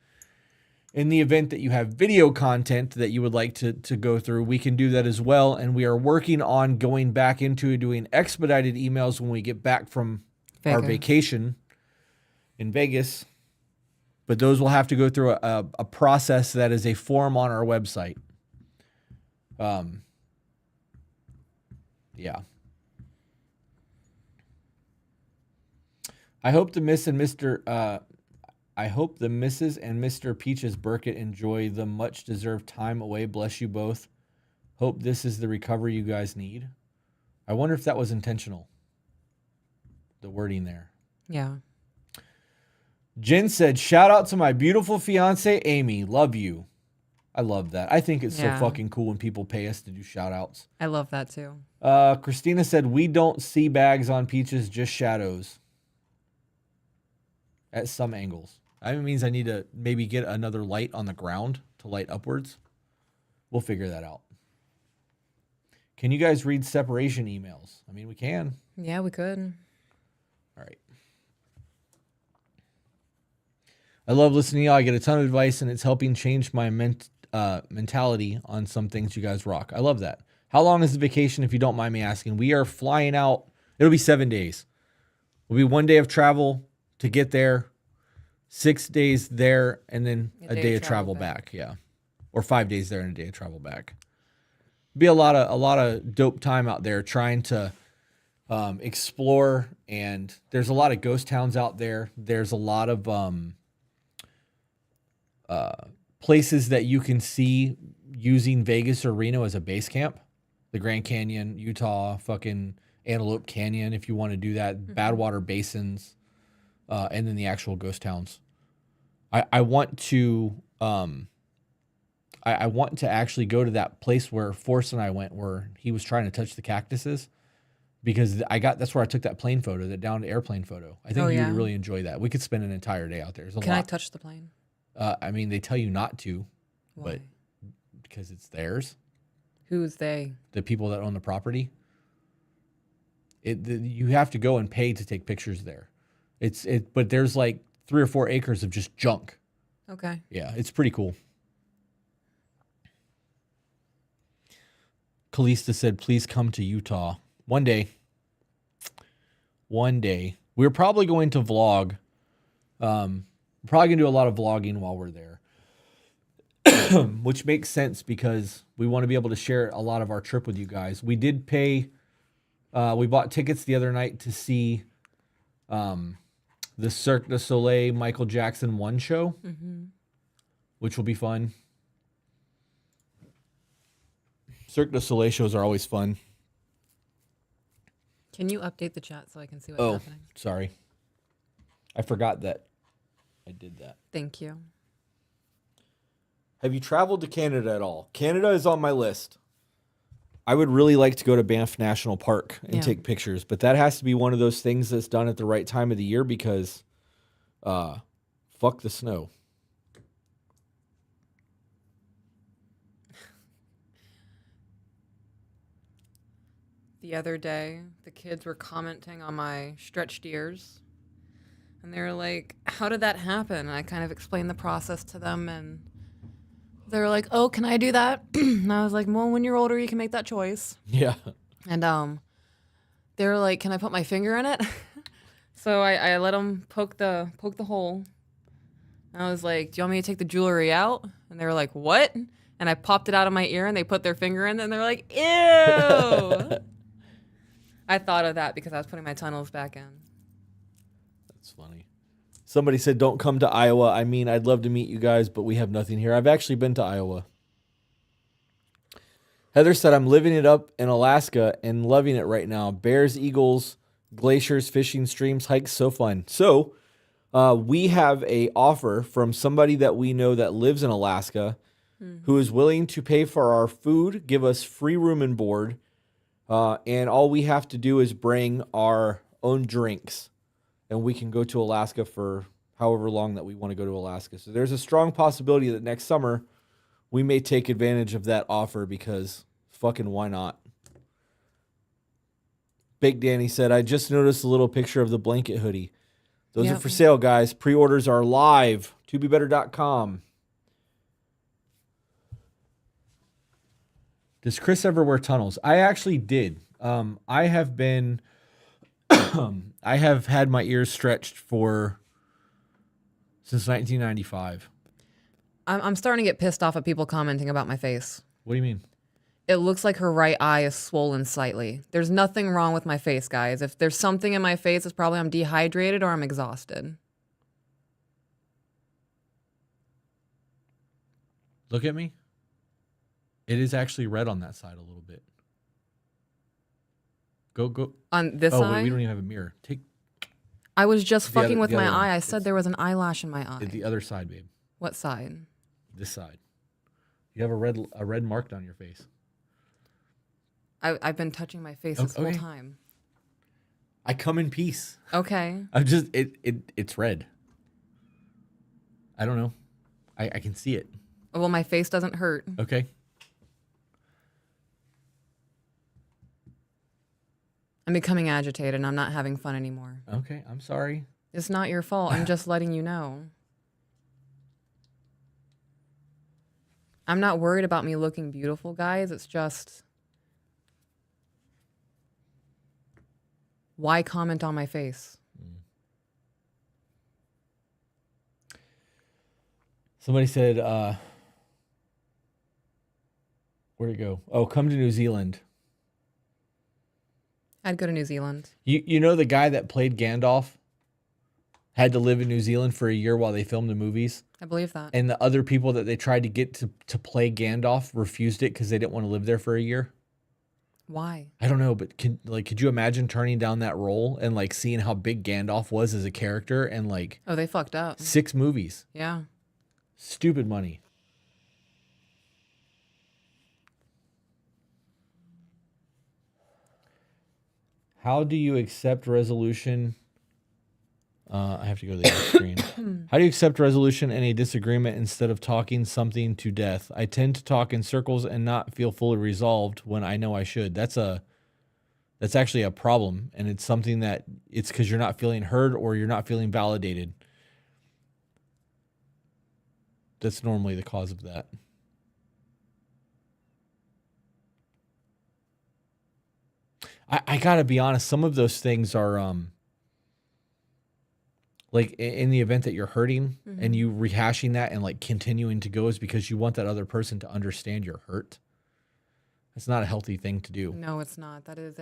In the event that you have video content that you would like to go through, we can do that as well. And we are working on going back into doing expedited emails when we get back from our vacation in Vegas. But those will have to go through a process that is a form on our website. Yeah. I hope the Miss and Mr. I hope the Mrs. and Mr. Peaches Burkett enjoy the much-deserved time away. Bless you both. Hope this is the recovery you guys need. I wonder if that was intentional. The wording there. Yeah. Jen said, shout out to my beautiful fiance, Amy. Love you. I love that. I think it's so fucking cool when people pay us to do shout outs. I love that too. Christina said, we don't see bags on Peaches, just shadows. At some angles. That means I need to maybe get another light on the ground to light upwards. We'll figure that out. Can you guys read separation emails? I mean, we can. Yeah, we could. All right. I love listening to y'all. I get a ton of advice, and it's helping change my mentality on some things. You guys rock. I love that. How long is the vacation, if you don't mind me asking? We are flying out. It'll be 7 days. It'll be 1 day of travel to get there, 6 days there, and then a day of travel back. Yeah, or 5 days there and a day of travel back. Be a lot of dope time out there trying to explore, and there's a lot of ghost towns out there. There's a lot of places that you can see using Vegas or Reno as a base camp. The Grand Canyon, Utah, fucking Antelope Canyon, if you want to do that. Badwater basins, and then the actual ghost towns. I want to I want to actually go to that place where Forrest and I went, where he was trying to touch the cactuses, because that's where I took that plane photo, that down to airplane photo. I think you would really enjoy that. We could spend an entire day out there. Can I touch the plane? I mean, they tell you not to, Why? but because it's theirs. Who's they? The people that own the property. You have to go and pay to take pictures there. But there's like 3 or 4 acres of just junk. Okay. Yeah, it's pretty cool. Kalista said, please come to Utah. One day. We're probably going to vlog. We're probably going to do a lot of vlogging while we're there. Which makes sense because we want to be able to share a lot of our trip with you guys. We did pay... we bought tickets the other night to see the Cirque du Soleil Michael Jackson 1 show, which will be fun. Cirque du Soleil shows are always fun. Can you update the chat so I can see what's happening? Sorry. I forgot that I did that. Thank you. Have you traveled to Canada at all? Canada is on my list. I would really like to go to Banff National Park and take pictures, but that has to be one of those things that's done at the right time of the year because fuck the snow. The other day, the kids were commenting on my stretched ears. And they were like, how did that happen? And I kind of explained the process to them. And they were like, oh, can I do that? And I was like, well, when you're older, you can make that choice. Yeah. And they were like, can I put my finger in it? So I let them poke the hole. And I was like, do you want me to take the jewelry out? And they were like, what? And I popped it out of my ear, and they put their finger in it, and they're like, ew. I thought of that because I was putting my tunnels back in. That's funny. Somebody said, don't come to Iowa. I mean, I'd love to meet you guys, but we have nothing here. I've actually been to Iowa. Heather said, I'm living it up in Alaska and loving it right now. Bears, eagles, glaciers, fishing, streams, hikes, so fun. So we have a offer from somebody that we know that lives in Alaska who is willing to pay for our food, give us free room and board, and all we have to do is bring our own drinks, and we can go to Alaska for however long that we want to go to Alaska. So there's a strong possibility that next summer we may take advantage of that offer because fucking why not? Big Danny said, I just noticed a little picture of the blanket hoodie. Those are for sale, guys. Pre-orders are live. tobebetter.com. Does Chris ever wear tunnels? I actually did. I have been... I have had my ears stretched since 1995. I'm starting to get pissed off at people commenting about my face. What do you mean? It looks like her right eye is swollen slightly. There's nothing wrong with my face, guys. If there's something in my face, it's probably I'm dehydrated or I'm exhausted. Look at me. It is actually red on that side a little bit. Go. On this eye? Oh, wait, we don't even have a mirror. I was just fucking with the my other one. eye. I said there was an eyelash in my eye. The other side, babe. What side? This side. You have a red mark down your face. I've been touching my face this whole time. I come in peace. Okay. I'm just it's red. I don't know. I can see it. Well, my face doesn't hurt. Okay. I'm becoming agitated and I'm not having fun anymore. Okay, I'm sorry. It's not your fault. I'm just letting you know. I'm not worried about me looking beautiful, guys. It's just, why comment on my face? Somebody said, where'd it go? Oh, come to New Zealand. I'd go to New Zealand. You know the guy that played Gandalf had to live in New Zealand for a year while they filmed the movies? I believe that. And the other people that they tried to get to play Gandalf refused it because they didn't want to live there for a year? Why? I don't know, but could you imagine turning down that role and like seeing how big Gandalf was as a character and like Oh, they fucked up. 6 movies? Yeah. Stupid money. How do you accept resolution? I have to go to the other screen. How do you accept resolution in a disagreement instead of talking something to death? I tend to talk in circles and not feel fully resolved when I know I should. That's actually a problem, and it's something that it's because you're not feeling heard or you're not feeling validated. That's normally the cause of that. I gotta be honest, some of those things are like in the event that you're hurting and you rehashing that and like continuing to go is because you want that other person to understand your hurt. It's not a healthy thing to do. No, it's not. That is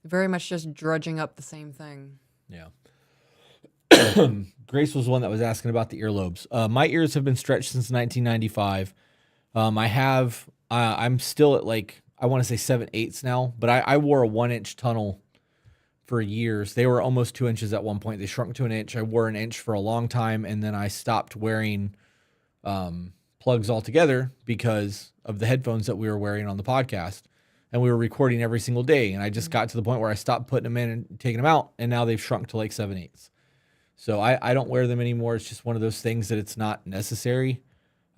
very much just drudging up the same thing. Yeah. Grace was one that was asking about the earlobes. My ears have been stretched since 1995. I'm still at like, I want to say 7/8 now, but I wore a 1-inch tunnel for years. They were almost 2 inches at one point. They shrunk to an inch. I wore an inch for a long time. And then I stopped wearing plugs altogether because of the headphones that we were wearing on the podcast. And we were recording every single day. And I just got to the point where I stopped putting them in and taking them out. And now they've shrunk to like 7/8. So I don't wear them anymore. It's just one of those things that it's not necessary.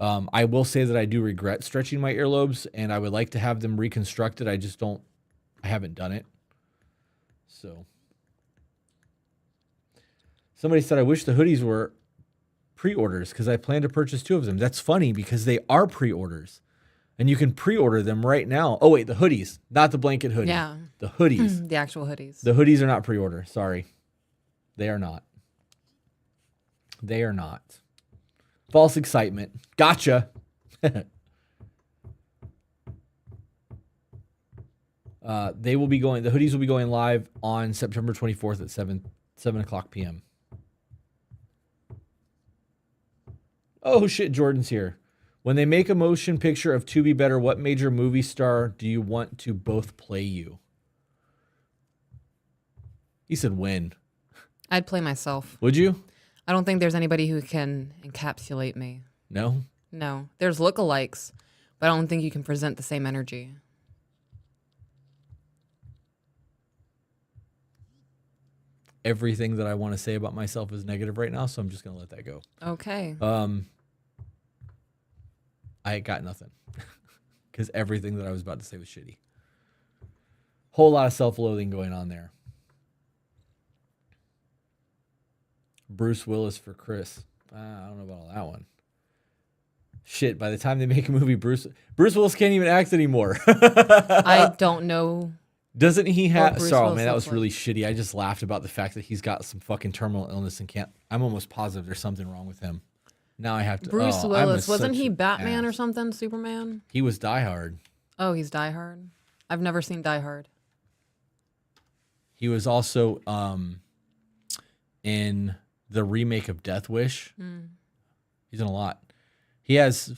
I will say that I do regret stretching my earlobes and I would like to have them reconstructed. I haven't done it. So somebody said, I wish the hoodies were pre-orders because I plan to purchase 2 of them. That's funny because they are pre-orders and you can pre-order them right now. Oh wait, the hoodies, not the blanket hoodie. Yeah. The hoodies. The actual hoodies. The hoodies are not pre-order. Sorry. They are not. They are not. False excitement. Gotcha. The hoodies will be going live on September 24th at 7 o'clock p.m. Oh shit, Jordan's here. When they make a motion picture of To Be Better, what major movie star do you want to both play you? He said when. I'd play myself. Would you? I don't think there's anybody who can encapsulate me. No? No. There's lookalikes, but I don't think you can present the same energy. Everything that I want to say about myself is negative right now, so I'm just going to let that go. Okay. I got nothing because everything that I was about to say was shitty. Whole lot of self-loathing going on there. Bruce Willis for Chris. I don't know about all that one. Shit, by the time they make a movie, Bruce Willis can't even act anymore. I don't know. Doesn't he have... Bruce Sorry, Willis man, that looks was really shitty. I just laughed about the fact that he's got some fucking terminal illness and can't... I'm almost positive there's something wrong with him. Now I have to... Bruce Willis. Wasn't he Batman ass. or something? Superman? He was Die Hard. Oh, he's Die Hard? I've never seen Die Hard. He was also in the remake of Death Wish. He's in a lot. He has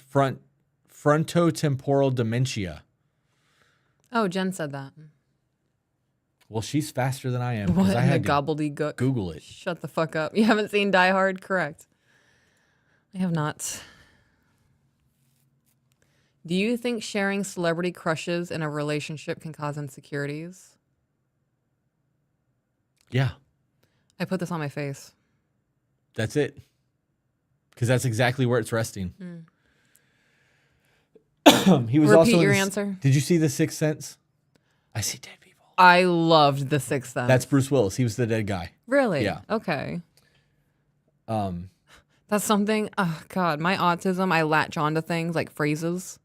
frontotemporal dementia. Oh, Jen said that. Well, she's faster than I am. What I in the had to gobbledygook? Google it. Shut the fuck up. You haven't seen Die Hard? Correct. I have not. Do you think sharing celebrity crushes in a relationship can cause insecurities? Yeah, I put this on my face. that's it. Because that's exactly where it's resting. He was Repeat also in your this- answer. Did you see The Sixth Sense? I see dead people. I loved The Sixth Sense. That's Bruce Willis. He was the dead guy. Really? Yeah. Okay. That's something. Oh God, my autism. I latch onto things like phrases,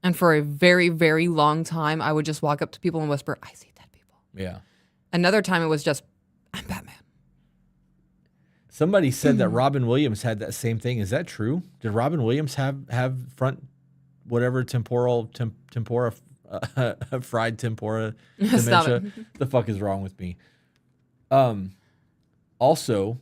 and for a very, very long time, I would just walk up to people and whisper, "I see dead people." Yeah. Another time, it was just, "I'm Batman." Somebody said that Robin Williams had that same thing. Is that true? Did Robin Williams have front whatever tempora fried tempora Stop dementia? The fuck is wrong with me? Also,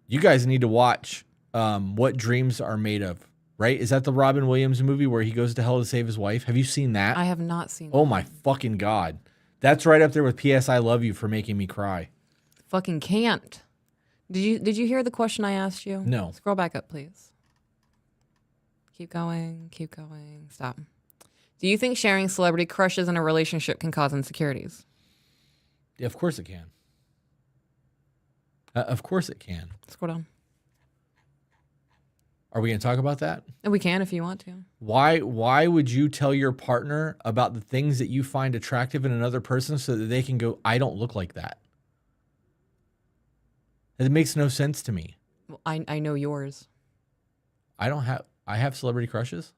you guys need to watch What Dreams Are Made Of. Right? Is that the Robin Williams movie where he goes to hell to save his wife? Have you seen that? I have not seen. Oh my fucking god, that's right up there with P.S. I Love You for making me cry. Fucking can't. Did you hear the question I asked you? No. Scroll back up, please. Keep going. Keep going. Stop. Do you think sharing celebrity crushes in a relationship can cause insecurities? Yeah, of course it can. Of course it can. Scroll down. Are we going to talk about that? And we can if you want to. Why would you tell your partner about the things that you find attractive in another person so that they can go, I don't look like that? It makes no sense to me. Well, I know yours. I have celebrity crushes.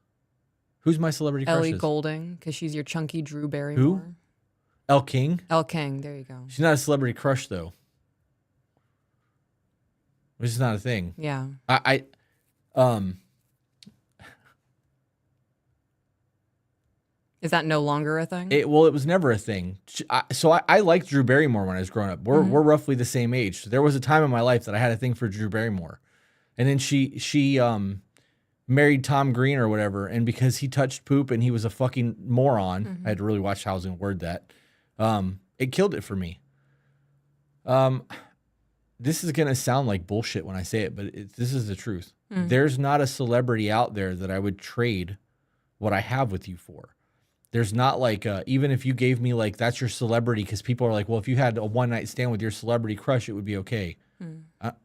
Who's my celebrity Ellie crushes? Golding, because she's your chunky Drew Barrymore. Who? Elle King? Elle King, there you go. She's not a celebrity crush though. Which is not a thing. Yeah. Is that no longer a thing? It was never a thing. I liked Drew Barrymore when I was growing up. We're roughly the same age. So there was a time in my life that I had a thing for Drew Barrymore, and then she married Tom Green or whatever, and because he touched poop and he was a fucking moron, I had to really watch how I was gonna word that. It killed it for me. This is gonna sound like bullshit when I say it, but this is the truth. There's not a celebrity out there that I would trade what I have with you for. There's not like, even if you gave me like, that's your celebrity, because people are like, well, if you had a one night stand with your celebrity crush, it would be okay.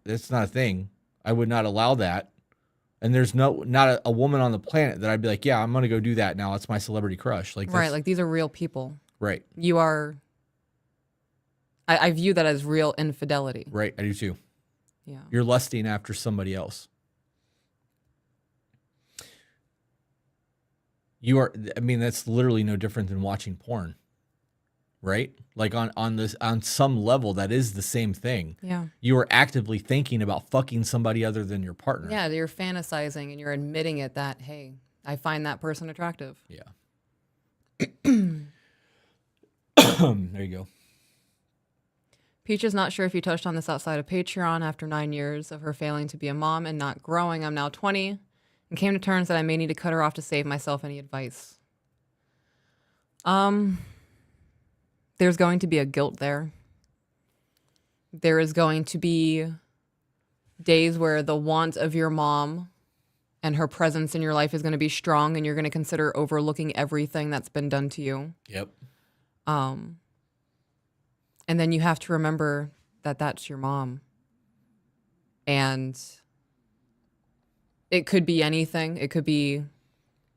That's not a thing. I would not allow that. And there's not a woman on the planet that I'd be like, yeah, I'm going to go do that now. It's my celebrity crush. Like, right, like these are real people. Right. You are, I view that as real infidelity. Right, I do too. Yeah. You're lusting after somebody else. You are, I mean, that's literally no different than watching porn, right? Like on some level, that is the same thing. Yeah. You are actively thinking about fucking somebody other than your partner. Yeah, you're fantasizing and you're admitting it that, hey, I find that person attractive. Yeah. There you go. Peach is not sure if you touched on this outside of Patreon. After 9 years of her failing to be a mom and not growing, I'm now 20 and came to terms that I may need to cut her off to save myself. Any advice? There's going to be a guilt there. There is going to be days where the want of your mom and her presence in your life is going to be strong and you're going to consider overlooking everything that's been done to you. Yep. And then you have to remember that that's your mom. And it could be anything. It could be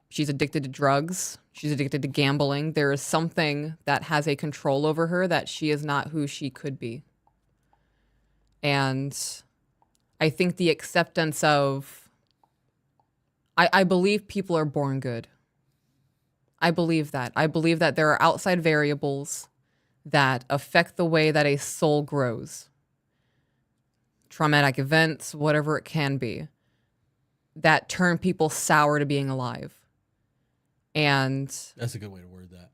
she's addicted to drugs. She's addicted to gambling. There is something that has a control over her that she is not who she could be. And I think the acceptance of, I believe people are born good. I believe that. I believe that there are outside variables that affect the way that a soul grows. Traumatic events, whatever it can be, that turn people sour to being alive. And That's a good way to word that.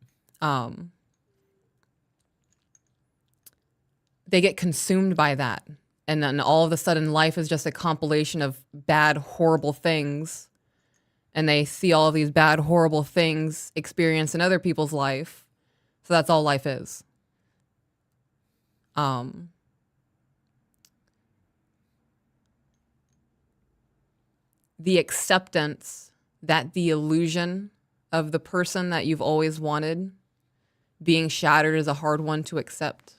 They get consumed by that. And then all of a sudden life is just a compilation of bad, horrible things. And they see all of these bad, horrible things experienced in other people's life. So that's all life is. The acceptance that the illusion of the person that you've always wanted being shattered is a hard one to accept.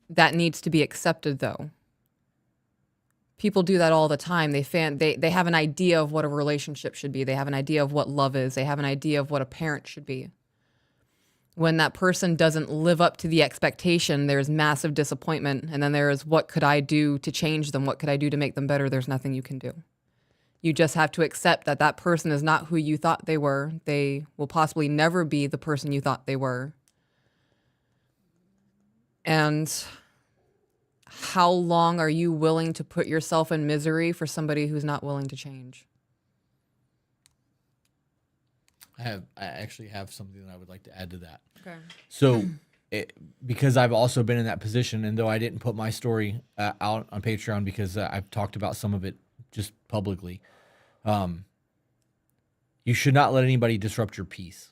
That needs to be accepted, though. People do that all the time. They have an idea of what a relationship should be. They have an idea of what love is. They have an idea of what a parent should be. When that person doesn't live up to the expectation, there's massive disappointment. And then there is, what could I do to change them? What could I do to make them better? There's nothing you can do. You just have to accept that that person is not who you thought they were. They will possibly never be the person you thought they were. And how long are you willing to put yourself in misery for somebody who's not willing to change? I actually have something that I would like to add to that. Okay. So, because I've also been in that position, and though I didn't put my story out on Patreon because I've talked about some of it just publicly, you should not let anybody disrupt your peace,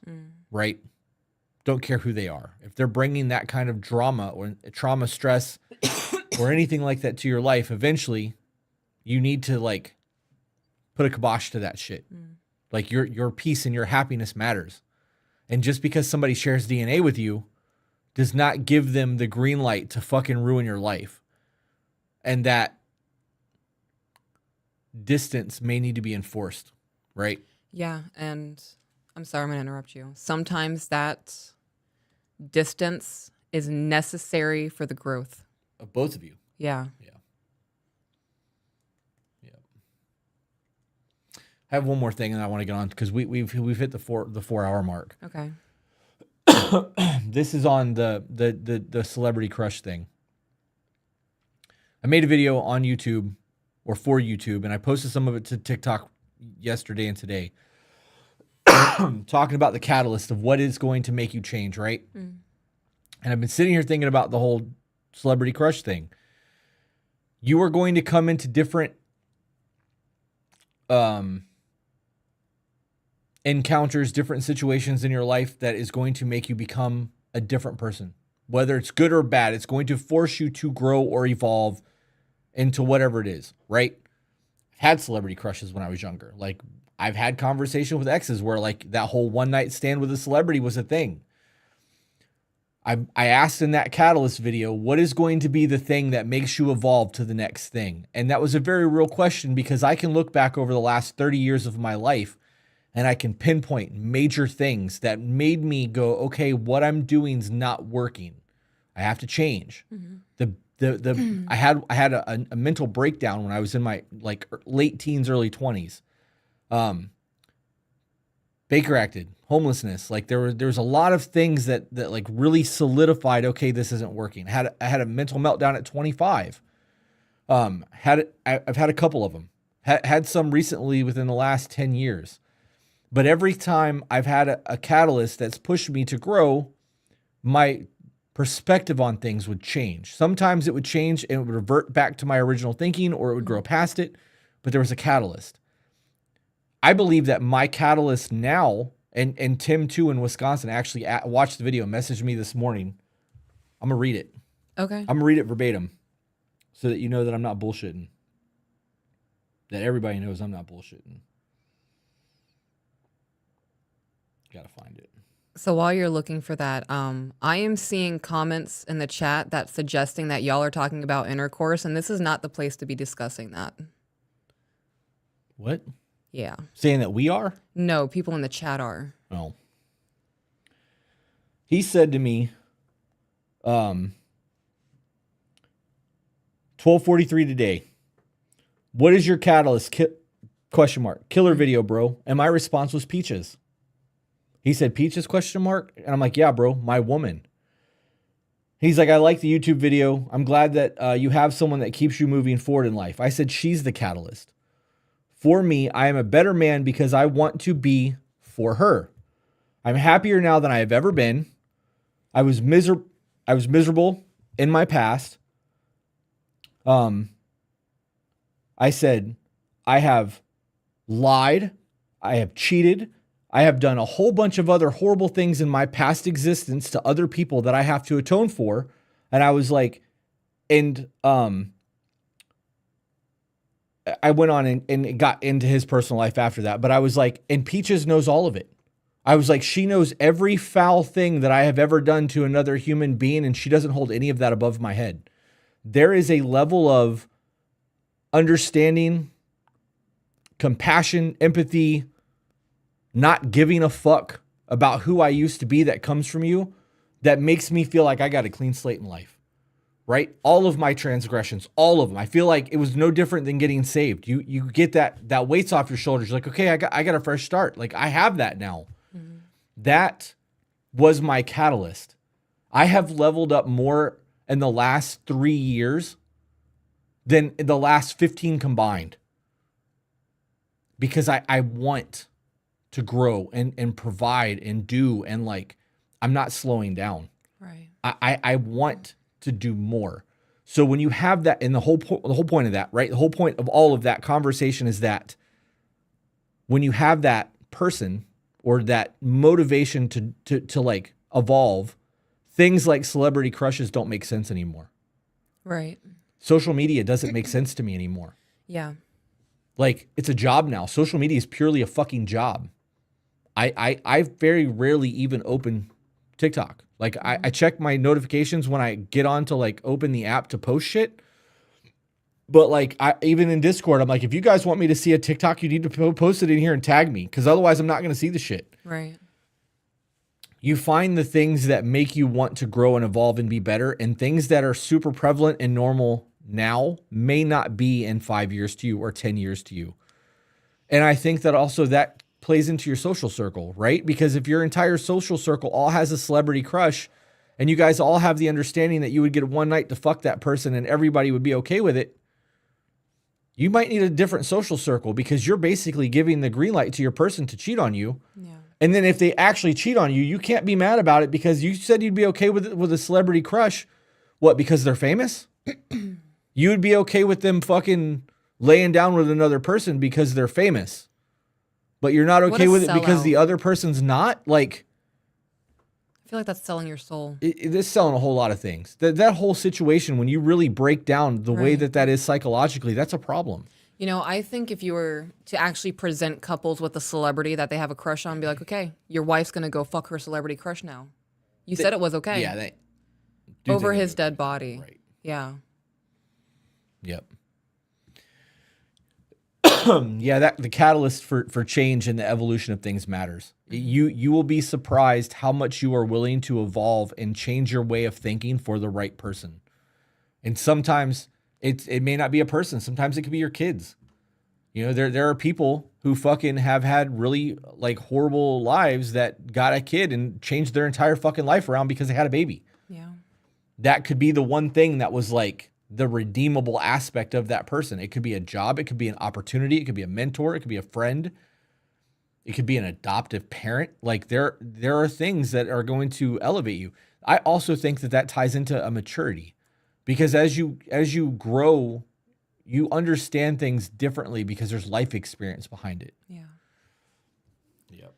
right? Don't care who they are. If they're bringing that kind of drama or trauma, stress, or anything like that to your life, eventually you need to like put a kibosh to that shit. Like your peace and your happiness matters. And just because somebody shares DNA with you does not give them the green light to fucking ruin your life. And that distance may need to be enforced, right? Yeah, and I'm sorry, I'm going to interrupt you. Sometimes that distance is necessary for the growth Of both of you. Yeah. Yeah. I have one more thing and I want to get on because we've hit the 4 hour mark. Okay. This is on the celebrity crush thing. I made a video on YouTube or for YouTube, and I posted some of it to TikTok yesterday and today, talking about the catalyst of what is going to make you change, right? And I've been sitting here thinking about the whole celebrity crush thing. You are going to come into different encounters, different situations in your life that is going to make you become a different person. Whether it's good or bad, it's going to force you to grow or evolve into whatever it is, right? I've had celebrity crushes when I was younger. Like, I've had conversation with exes where like that whole one night stand with a celebrity was a thing. I asked in that Catalyst video, what is going to be the thing that makes you evolve to the next thing? And that was a very real question because I can look back over the last 30 years of my life and I can pinpoint major things that made me go, okay, what I'm doing is not working. I have to change. I had a mental breakdown when I was in my like late teens, early 20s. Baker acted, homelessness. Like there was a lot of things that like really solidified, okay, this isn't working. I had a mental meltdown at 25. I've had a couple of them. Had some recently within the last 10 years. But every time I've had a catalyst that's pushed me to grow, my perspective on things would change. Sometimes it would change and it would revert back to my original thinking, or it would grow past it, but there was a catalyst. I believe that my catalyst now, and Tim too in Wisconsin actually watched the video, messaged me this morning. I'm going to read it. Okay. I'm going to read it verbatim so that you know that I'm not bullshitting. That everybody knows I'm not bullshitting. Got to find it. So while you're looking for that, I am seeing comments in the chat that's suggesting that y'all are talking about intercourse, and this is not the place to be discussing that. What? Yeah. Saying that we are? No, people in the chat are. Oh. He said to me, 12:43 today. What is your catalyst? Question mark. Killer video, bro. And my response was Peaches. He said, Peaches, question mark? And I'm like, yeah, bro, my woman. He's like, I like the YouTube video. I'm glad that you have someone that keeps you moving forward in life. I said, she's the catalyst. For me, I am a better man because I want to be for her. I'm happier now than I have ever been. I was miserable in my past. I said, I have lied. I have cheated. I have done a whole bunch of other horrible things in my past existence to other people that I have to atone for. And I was like, and I went on and got into his personal life after that. But I was like, and Peaches knows all of it. I was like, she knows every foul thing that I have ever done to another human being, and she doesn't hold any of that above my head. There is a level of understanding, compassion, empathy, not giving a fuck about who I used to be that comes from you, that makes me feel like I got a clean slate in life, right? All of my transgressions, all of them. I feel like it was no different than getting saved. You get that weight's off your shoulders. You're like, okay, I got a fresh start. Like, I have that now. Mm-hmm. That was my catalyst. I have leveled up more in the last 3 years than in the last 15 combined. Because I want to grow and provide and do, and like, I'm not slowing down. Right. I want to do more. So when you have that, and the whole point of that, right? The whole point of all of that conversation is that when you have that person or that motivation to like evolve, things like celebrity crushes don't make sense anymore. Right. Social media doesn't make sense to me anymore. Yeah. Like, it's a job now. Social media is purely a fucking job. I very rarely even open TikTok. Like, I check my notifications when I get on to like open the app to post shit. But like, even in Discord, I'm like, if you guys want me to see a TikTok, you need to post it in here and tag me, because otherwise I'm not going to see the shit. Right. You find the things that make you want to grow and evolve and be better, and things that are super prevalent and normal now may not be in 5 years to you or 10 years to you. And I think that also that plays into your social circle, right? Because if your entire social circle all has a celebrity crush, and you guys all have the understanding that you would get one night to fuck that person and everybody would be okay with it, you might need a different social circle, because you're basically giving the green light to your person to cheat on you. Yeah. And then if they actually cheat on you, you can't be mad about it because you said you'd be okay with it, with a celebrity crush. What, because they're famous? You would be okay with them fucking laying down with another person because they're famous. But you're not okay with it because the other person's not? Like, I feel like that's selling your soul. It's selling a whole lot of things. That whole situation, when you really break down the way that is psychologically, that's a problem. You know, I think if you were to actually present couples with a celebrity that they have a crush on, be like, okay, your wife's going to go fuck her celebrity crush now. You said it was okay. Yeah. Over his dead body. Right. Yeah. Yep. Yeah, that the catalyst for change and the evolution of things matters. You will be surprised how much you are willing to evolve and change your way of thinking for the right person. And sometimes it may not be a person. Sometimes it could be your kids. You know, there are people who fucking have had really like horrible lives that got a kid and changed their entire fucking life around because they had a baby. Yeah. That could be the one thing that was like the redeemable aspect of that person. It could be a job. It could be an opportunity. It could be a mentor. It could be a friend. It could be an adoptive parent. Like there are things that are going to elevate you. I also think that ties into a maturity, because as you grow, you understand things differently because there's life experience behind it. Yeah. Yep.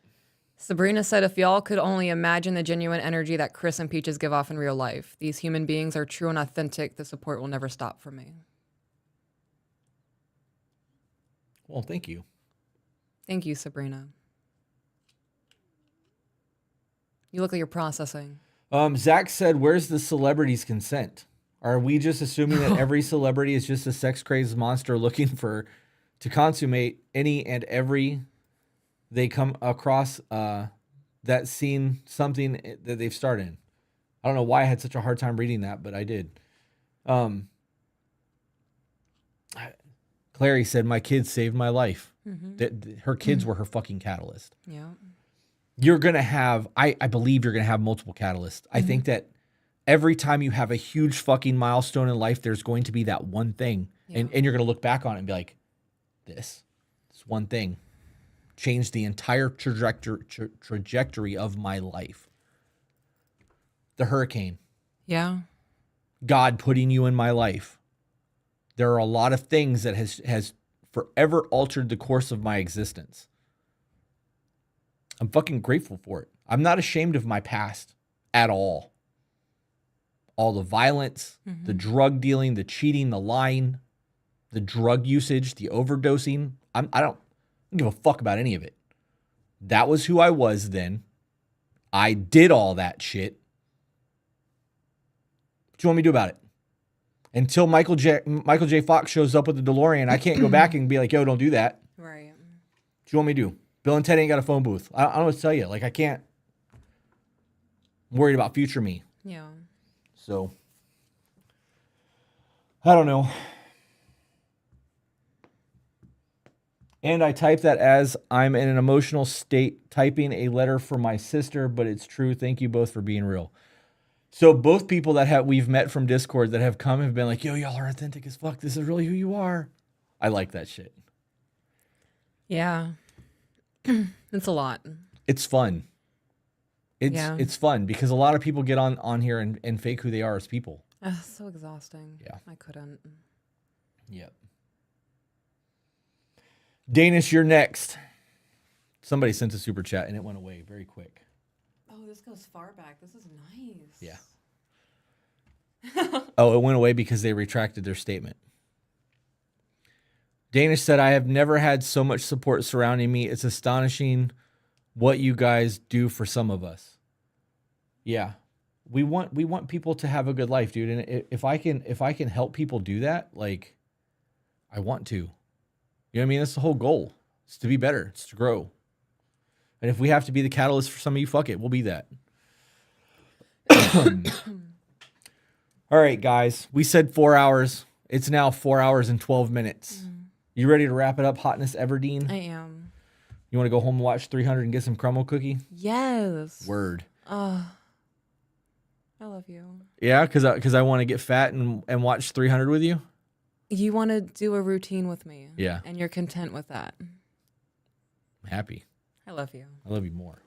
Sabrina said, if y'all could only imagine the genuine energy that Chris and Peaches give off in real life, these human beings are true and authentic. The support will never stop for me. Well, thank you. Thank you, Sabrina. You look like you're processing. Zach said, where's the celebrity's consent? Are we just assuming that every celebrity is just a sex-crazed monster looking to consummate any and every they come across that seen something that they've started in? I don't know why I had such a hard time reading that, but I did. Clary said, my kids saved my life. Mm-hmm. Her kids were her fucking catalyst. Yeah. You're going to have, I believe you're going to have multiple catalysts. Mm-hmm. I think that every time you have a huge fucking milestone in life, there's going to be that one thing. Yeah. And you're going to look back on it and be like, this one thing changed the entire trajectory of my life. The hurricane. Yeah. God putting you in my life. There are a lot of things that has forever altered the course of my existence. I'm fucking grateful for it. I'm not ashamed of my past at all. All the violence, the drug dealing, the cheating, the lying, the drug usage, the overdosing. I don't give a fuck about any of it. That was who I was then. I did all that shit. What do you want me to do about it? Until Michael J. Fox shows up with the DeLorean, I can't go back and be like, yo, don't do that. Right. What do you want me to do? Bill and Ted ain't got a phone booth. I don't know what to tell you. Like, I can't. I'm worried about future me. Yeah. So, I don't know. And I type that as I'm in an emotional state typing a letter for my sister, but it's true. Thank you both for being real. So both people that we've met from Discord that have come have been like, yo, y'all are authentic as fuck. This is really who you are. I like that shit. Yeah. It's a lot. It's fun. It's fun because a lot of people get on here and fake who they are as people. So exhausting. Yeah. I couldn't. Yep. Danish, you're next. Somebody sent a super chat and it went away very quick. Oh, this goes far back. This is nice. Yeah. Oh, it went away because they retracted their statement. Danish said, I have never had so much support surrounding me. It's astonishing what you guys do for some of us. Yeah. We want people to have a good life, dude. And if I can help people do that, like, I want to. You know what I mean? That's the whole goal. It's to be better. It's to grow. And if we have to be the catalyst for some of you, fuck it. We'll be that. All right, guys. We said 4 hours. It's now 4 hours and 12 minutes. You ready to wrap it up, Hotness Everdeen? I am. You want to go home and watch 300 and get some crumble cookie? Yes. Word. I love you. Yeah, because I want to get fat and watch 300 with you? You want to do a routine with me. Yeah. And you're content with that. I'm happy. I love you. I love you more.